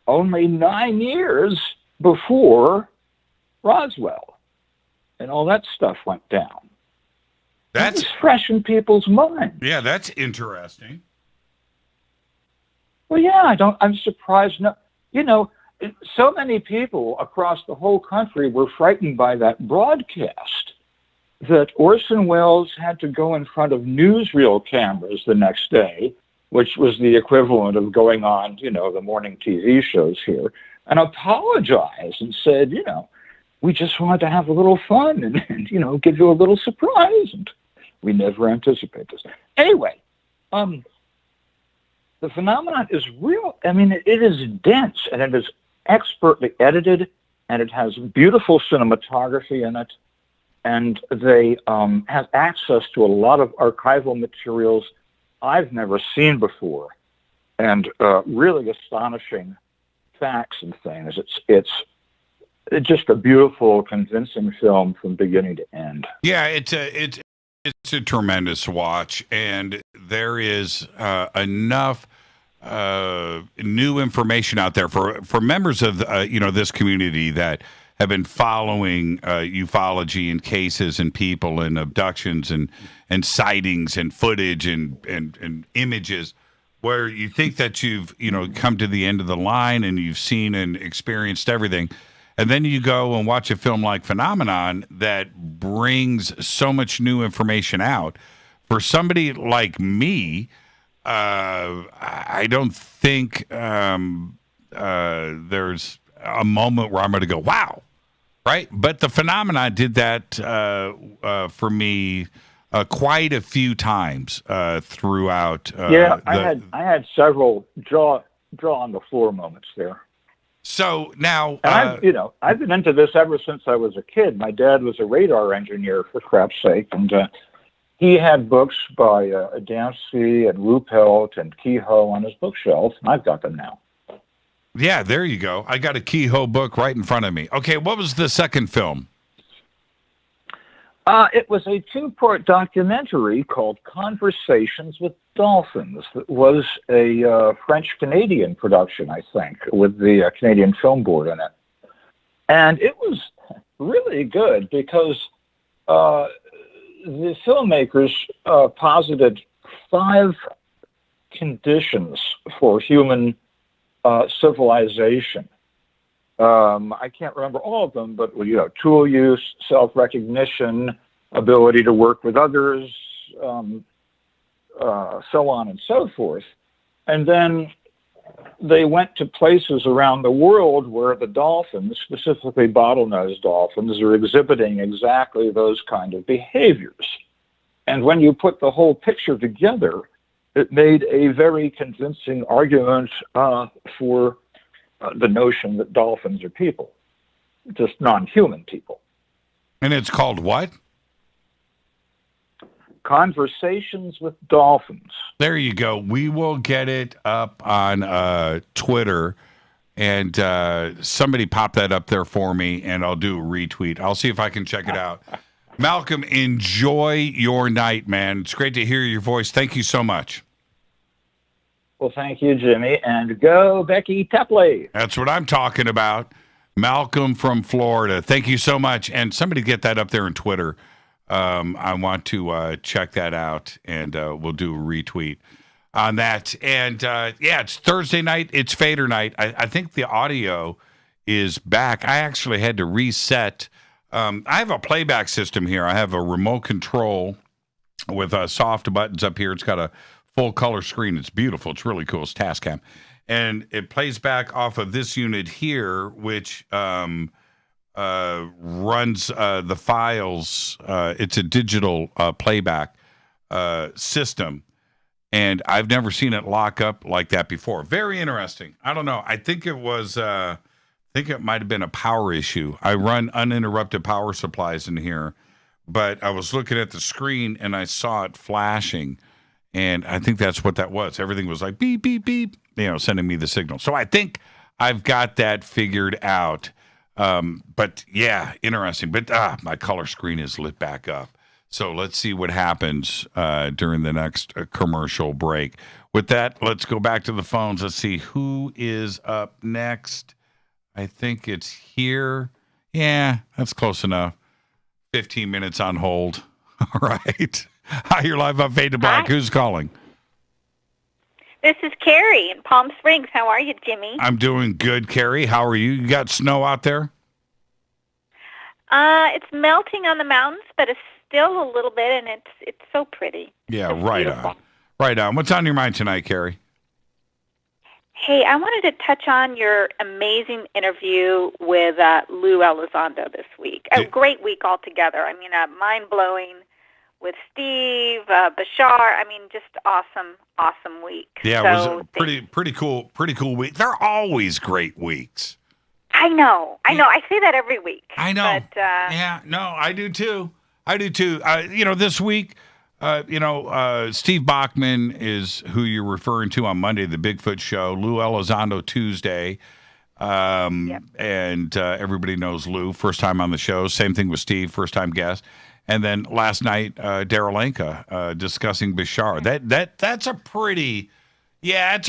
Only 9 years before Roswell. And all that stuff went down. That's fresh in people's minds. Yeah, that's interesting. Well, yeah, I'm surprised. No, so many people across the whole country were frightened by that broadcast that Orson Welles had to go in front of newsreel cameras the next day, which was the equivalent of going on, the morning TV shows here, and apologize and said, we just wanted to have a little fun and give you a little surprise. And we never anticipate this. Anyway, the phenomenon is real. I mean, it is dense and it is expertly edited and it has beautiful cinematography in it. And they have access to a lot of archival materials I've never seen before and really astonishing facts and things. It's just a beautiful, convincing film from beginning to end. Yeah, it's a tremendous watch, and there is enough new information out there for members of this community that have been following ufology and cases and people and abductions and sightings and footage and images, where you think that you've come to the end of the line and you've seen and experienced everything. And then you go and watch a film like Phenomenon that brings so much new information out. For somebody like me, I don't think there's a moment where I'm going to go, wow, right? But the Phenomenon did that for me quite a few times throughout. I had several jaw on the floor moments there. So now, and I've been into this ever since I was a kid. My dad was a radar engineer, for crap's sake, and he had books by Dempsey and Ruppelt and Kehoe on his bookshelf, and I've got them now. Yeah, there you go. I got a Kehoe book right in front of me. Okay, what was the second film? It was a 2-part documentary called Conversations with Dolphins. That was a French-Canadian production, I think, with the Canadian Film Board in it. And it was really good because the filmmakers posited 5 conditions for human civilization. I can't remember all of them, but tool use, self-recognition, ability to work with others, so on and so forth. And then they went to places around the world where the dolphins, specifically bottlenose dolphins, are exhibiting exactly those kind of behaviors. And when you put the whole picture together, it made a very convincing argument for the notion that dolphins are people, just non-human people. And it's called what? Conversations with Dolphins. There you go. We will get it up on Twitter And somebody pop that up there for me, and I'll do a retweet. I'll see if I can check it out. Malcolm, enjoy your night, man. It's great to hear your voice. Thank you so much. Well, thank you, Jimmy. And go Becky Tepley. That's what I'm talking about. Malcolm from Florida. Thank you so much. And somebody get that up there on Twitter. I want to check that out, and we'll do a retweet on that. And, it's Thursday night. It's Fadernight. I think the audio is back. I actually had to reset. I have a playback system here. I have a remote control with soft buttons up here. It's got a full color screen. It's beautiful. It's really cool. It's Tascam. And it plays back off of this unit here, which runs the files. It's a digital playback system. And I've never seen it lock up like that before. Very interesting. I don't know. I think it was... I think it might have been a power issue. I run uninterrupted power supplies in here, but I was looking at the screen and I saw it flashing, and I think that's what that was. Everything was like beep, beep, beep, sending me the signal. So I think I've got that figured out. But yeah, interesting. But my color screen is lit back up. So let's see what happens during the next commercial break. With that, let's go back to the phones. Let's see who is up next. I think it's here. Yeah, that's close enough. 15 minutes on hold. All right. Hi, you're live on Fade to Black. Hi. Who's calling? This is Carrie in Palm Springs. How are you, Jimmy? I'm doing good, Carrie. How are you? You got snow out there? It's melting on the mountains, but it's still a little bit, and it's so pretty. Yeah, It's right beautiful. on. Right on. What's on your mind tonight, Carrie? Hey, I wanted to touch on your amazing interview with Lou Elizondo this week. A great week altogether. I mean, mind-blowing with Steve, Bashar. I mean, just awesome week. Yeah, so it was a pretty cool week. They're always great weeks. I know. I say that every week. I know. But, yeah, no, I do too. This week, Steve Bachman is who you're referring to on Monday, the Bigfoot Show. Lou Elizondo Tuesday. And everybody knows Lou, first time on the show. Same thing with Steve, first time guest. And then last night, Daryl Anka discussing Bashar. That's a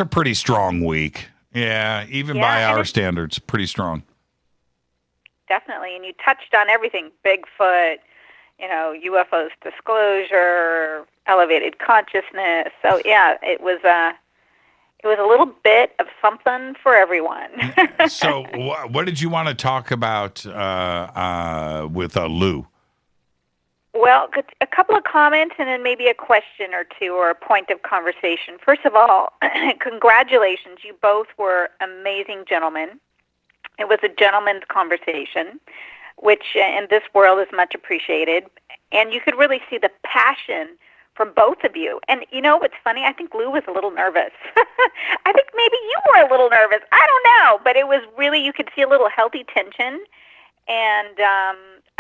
pretty strong week. Yeah, even by our standards, pretty strong. Definitely, and you touched on everything: Bigfoot, UFOs disclosure, elevated consciousness. So yeah, it was a little bit of something for everyone. So, what did you want to talk about with Lou? Well, a couple of comments and then maybe a question or two or a point of conversation. First of all, congratulations. You both were amazing gentlemen. It was a gentleman's conversation, which in this world is much appreciated. And you could really see the passion from both of you. And you know what's funny? I think Lou was a little nervous. I think maybe you were a little nervous. I don't know. But it was really, you could see a little healthy tension and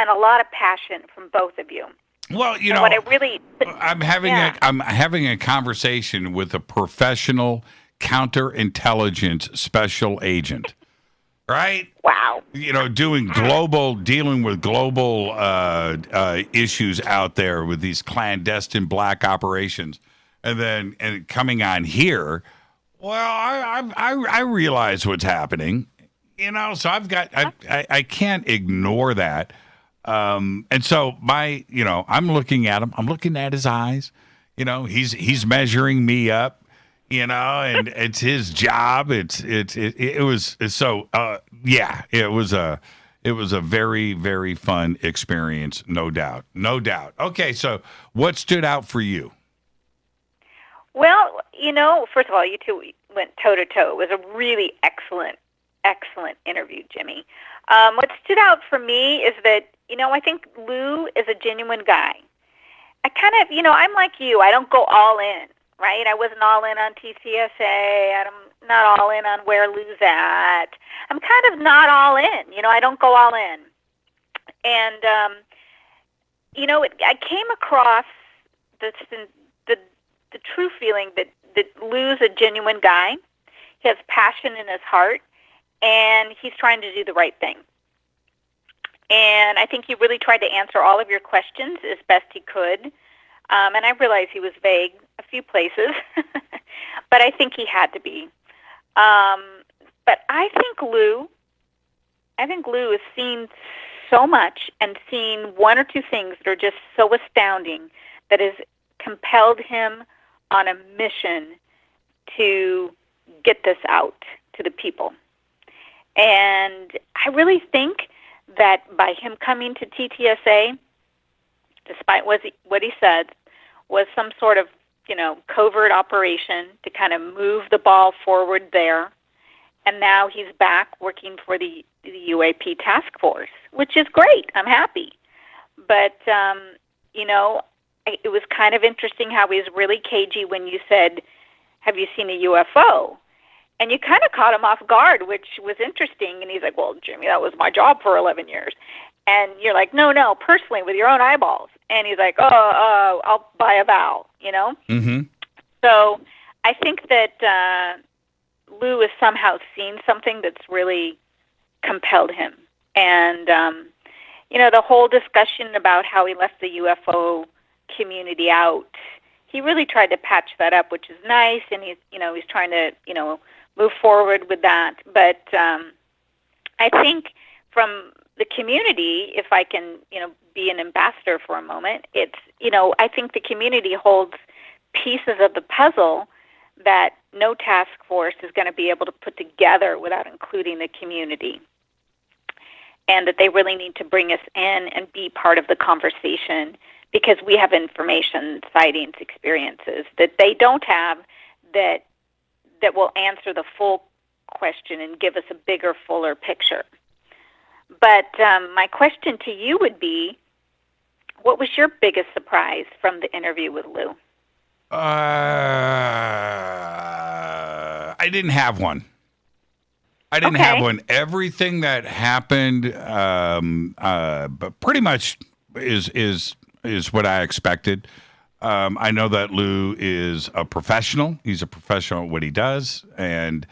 a lot of passion from both of you. Well, I'm having a conversation with a professional counterintelligence special agent, right? Wow. Dealing with global issues out there with these clandestine black operations, and coming on here. Well, I realize what's happening. So I can't ignore that. And so I'm looking at him. I'm looking at his eyes. He's measuring me up. And it's his job. It was a very, very fun experience, no doubt. Okay, so what stood out for you? Well, first of all, you two went toe to toe. It was a really excellent interview, Jimmy. What stood out for me is that, I think Lou is a genuine guy. I kind of, I'm like you. I don't go all in, right? I wasn't all in on TCSA. I'm not all in on where Lou's at. I'm kind of not all in. I don't go all in. And, I came across the true feeling that Lou's a genuine guy. He has passion in his heart. and he's trying to do the right thing. And I think he really tried to answer all of your questions as best he could. And I realize he was vague a few places, but I think he had to be. But I think Lou has seen so much and seen one or two things that are just so astounding that has compelled him on a mission to get this out to the people. And I really think that by him coming to TTSA, despite what he said, was some sort of, covert operation to kind of move the ball forward there. And now he's back working for the UAP task force, which is great. I'm happy. But, it was kind of interesting how he was really cagey when you said, have you seen a UFO? And you kind of caught him off guard, which was interesting. And he's like, well, Jimmy, that was my job for 11 years. And you're like, no, personally, with your own eyeballs. And he's like, I'll buy a vowel, Mm-hmm. So I think that Lou has somehow seen something that's really compelled him. And, the whole discussion about how he left the UFO community out, he really tried to patch that up, which is nice. And he's trying to, move forward with that. But I think from the community, if I can, be an ambassador for a moment, it's, I think the community holds pieces of the puzzle that no task force is going to be able to put together without including the community. And that they really need to bring us in and be part of the conversation because we have information, sightings, experiences that they don't have that will answer the full question and give us a bigger, fuller picture. But my question to you would be, what was your biggest surprise from the interview with Lou? I didn't have one. I didn't have one. Everything that happened, but pretty much is what I expected. I know that Lou is a professional. He's a professional at what he does, and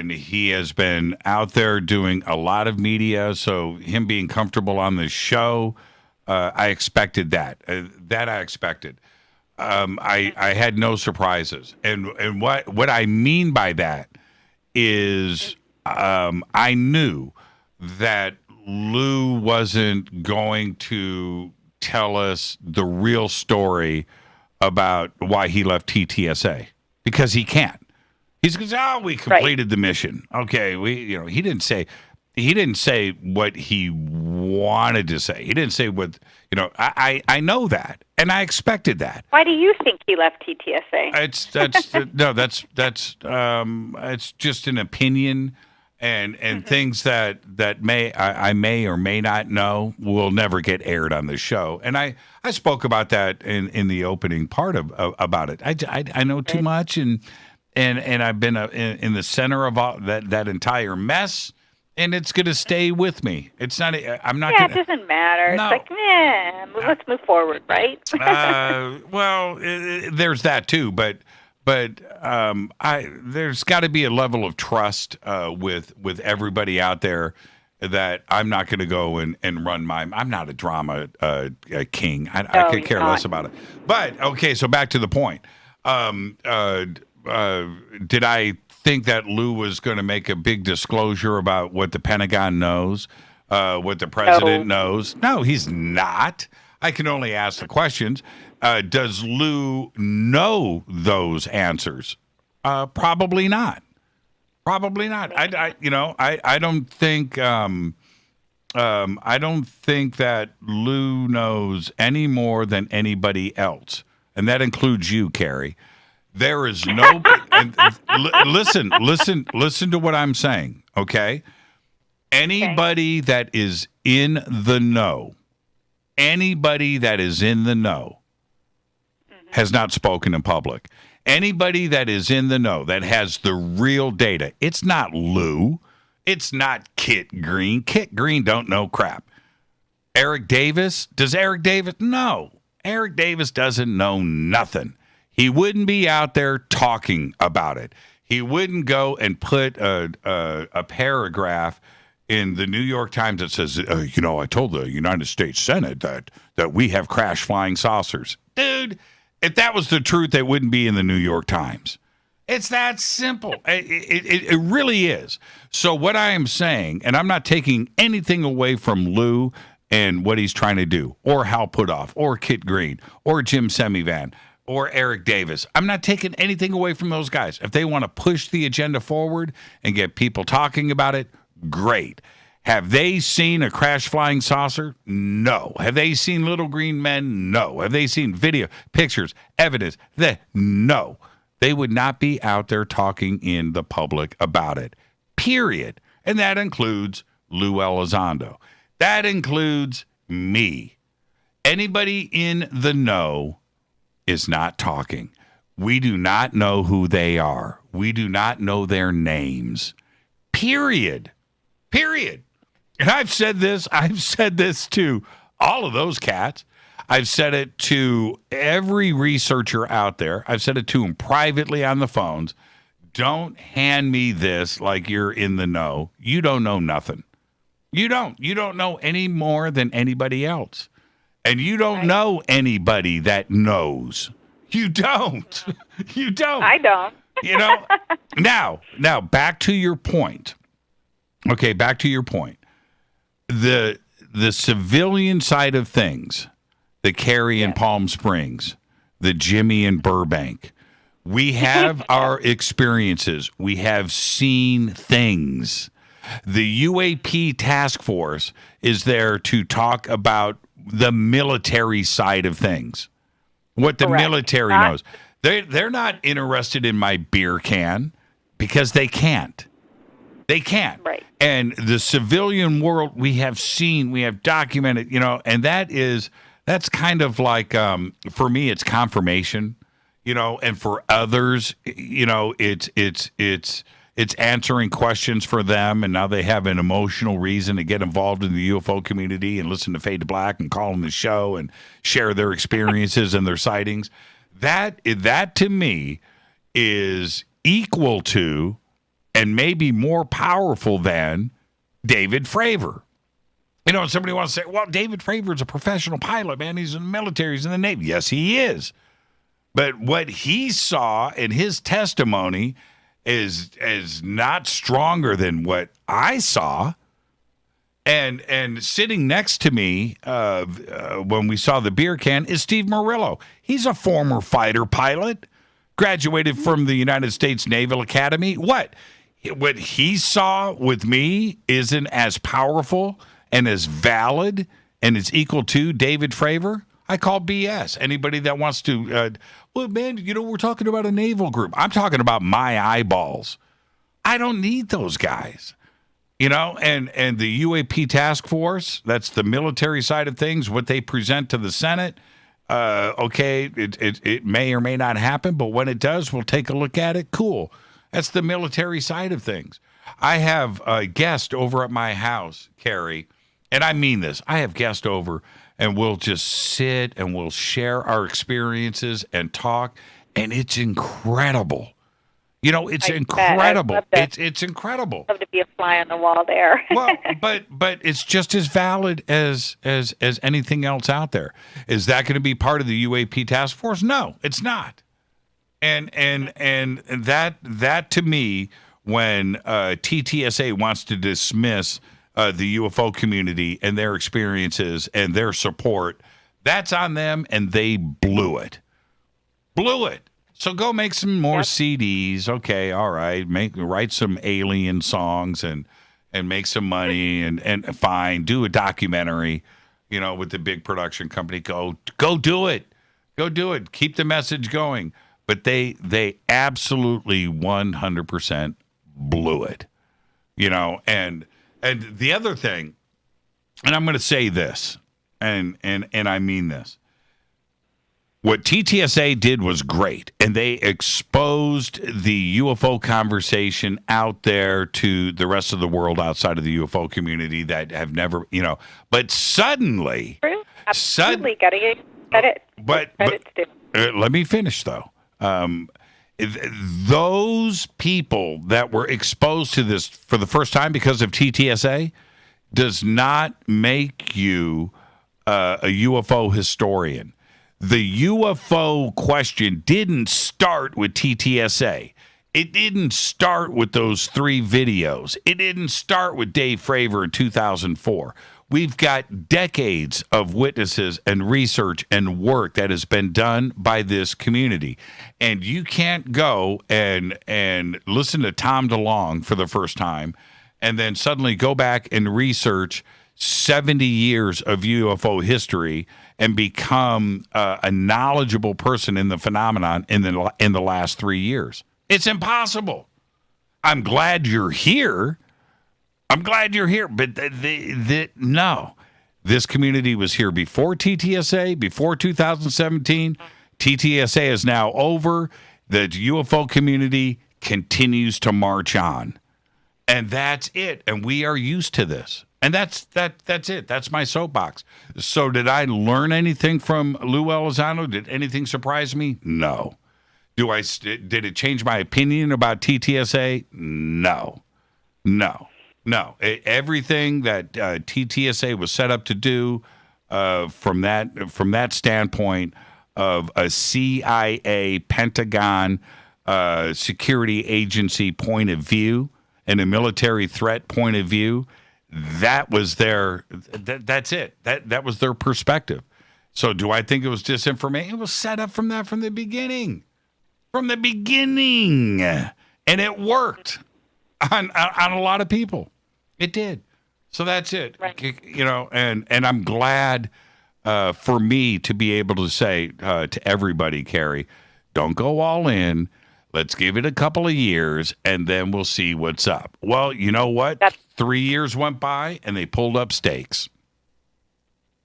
he has been out there doing a lot of media. So him being comfortable on the show, I expected that. That I expected. I had no surprises, and what I mean by that is I knew that Lou wasn't going to tell us the real story about why he left TTSA because he can't. He's going to say, we completed the mission. Okay, he didn't say what he wanted to say. He didn't say what, I know that, and I expected that. Why do you think he left TTSA? It's just an opinion, and things that I may or may not know will never get aired on the show. And I spoke about that in the opening part about it. I know too much, and I've been in the center of all that entire mess. And it's going to stay with me. It's not. I'm not. Yeah, it doesn't matter. No. It's like, let's move forward, right? There's that too, but there's got to be a level of trust with everybody out there that I'm not going to go and run I'm not a drama king. I could care less about it. But okay, so back to the point. Did I think that Lou was going to make a big disclosure about what the Pentagon knows, what the president knows? No, he's not. I can only ask the questions. Does Lou know those answers? Probably not. Probably not. I don't think I don't think that Lou knows any more than anybody else, and that includes you, Carrie. There is no. Listen to what I'm saying, okay? Anybody that is in the know, has not spoken in public. Anybody that is in the know, that has the real data, it's not Lou. It's not Kit Green. Kit Green don't know crap. Eric Davis? Does Eric Davis? No. Eric Davis doesn't know nothing. He wouldn't be out there talking about it. He wouldn't go and put a paragraph in the New York Times that says, I told the United States Senate that we have crash flying saucers. Dude, if that was the truth, it wouldn't be in the New York Times. It's that simple. It really is. So what I am saying, and I'm not taking anything away from Lou and what he's trying to do, or Hal Puthoff, or Kit Green, or Jim Semivan, or Eric Davis. I'm not taking anything away from those guys. If they want to push the agenda forward and get people talking about it, great. Have they seen a crash flying saucer? No. Have they seen little green men? No. Have they seen video, pictures, evidence? No. They would not be out there talking in the public about it, period. And that includes Lou Elizondo. That includes me. Anybody in the know is not talking. We do not know who they are. We do not know their names. Period. And I've said this to all of those cats. I've said it to every researcher out there. I've said it to them privately on the phones. Don't hand me this like you're in the know. You don't know nothing. You don't know any more than anybody else. And you don't know anybody that knows. You don't. You don't. I don't. Now back to your point. Okay, back to your point. The civilian side of things, the Carrie in Palm Springs, the Jimmy in Burbank, we have our experiences. We have seen things. The UAP task force is there to talk about the military side of things, what the military knows. They're not interested in my beer can because they can't. They can't. Right. And the civilian world, we have seen, we have documented, and that's kind of like, for me, it's confirmation, and for others, it's answering questions for them, and now they have an emotional reason to get involved in the UFO community and listen to Fade to Black and call on the show and share their experiences and their sightings. That to me is equal to and maybe more powerful than David Fravor. Somebody wants to say, well, David Fravor is a professional pilot, man. He's in the military, he's in the Navy. Yes, he is. But what he saw in his testimony is not stronger than what I saw. And sitting next to me when we saw the beer can is Steve Murillo. He's a former fighter pilot, graduated from the United States Naval Academy. What he saw with me isn't as powerful and as valid and is equal to David Fravor. I call BS. Anybody that wants to, well, man, we're talking about a naval group. I'm talking about my eyeballs. I don't need those guys, and the UAP task force, that's the military side of things, what they present to the Senate. Okay, it may or may not happen, but when it does, we'll take a look at it. Cool. That's the military side of things. I have a guest over at my house, Carrie, and I mean this. I have guests over, and we'll just sit and we'll share our experiences and talk, and it's incredible. It's incredible. It's incredible. Love to be a fly on the wall there. Well, but it's just as valid as anything else out there. Is that going to be part of the UAP task force? No, it's not. And that to me, when TTSA wants to dismiss the UFO community and their experiences and their support, that's on them, and they blew it. So go make some more CDs. Okay, all right. Write some alien songs and make some money and fine. Do a documentary, with the big production company. Go do it. Go do it. Keep the message going. But they absolutely 100% blew it. And the other thing, and I'm going to say this, and I mean this. What TTSA did was great, and they exposed the UFO conversation out there to the rest of the world outside of the UFO community that have never, but suddenly, absolutely got to get credit. But let me finish though. those people that were exposed to this for the first time because of TTSA does not make you a UFO historian. The UFO question didn't start with TTSA. It didn't start with those 3 videos. It didn't start with Dave Fravor in 2004. We've got decades of witnesses and research and work that has been done by this community. And you can't go and listen to Tom DeLonge for the first time and then suddenly go back and research 70 years of UFO history and become a knowledgeable person in the phenomenon in the last 3 years. It's impossible. I'm glad you're here. But no. This community was here before TTSA, before 2017. TTSA is now over. The UFO community continues to march on. And that's it. And we are used to this. And that's it. That's my soapbox. So did I learn anything from Lou Elizondo? Did anything surprise me? No. Did it change my opinion about TTSA? No. Everything that TTSA was set up to do from that standpoint of a CIA, Pentagon, security agency point of view and a military threat point of view, that was that's it. That was their perspective. So do I think it was disinformation? It was set up from the beginning. From the beginning. And it worked on a lot of people. It did. So that's it. Right. You know, and I'm glad for me to be able to say to everybody, Carrie, don't go all in. Let's give it a couple of years, and then we'll see what's up. Well, you know what? 3 years went by, and they pulled up stakes.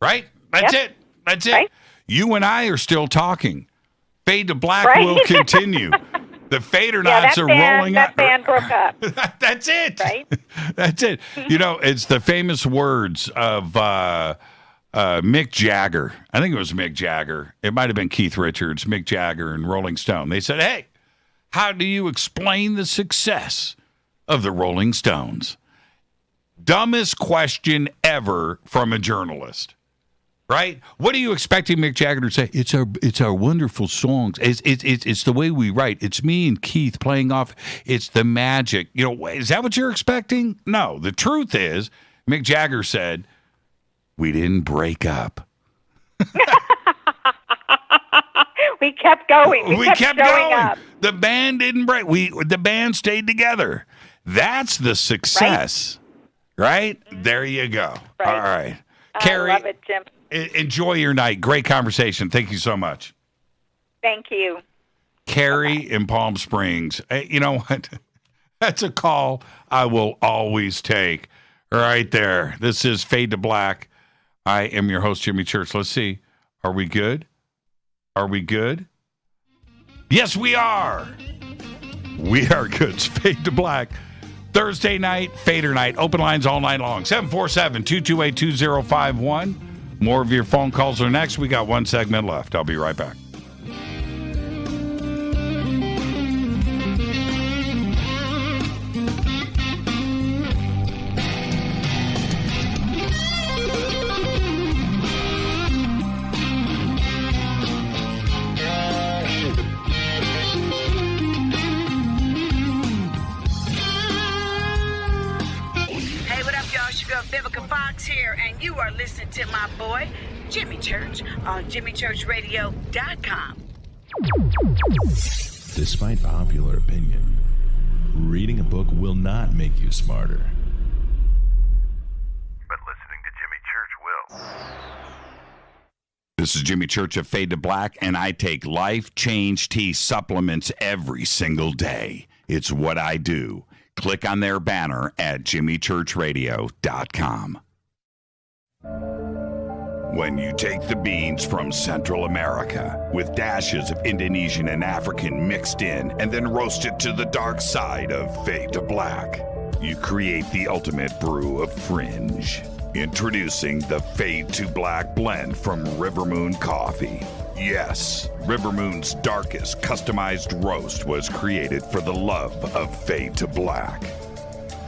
Right? That's it. That's it. Right? You and I are still talking. Fade to Black will continue. The Fadernights are rolling out. That band broke up. That's it. Right? That's it. You know, it's the famous words of Mick Jagger. I think it was Mick Jagger. It might have been Keith Richards, Mick Jagger, and Rolling Stone. They said, hey, how do you explain the success of the Rolling Stones? Dumbest question ever from a journalist. Right? What are you expecting Mick Jagger to say? It's our wonderful songs. It's the way we write. It's me and Keith playing off. It's the magic. You know, is that what you're expecting? No. The truth is, Mick Jagger said, we didn't break up. We kept going. We kept going. Up. The band didn't break. The band stayed together. That's the success. Right? There you go. Right. All right. Carrie, I love it, Jim. Enjoy your night. Great conversation. Thank you so much. Thank you. Carrie in Palm Springs. You know what? That's a call I will always take. Right there. This is Fade to Black. I am your host, Jimmy Church. Let's see. Are we good? Are we good? Yes, we are. We are good. It's Fade to Black. Thursday night, Fadernight. Open lines all night long. 747-228-2051. More of your phone calls are next. We got one segment left. I'll be right back. Here, and you are listening to my boy Jimmy Church on JimmyChurchRadio.com. Despite popular opinion, reading a book will not make you smarter. But listening to Jimmy Church will. This is Jimmy Church of Fade to Black, and I take Life Change Tea supplements every single day. It's what I do. Click on their banner at JimmyChurchRadio.com. When you take the beans from Central America with dashes of Indonesian and African mixed in and then roast it to the dark side of Fade to Black, you create the ultimate brew of fringe. Introducing the Fade to Black blend from River Moon Coffee. Yes, River Moon's darkest customized roast was created for the love of Fade to Black.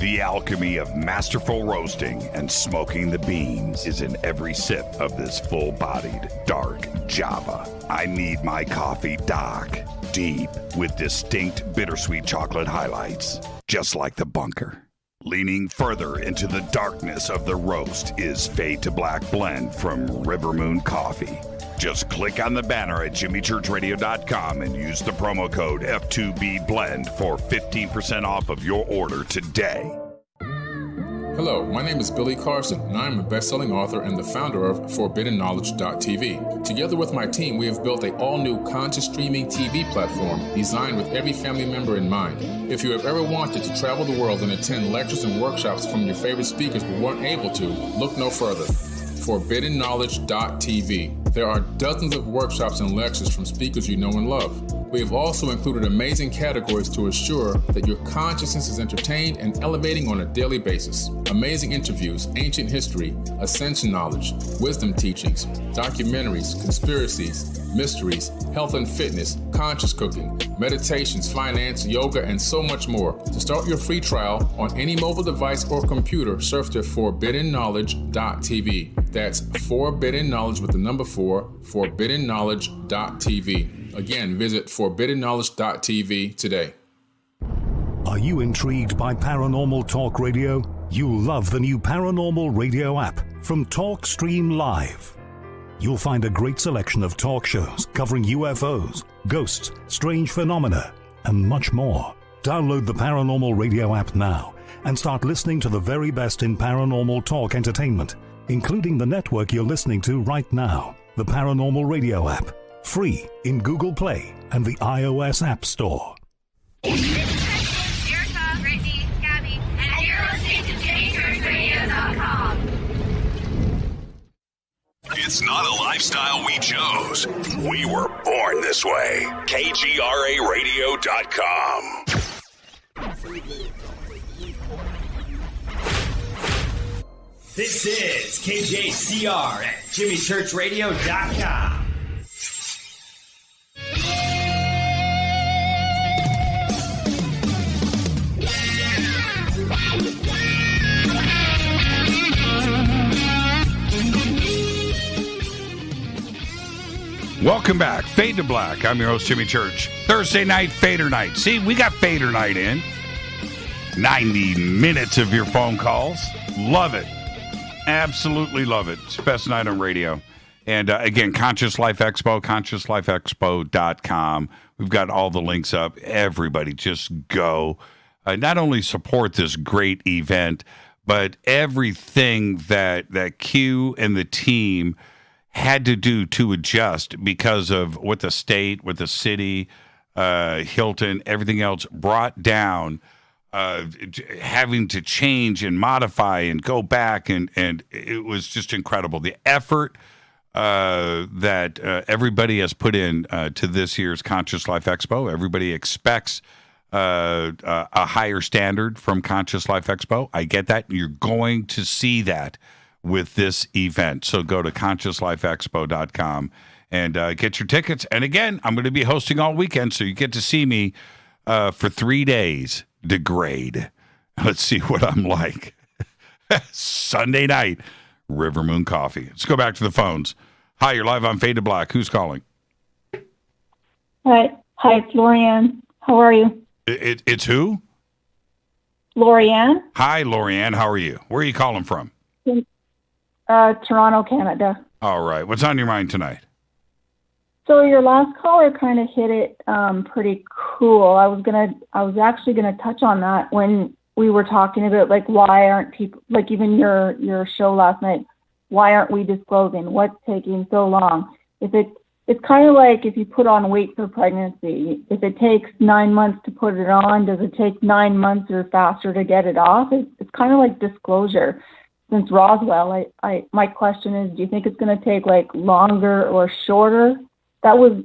The alchemy of masterful roasting and smoking the beans is in every sip of this full-bodied dark Java. I need my coffee dark, deep, with distinct bittersweet chocolate highlights, just like the bunker. Leaning further into the darkness of the roast is Fade to Black blend from River Moon Coffee. Just click on the banner at jimmychurchradio.com and use the promo code F2BBLEND for 15% off of your order today. Hello, my name is Billy Carson, and I am a best-selling author and the founder of ForbiddenKnowledge.tv. Together with my team, we have built an all-new conscious streaming TV platform designed with every family member in mind. If you have ever wanted to travel the world and attend lectures and workshops from your favorite speakers but weren't able to, look no further. ForbiddenKnowledge.tv. There are dozens of workshops and lectures from speakers you know and love. We have also included amazing categories to assure that your consciousness is entertained and elevating on a daily basis. Amazing interviews, ancient history, ascension knowledge, wisdom teachings, documentaries, conspiracies, mysteries, health and fitness, conscious cooking, meditations, finance, yoga, and so much more. To start your free trial on any mobile device or computer, surf to ForbiddenKnowledge.tv. That's Forbidden Knowledge with the number 4, ForbiddenKnowledge.tv. Again, visit ForbiddenKnowledge.tv today. Are you intrigued by Paranormal Talk Radio? You'll love the new Paranormal Radio app from TalkStream Live. You'll find a great selection of talk shows covering UFOs, ghosts, strange phenomena, and much more. Download the Paranormal Radio app now and start listening to the very best in paranormal talk entertainment, including the network you're listening to right now, the Paranormal Radio app. Free in Google Play and the iOS App Store. Erica, Brittany, Gabby, and you're listening to JamieChurchRadio.com. It's not a lifestyle we chose. We were born this way. KGRARadio.com. This is KJCR at JimmyChurchRadio.com. Welcome back. Fade to Black. I'm your host, Jimmy Church. Thursday night, Fadernight. See, we got Fadernight in. 90 minutes of your phone calls. Love it. Absolutely love it. It's the best night on radio. And again, Conscious Life Expo, consciouslifeexpo.com. We've got all the links up. Everybody just go. Not only support this great event, but everything that Q and the team had to do to adjust because of what the state, what the city, Hilton, everything else brought down, having to change and modify and go back. And it was just incredible. The effort that everybody has put in to this year's Conscious Life Expo. Everybody expects a higher standard from Conscious Life Expo. I get that. You're going to see that with this event. So go to consciouslifeexpo.com and get your tickets. And again, I'm going to be hosting all weekend, so you get to see me for 3 days degrade. Let's see what I'm like. Sunday night, River Moon Coffee. Let's go back to the phones. Hi, you're live on Fade to Black. Who's calling? Hi, it's Lorianne. How are you? It's who? Lorianne. Hi, Lorianne. How are you? Where are you calling from? Toronto, Canada. All right. What's on your mind tonight? So your last caller kind of hit it pretty cool. I was actually gonna touch on that when we were talking about like why aren't people, like even your show last night, why aren't we disclosing? What's taking so long? It's kind of like if you put on weight for pregnancy. If it takes 9 months to put it on, does it take 9 months or faster to get it off? It's kind of like disclosure. Since Roswell, my question is, do you think it's going to take like longer or shorter? That was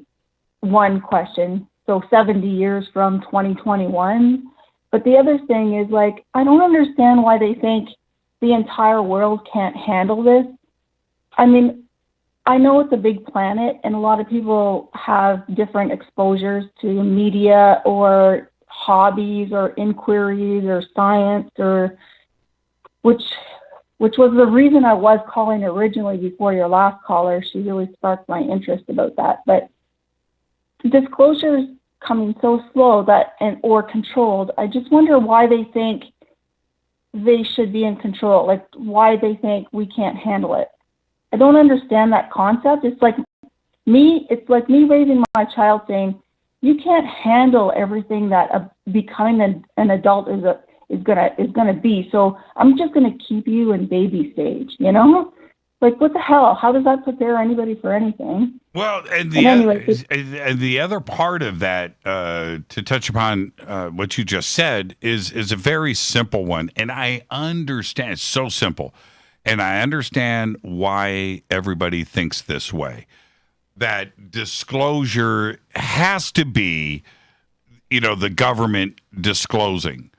one question. So 70 years from 2021. But the other thing is like, I don't understand why they think the entire world can't handle this. I mean, I know it's a big planet, and a lot of people have different exposures to media or hobbies or inquiries or science, or which was the reason I was calling originally before your last caller. She really sparked my interest about that. But disclosures coming so slow or controlled, I just wonder why they think they should be in control, like why they think we can't handle it. I don't understand that concept. It's like me raising my child saying, you can't handle everything that becoming an adult is gonna be. So I'm just gonna keep you in baby stage, you know? Like, what the hell? How does that prepare anybody for anything? Well, and the other part of that, to touch upon what you just said, is a very simple one, and I understand it's so simple, and I understand why everybody thinks this way. That disclosure has to be, the government disclosing.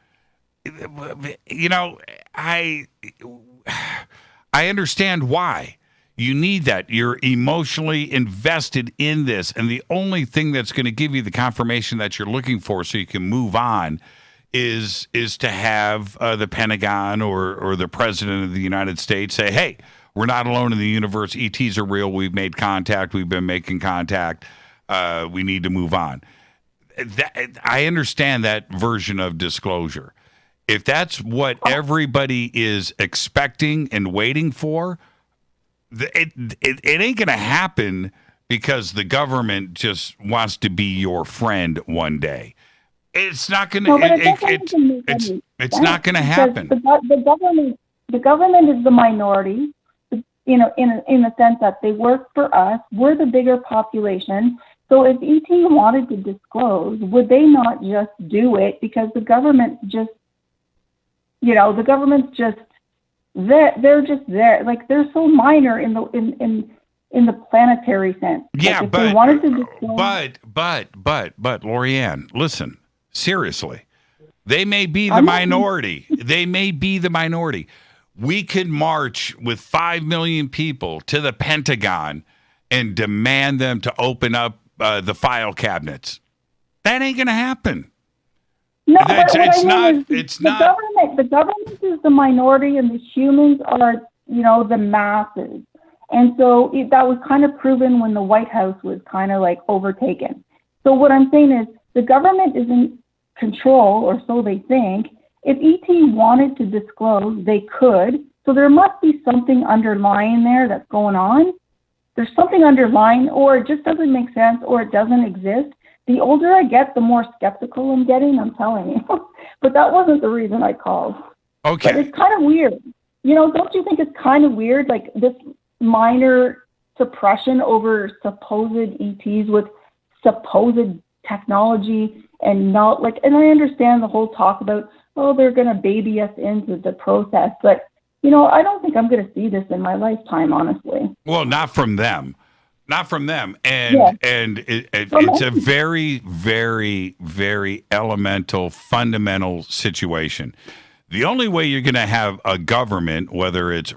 I understand why. You need that. You're emotionally invested in this. And the only thing that's going to give you the confirmation that you're looking for so you can move on is to have the Pentagon or the President of the United States say, hey, we're not alone in the universe. ETs are real. We've made contact. We've been making contact. We need to move on. I understand that version of disclosure. If that's what everybody is expecting and waiting for, it ain't going to happen because the government just wants to be your friend one day. It's not going to. It's not going to happen. The government is the minority. In the sense that they work for us. We're the bigger population. So if ET wanted to disclose, would they not just do it because the government's just, the government's just there. They're just there. Like, they're so minor in the planetary sense. Yeah, like, but they wanted to disclose, but Lorianne, listen, seriously, they may be the minority. They may be the minority. We could march with 5 million people to the Pentagon and demand them to open up the file cabinets. That ain't going to happen. No, the government is the minority, and the humans are, the masses. And so that was kind of proven when the White House was kind of like overtaken. So what I'm saying is the government is in control, or so they think. If ET wanted to disclose, they could. So there must be something underlying there that's going on. There's something underlying, or it just doesn't make sense, or it doesn't exist. The older I get, the more skeptical I'm getting, I'm telling you. But that wasn't the reason I called. Okay. But it's kind of weird. Don't you think it's kind of weird, like this minor suppression over supposed ETs with supposed technology and not like, and I understand the whole talk about, they're going to baby us into the process. But, I don't think I'm going to see this in my lifetime, honestly. Well, not from them. And it's a very, very, very elemental, fundamental situation. The only way you're going to have a government, whether it's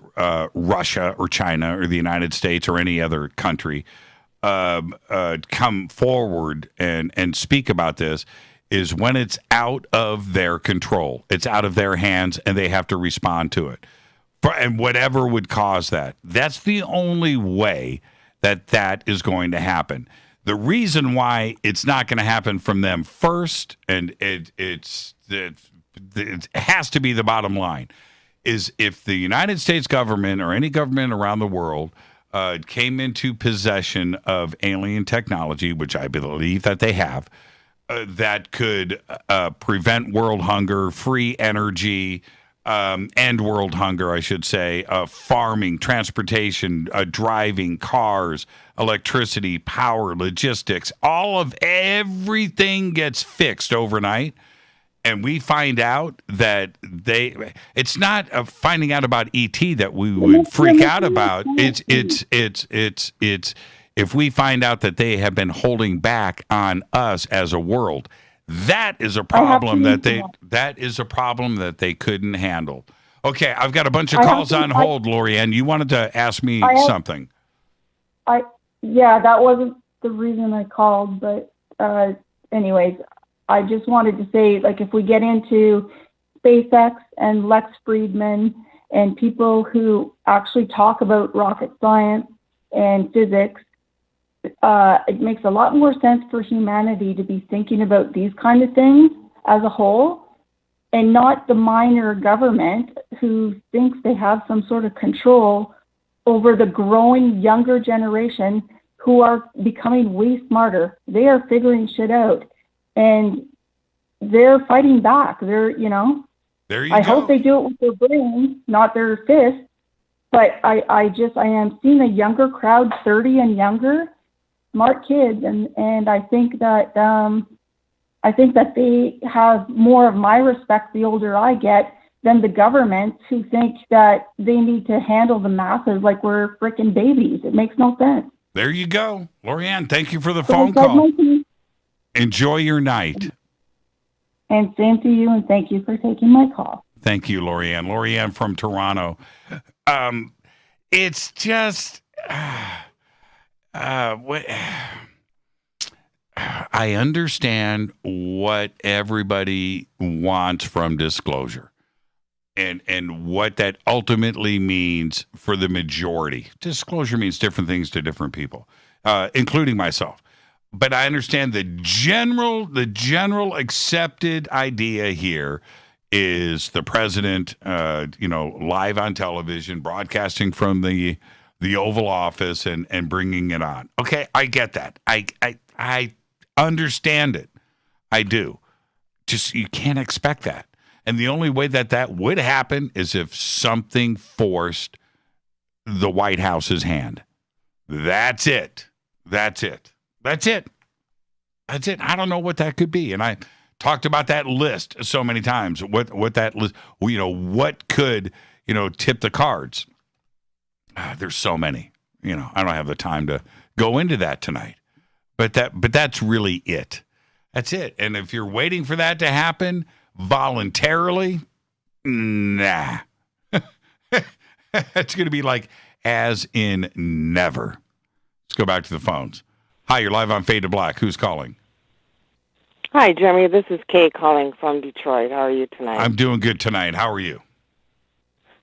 Russia or China or the United States or any other country, come forward and speak about this is when it's out of their control. It's out of their hands, and they have to respond to it. And whatever would cause that. That's the only way that is going to happen. The reason why it's not going to happen from them first, and it has to be the bottom line, is if the United States government or any government around the world came into possession of alien technology, which I believe that they have, that could prevent world hunger, free energy, end world hunger, I should say, farming, transportation, driving, cars, electricity, power, logistics, everything gets fixed overnight. And we find out that it's not finding out about ET that we would freak out about. It's if we find out that they have been holding back on us as a world. That is a problem that they couldn't handle. Okay, I've got a bunch of calls on hold, Lorianne. You wanted to ask me something. that wasn't the reason I called, but anyways, I just wanted to say, like, if we get into SpaceX and Lex Friedman and people who actually talk about rocket science and physics, it makes a lot more sense for humanity to be thinking about these kind of things as a whole, and not the minor government who thinks they have some sort of control over the growing younger generation who are becoming way smarter. They are figuring shit out, and they're fighting back. There you go. Hope they do it with their brains, not their fists. But I am seeing a younger crowd, 30 and younger, smart kids, and I think that they have more of my respect the older I get than the governments who think that they need to handle the masses like we're freaking babies. It makes no sense. There you go. Lorianne, thank you for the phone call. Enjoy your night. And same to you, and thank you for taking my call. Thank you, Lorianne. Lorianne from Toronto. It's just... what... I understand what everybody wants from disclosure and what that ultimately means for the majority. Disclosure means different things to different people, including myself. But I understand the general accepted idea here is the president, live on television, broadcasting from the Oval Office and bringing it on. Okay, I get that. I understand it. I do. Just you can't expect that. And the only way that would happen is if something forced the White House's hand. That's it. I don't know what that could be. And I talked about that list so many times. What that list, what could, tip the cards. There's so many. I don't have the time to go into that tonight. But that's really it. That's it. And if you're waiting for that to happen voluntarily, nah. It's going to be like as in never. Let's go back to the phones. Hi, you're live on Fade to Black. Who's calling? Hi, Jimmy. This is Kay calling from Detroit. How are you tonight? I'm doing good tonight. How are you?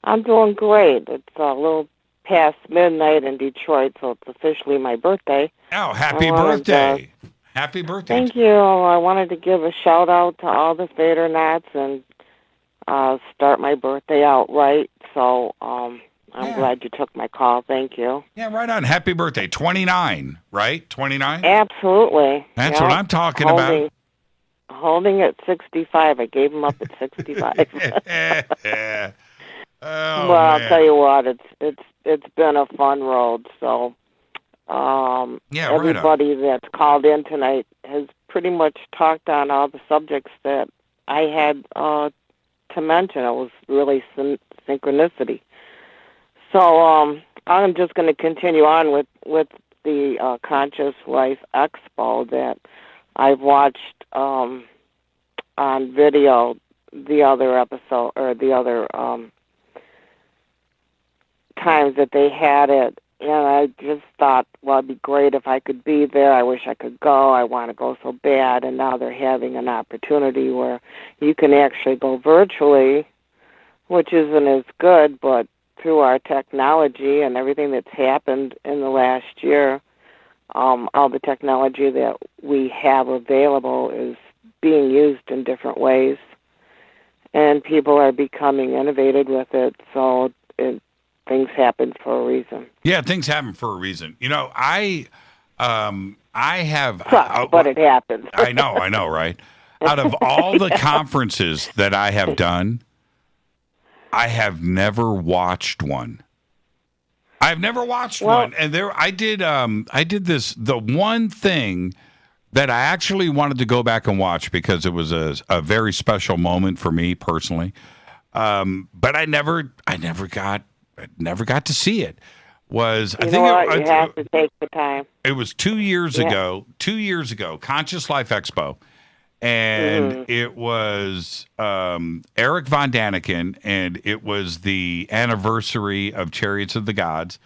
I'm doing great. It's a little past midnight in Detroit, so it's officially my birthday. Oh, happy birthday. Happy birthday. Thank you. I wanted to give a shout-out to all the Fadernights and start my birthday out right. So I'm glad you took my call. Thank you. Yeah, right on. Happy birthday. 29, right? 29? Absolutely. That's what I'm talking about. Holding at 65. I gave him up at 65. Well, I'll tell you what, it's been a fun road. So everybody that's called in tonight has pretty much talked on all the subjects that I had to mention. It was really synchronicity. So I'm just going to continue on with the Conscious Life Expo that I've watched on video the other episode or the other times that they had it, and I just thought, well, it'd be great if I could be there. I wish I could go. I want to go so bad, and now they're having an opportunity where you can actually go virtually, which isn't as good, but through our technology and everything that's happened in the last year, all the technology that we have available is being used in different ways, and people are becoming innovative with it, so things happen for a reason. Yeah, things happen for a reason. I have... but it happens. I know, right? Out of all the conferences that I have done, I have never watched one. I've never watched one. And I did this, the one thing that I actually wanted to go back and watch because it was a very special moment for me personally. But I never got to see it. You have to take the time. It was 2 years ago. 2 years ago, Conscious Life Expo, and it was Eric Von Daniken, and it was the anniversary of Chariots of the Gods,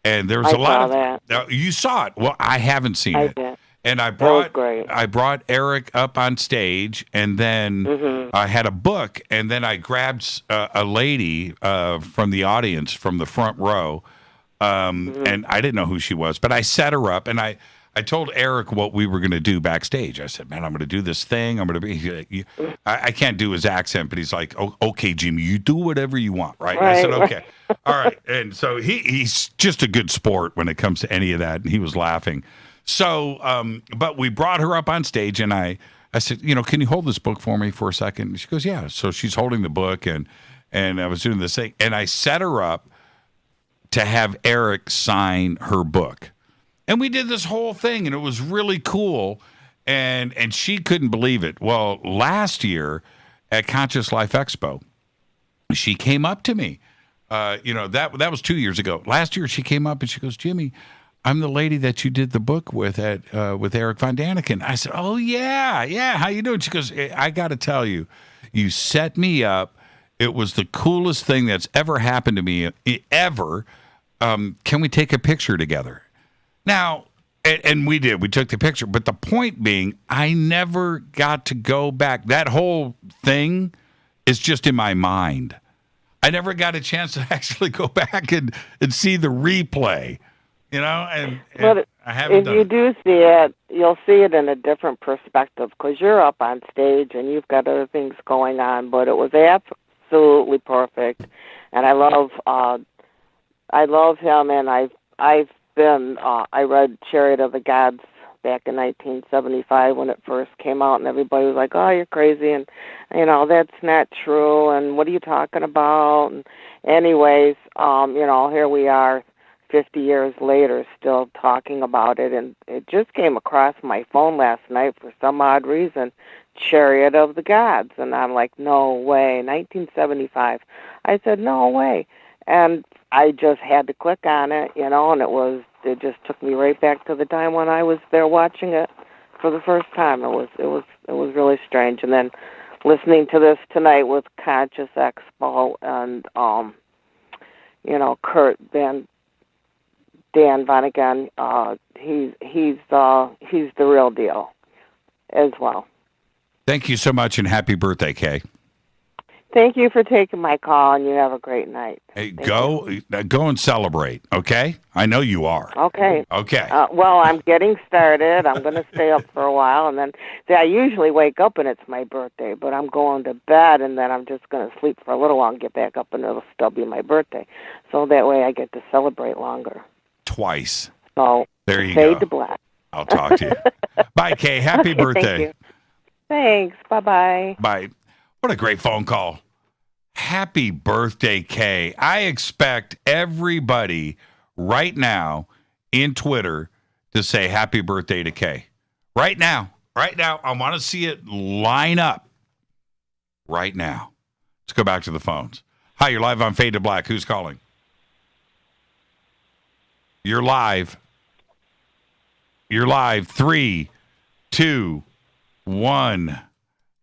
And there was I a lot saw of that. You saw it. Well, I haven't seen I it. did. And I That was brought great. Eric up on stage, and then I had a book, and then I grabbed a lady from the audience from the front row, and I didn't know who she was, but I set her up, and I told Eric what we were going to do backstage. I said, "Man, I'm going to do this thing. I'm going to be." I can't do his accent, but he's like, "Oh, okay, Jimmy, you do whatever you want, right?" And I said, "Okay, all right." And so he's just a good sport when it comes to any of that, and he was laughing. So, but we brought her up on stage, and I said, "Can you hold this book for me for a second?" And she goes, "Yeah." So she's holding the book, and I was doing this thing, and I set her up to have Eric sign her book. And we did this whole thing, and it was really cool, and she couldn't believe it. Well, last year at Conscious Life Expo, she came up to me. That was 2 years ago. Last year, she came up and she goes, "Jimmy, I'm the lady that you did the book with with Eric Von Daniken." I said, "Oh yeah, how you doing?" She goes, "I got to tell you, you set me up. It was the coolest thing that's ever happened to me ever. Can we take a picture together?" Now, and we did. We took the picture. But the point being, I never got to go back. That whole thing is just in my mind. I never got a chance to actually go back and see the replay, and I haven't done If you do see it, you'll see it in a different perspective because you're up on stage and you've got other things going on. But it was absolutely perfect, and I love him. And I read Chariot of the Gods back in 1975 when it first came out, and everybody was like, "Oh, you're crazy," and that's not true, and what are you talking about? And anyways, here we are 50 years later still talking about it, and it just came across my phone last night for some odd reason, Chariot of the Gods, and I'm like, no way, 1975. I said, no way, and I just had to click on it, and it just took me right back to the time when I was there watching it for the first time. It was really strange. And then listening to this tonight with Conscious Expo and Kurt Dan Vonnegut, he's the real deal as well. Thank you so much, and happy birthday, Kay. Thank you for taking my call, and you have a great night. Hey, go and celebrate, okay? I know you are. Okay. Okay. Well, I'm getting started. I'm going to stay up for a while, and then I usually wake up and it's my birthday, but I'm going to bed, and then I'm just going to sleep for a little while and get back up, and it'll still be my birthday. So that way I get to celebrate longer. Twice. So there you go. Fade to black. I'll talk to you. Bye, Kay. Happy birthday. Thank you. Thanks. Bye-bye. Bye. What a great phone call. Happy birthday, Kay. I expect everybody right now in Twitter to say happy birthday to Kay. Right now. I want to see it line up. Right now. Let's go back to the phones. Hi, you're live on Fade to Black. Who's calling? You're live. 3, 2, 1.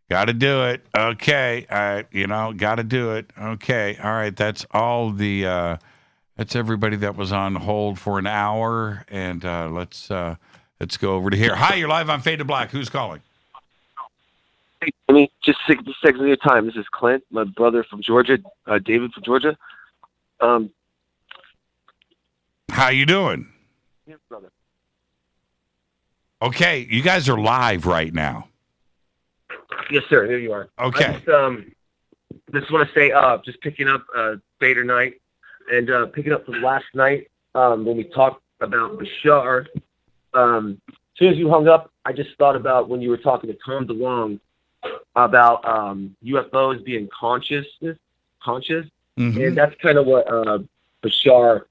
Got to do it. Okay. Got to do it. Okay. All right. That's all that's everybody that was on hold for an hour. And let's go over to here. Hi, you're live on Fade to Black. Who's calling? Hey, Jimmy, just 60 seconds of your time. This is Clint, my brother from Georgia, David from Georgia. How you doing? Yeah, brother. Okay. You guys are live right now. Yes, sir. Here you are. Okay. I just want to say, just picking up Fadernight and picking up from last night when we talked about Bashar. As soon as you hung up, I just thought about when you were talking to Tom DeLonge about UFOs being conscious, and that's kind of what Bashar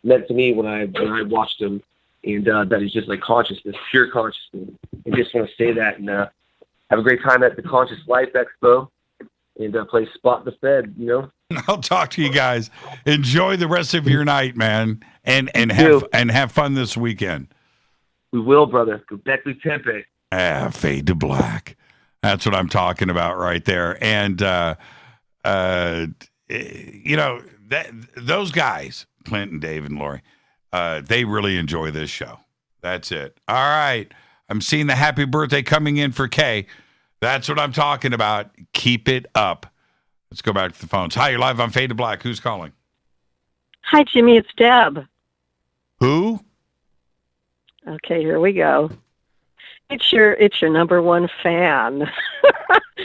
meant to me when I watched him, and that is just like consciousness, pure consciousness. I just want to say that and have a great time at the Conscious Life Expo and play Spot the Fed, I'll talk to you guys. Enjoy the rest of your night, man, and have fun this weekend. We will, brother. Göbekli Tepe. Fade to Black. That's what I'm talking about right there. And those guys, Clint and Dave and Lori. They really enjoy this show. That's it. All right. I'm seeing the happy birthday coming in for Kay. That's what I'm talking about. Keep it up. Let's go back to the phones. Hi, you're live on Fade to Black. Who's calling? Hi, Jimmy. It's Deb. Who? Okay, here we go. It's your number one fan,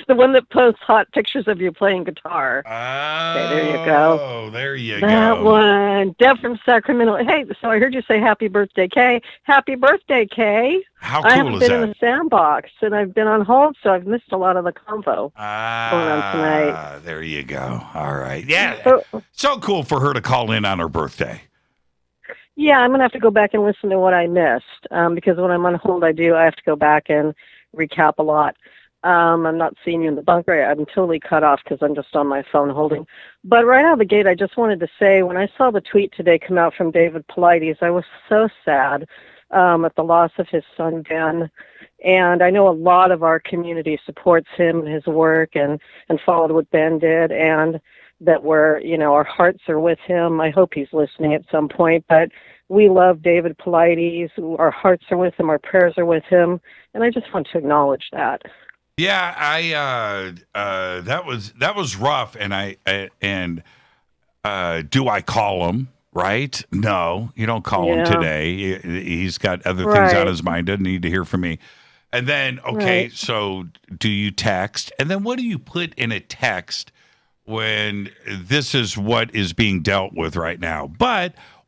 the one that posts hot pictures of you playing guitar. Okay, there you go. Oh, there you That go. one, Deb from Sacramento. Hey, so I heard you say happy birthday, Kay. Happy birthday, Kay. How I cool haven't is been that? in the sandbox, and I've been on hold, so I've missed a lot of the convo going on tonight. There you go. All right. Yeah. So cool for her to call in on her birthday. Yeah, I'm going to have to go back and listen to what I missed, because when I'm on hold, I have to go back and recap a lot. I'm not seeing you in the bunker. I'm totally cut off because I'm just on my phone holding. But right out of the gate, I just wanted to say, when I saw the tweet today come out from David Paulides, I was so sad at the loss of his son, Ben. And I know a lot of our community supports him and his work and followed what Ben did, and that our hearts are with him. I hope he's listening at some point, but we love David Paulides. Our hearts are with him. Our prayers are with him. And I just want to acknowledge that. Yeah, that was rough. And do I call him? Right? No, you don't call him today. He's got other things on his mind. Doesn't need to hear from me. And then, okay, so do you text? And then what do you put in a text when this is what is being dealt with right now?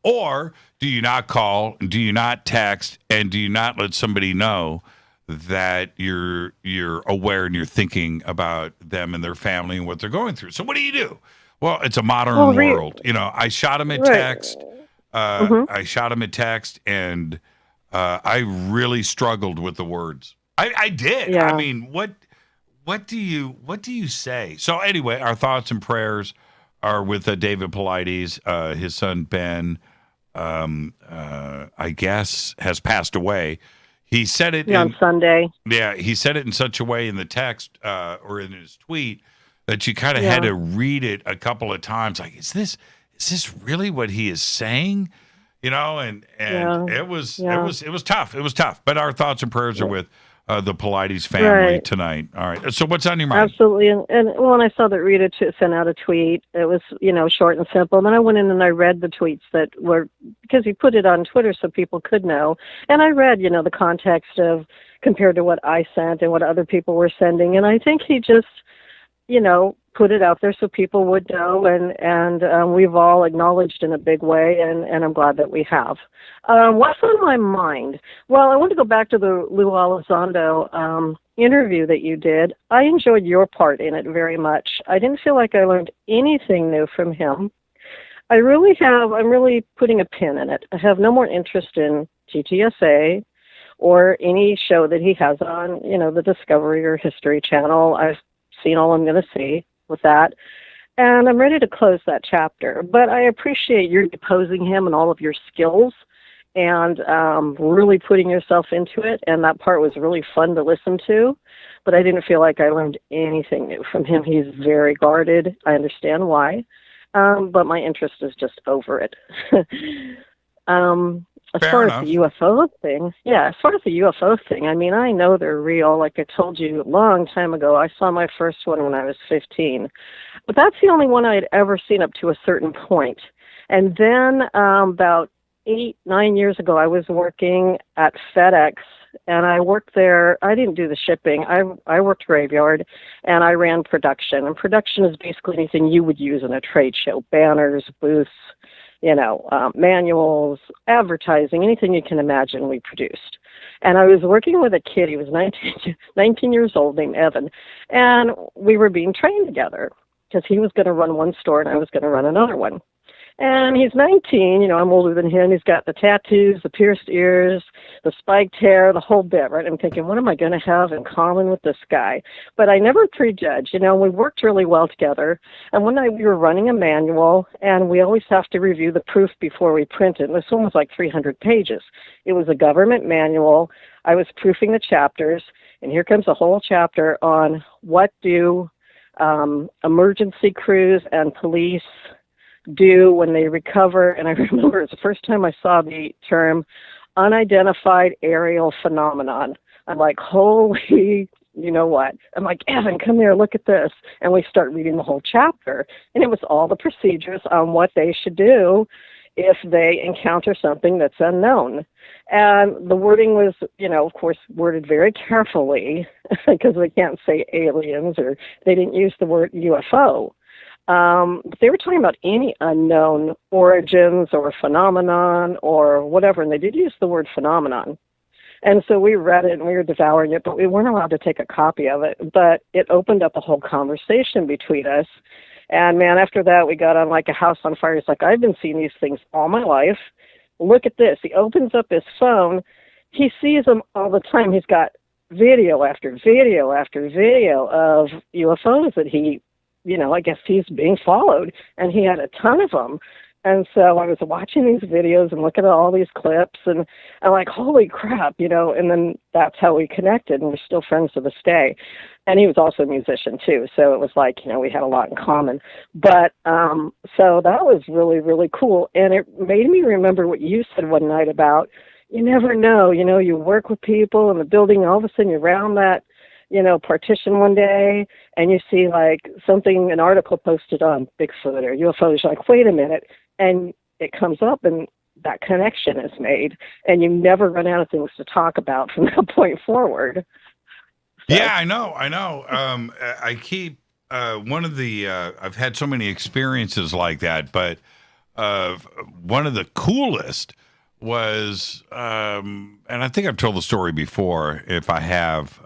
Or do you not call, do you not text, and do you not let somebody know that you're aware and you're thinking about them and their family and what they're going through? So what do you do? Well, it's a modern world. I shot him a text. I shot him a text, and I really struggled with the words. I did. Yeah. I mean, what do you say? So anyway, our thoughts and prayers are with David Paulides. His son Ben, I guess, has passed away. He said it on Sunday. Yeah, he said it in such a way in the text or in his tweet that you kind of had to read it a couple of times. Like, is this really what he is saying? And it was tough. It was tough. But our thoughts and prayers are with the Paulides family tonight. All right. So what's on your mind? Absolutely. And when I saw that Rita sent out a tweet, it was, short and simple. And then I went in and I read the tweets that were, because he put it on Twitter so people could know. And I read, the context of compared to what I sent and what other people were sending. And I think he just, put it out there so people would know, and we've all acknowledged in a big way, and I'm glad that we have. What's on my mind? Well, I want to go back to the Lou Elizondo interview that you did. I enjoyed your part in it very much. I didn't feel like I learned anything new from him. I'm really putting a pin in it. I have no more interest in TTSA or any show that he has on, the Discovery or History Channel. I've seen all I'm going to see with that, and I'm ready to close that chapter. But I appreciate your deposing him and all of your skills and really putting yourself into it, and that part was really fun to listen to, but I didn't feel like I learned anything new from him. He's very guarded. I understand why, but my interest is just over it. As far as the UFO thing, I mean, I know they're real. Like I told you a long time ago, I saw my first one when I was 15. But that's the only one I'd ever seen up to a certain point. And then about 8-9 years ago, I was working at FedEx, and I worked there. I didn't do the shipping. I worked graveyard, and I ran production. And production is basically anything you would use in a trade show: banners, booths, manuals, advertising, anything you can imagine we produced. And I was working with a kid. He was 19 years old, named Evan. And we were being trained together because he was going to run one store and I was going to run another one. And he's 19, I'm older than him. He's got the tattoos, the pierced ears, the spiked hair, the whole bit, right? I'm thinking, what am I going to have in common with this guy? But I never prejudged, we worked really well together. And one night we were running a manual, and we always have to review the proof before we print it. And this one was like 300 pages. It was a government manual. I was proofing the chapters, and here comes a whole chapter on what do emergency crews and police do when they recover. And I remember it's the first time I saw the term unidentified aerial phenomenon. I'm like, holy, you know what? I'm like, Evan, come here, look at this. And we start reading the whole chapter. And it was all the procedures on what they should do if they encounter something that's unknown. And the wording was, of course, worded very carefully because they can't say aliens, or they didn't use the word UFO. But they were talking about any unknown origins or phenomenon or whatever, and they did use the word phenomenon. And so we read it and we were devouring it, but we weren't allowed to take a copy of it. But it opened up a whole conversation between us. And man, after that, we got on like a house on fire. He's like, I've been seeing these things all my life. Look at this. He opens up his phone. He sees them all the time. He's got video after video after video of UFOs that he, I guess he's being followed. And he had a ton of them. And so I was watching these videos and looking at all these clips, and I'm like, holy crap, and then that's how we connected, and we're still friends to this day. And he was also a musician too, so it was like, we had a lot in common. But so that was really, really cool, and it made me remember what you said one night about, you never know, you work with people in the building, and all of a sudden you're around that, partition one day, and you see like something, an article posted on Bigfoot or UFOs, you're like, wait a minute. And it comes up, and that connection is made, and you never run out of things to talk about from that point forward. So. Yeah, I know. I keep one of the. I've had so many experiences like that, but one of the coolest was, and I think I've told the story before. If I have,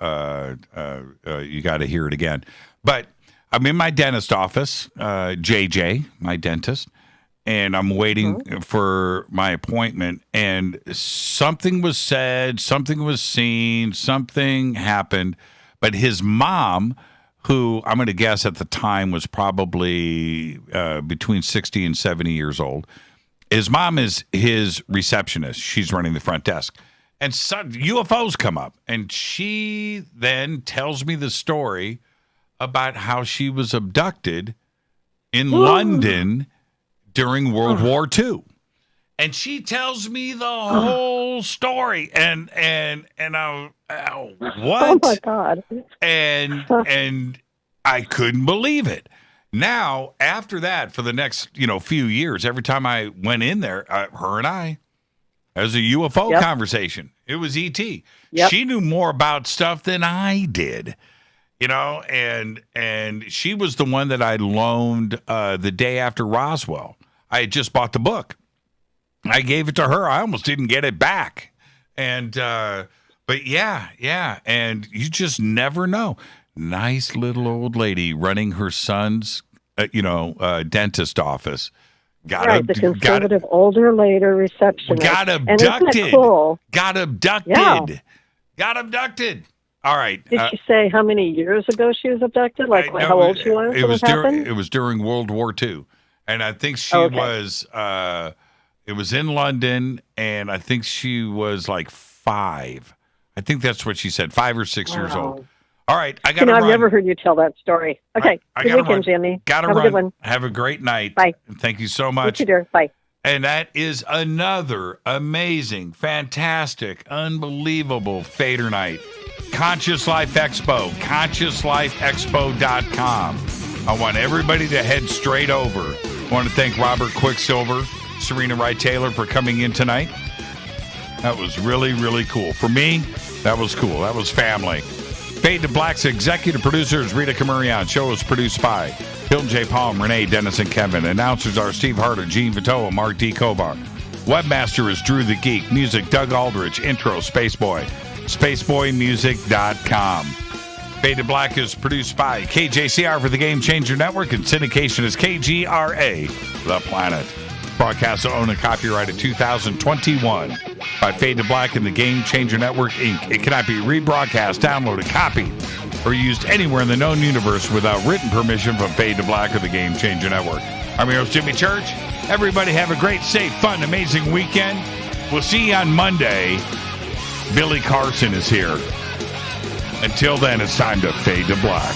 you got to hear it again. But I'm in my dentist office, JJ, my dentist. And I'm waiting for my appointment, and something was said, something was seen, something happened. But his mom, who I'm going to guess at the time was probably between 60 and 70 years old, his mom is his receptionist. She's running the front desk. And UFOs come up, and she then tells me the story about how she was abducted in London during World War II. And she tells me the whole story. And I what? Oh my God. And I couldn't believe it. Now, after that, for the next, few years, every time I went in there, her and I, it was a UFO conversation. It was E.T. Yep. She knew more about stuff than I did. And she was the one that I loaned the day after Roswell. I had just bought the book. I gave it to her. I almost didn't get it back. And, but yeah. And you just never know. Nice little old lady running her son's, dentist office. The conservative older later receptionist. Got abducted. And isn't that cool? Got abducted. Yeah. Got abducted. All right. Did she say how many years ago she was abducted? How old she was? It was during World War II. And I think she was, it was in London, and I think she was like 5. I think that's what she said, 5 or 6 years old. All right, I got to run. I've never heard you tell that story. Okay, good weekend, Jimmy. Got to run. Have a good one. Have a great night. Bye. Thank you so much. You too, dear. Bye. And that is another amazing, fantastic, unbelievable Fadernight. Conscious Life Expo, consciouslifeexpo.com. I want everybody to head straight over. I want to thank Robert Quicksilver, Serena Wright Taylor for coming in tonight. That was really, really cool. For me, that was cool. That was family. Fade to Black's executive producer is Rita Camurian. Show is produced by Hilton J. Palm, Renee, Dennis, and Kevin. Announcers are Steve Harder, Gene Vitoa, Mark D. Kovar. Webmaster is Drew the Geek. Music, Doug Aldrich. Intro, Spaceboy. SpaceboyMusic.com. Fade to Black is produced by KJCR for the Game Changer Network, and syndication is KGRA, The Planet. Broadcast owned and copyrighted 2021 by Fade to Black and the Game Changer Network, Inc. It cannot be rebroadcast, downloaded, copied, or used anywhere in the known universe without written permission from Fade to Black or the Game Changer Network. I'm your host, Jimmy Church. Everybody have a great, safe, fun, amazing weekend. We'll see you on Monday. Billy Carson is here. Until then, it's time to Fade to Black.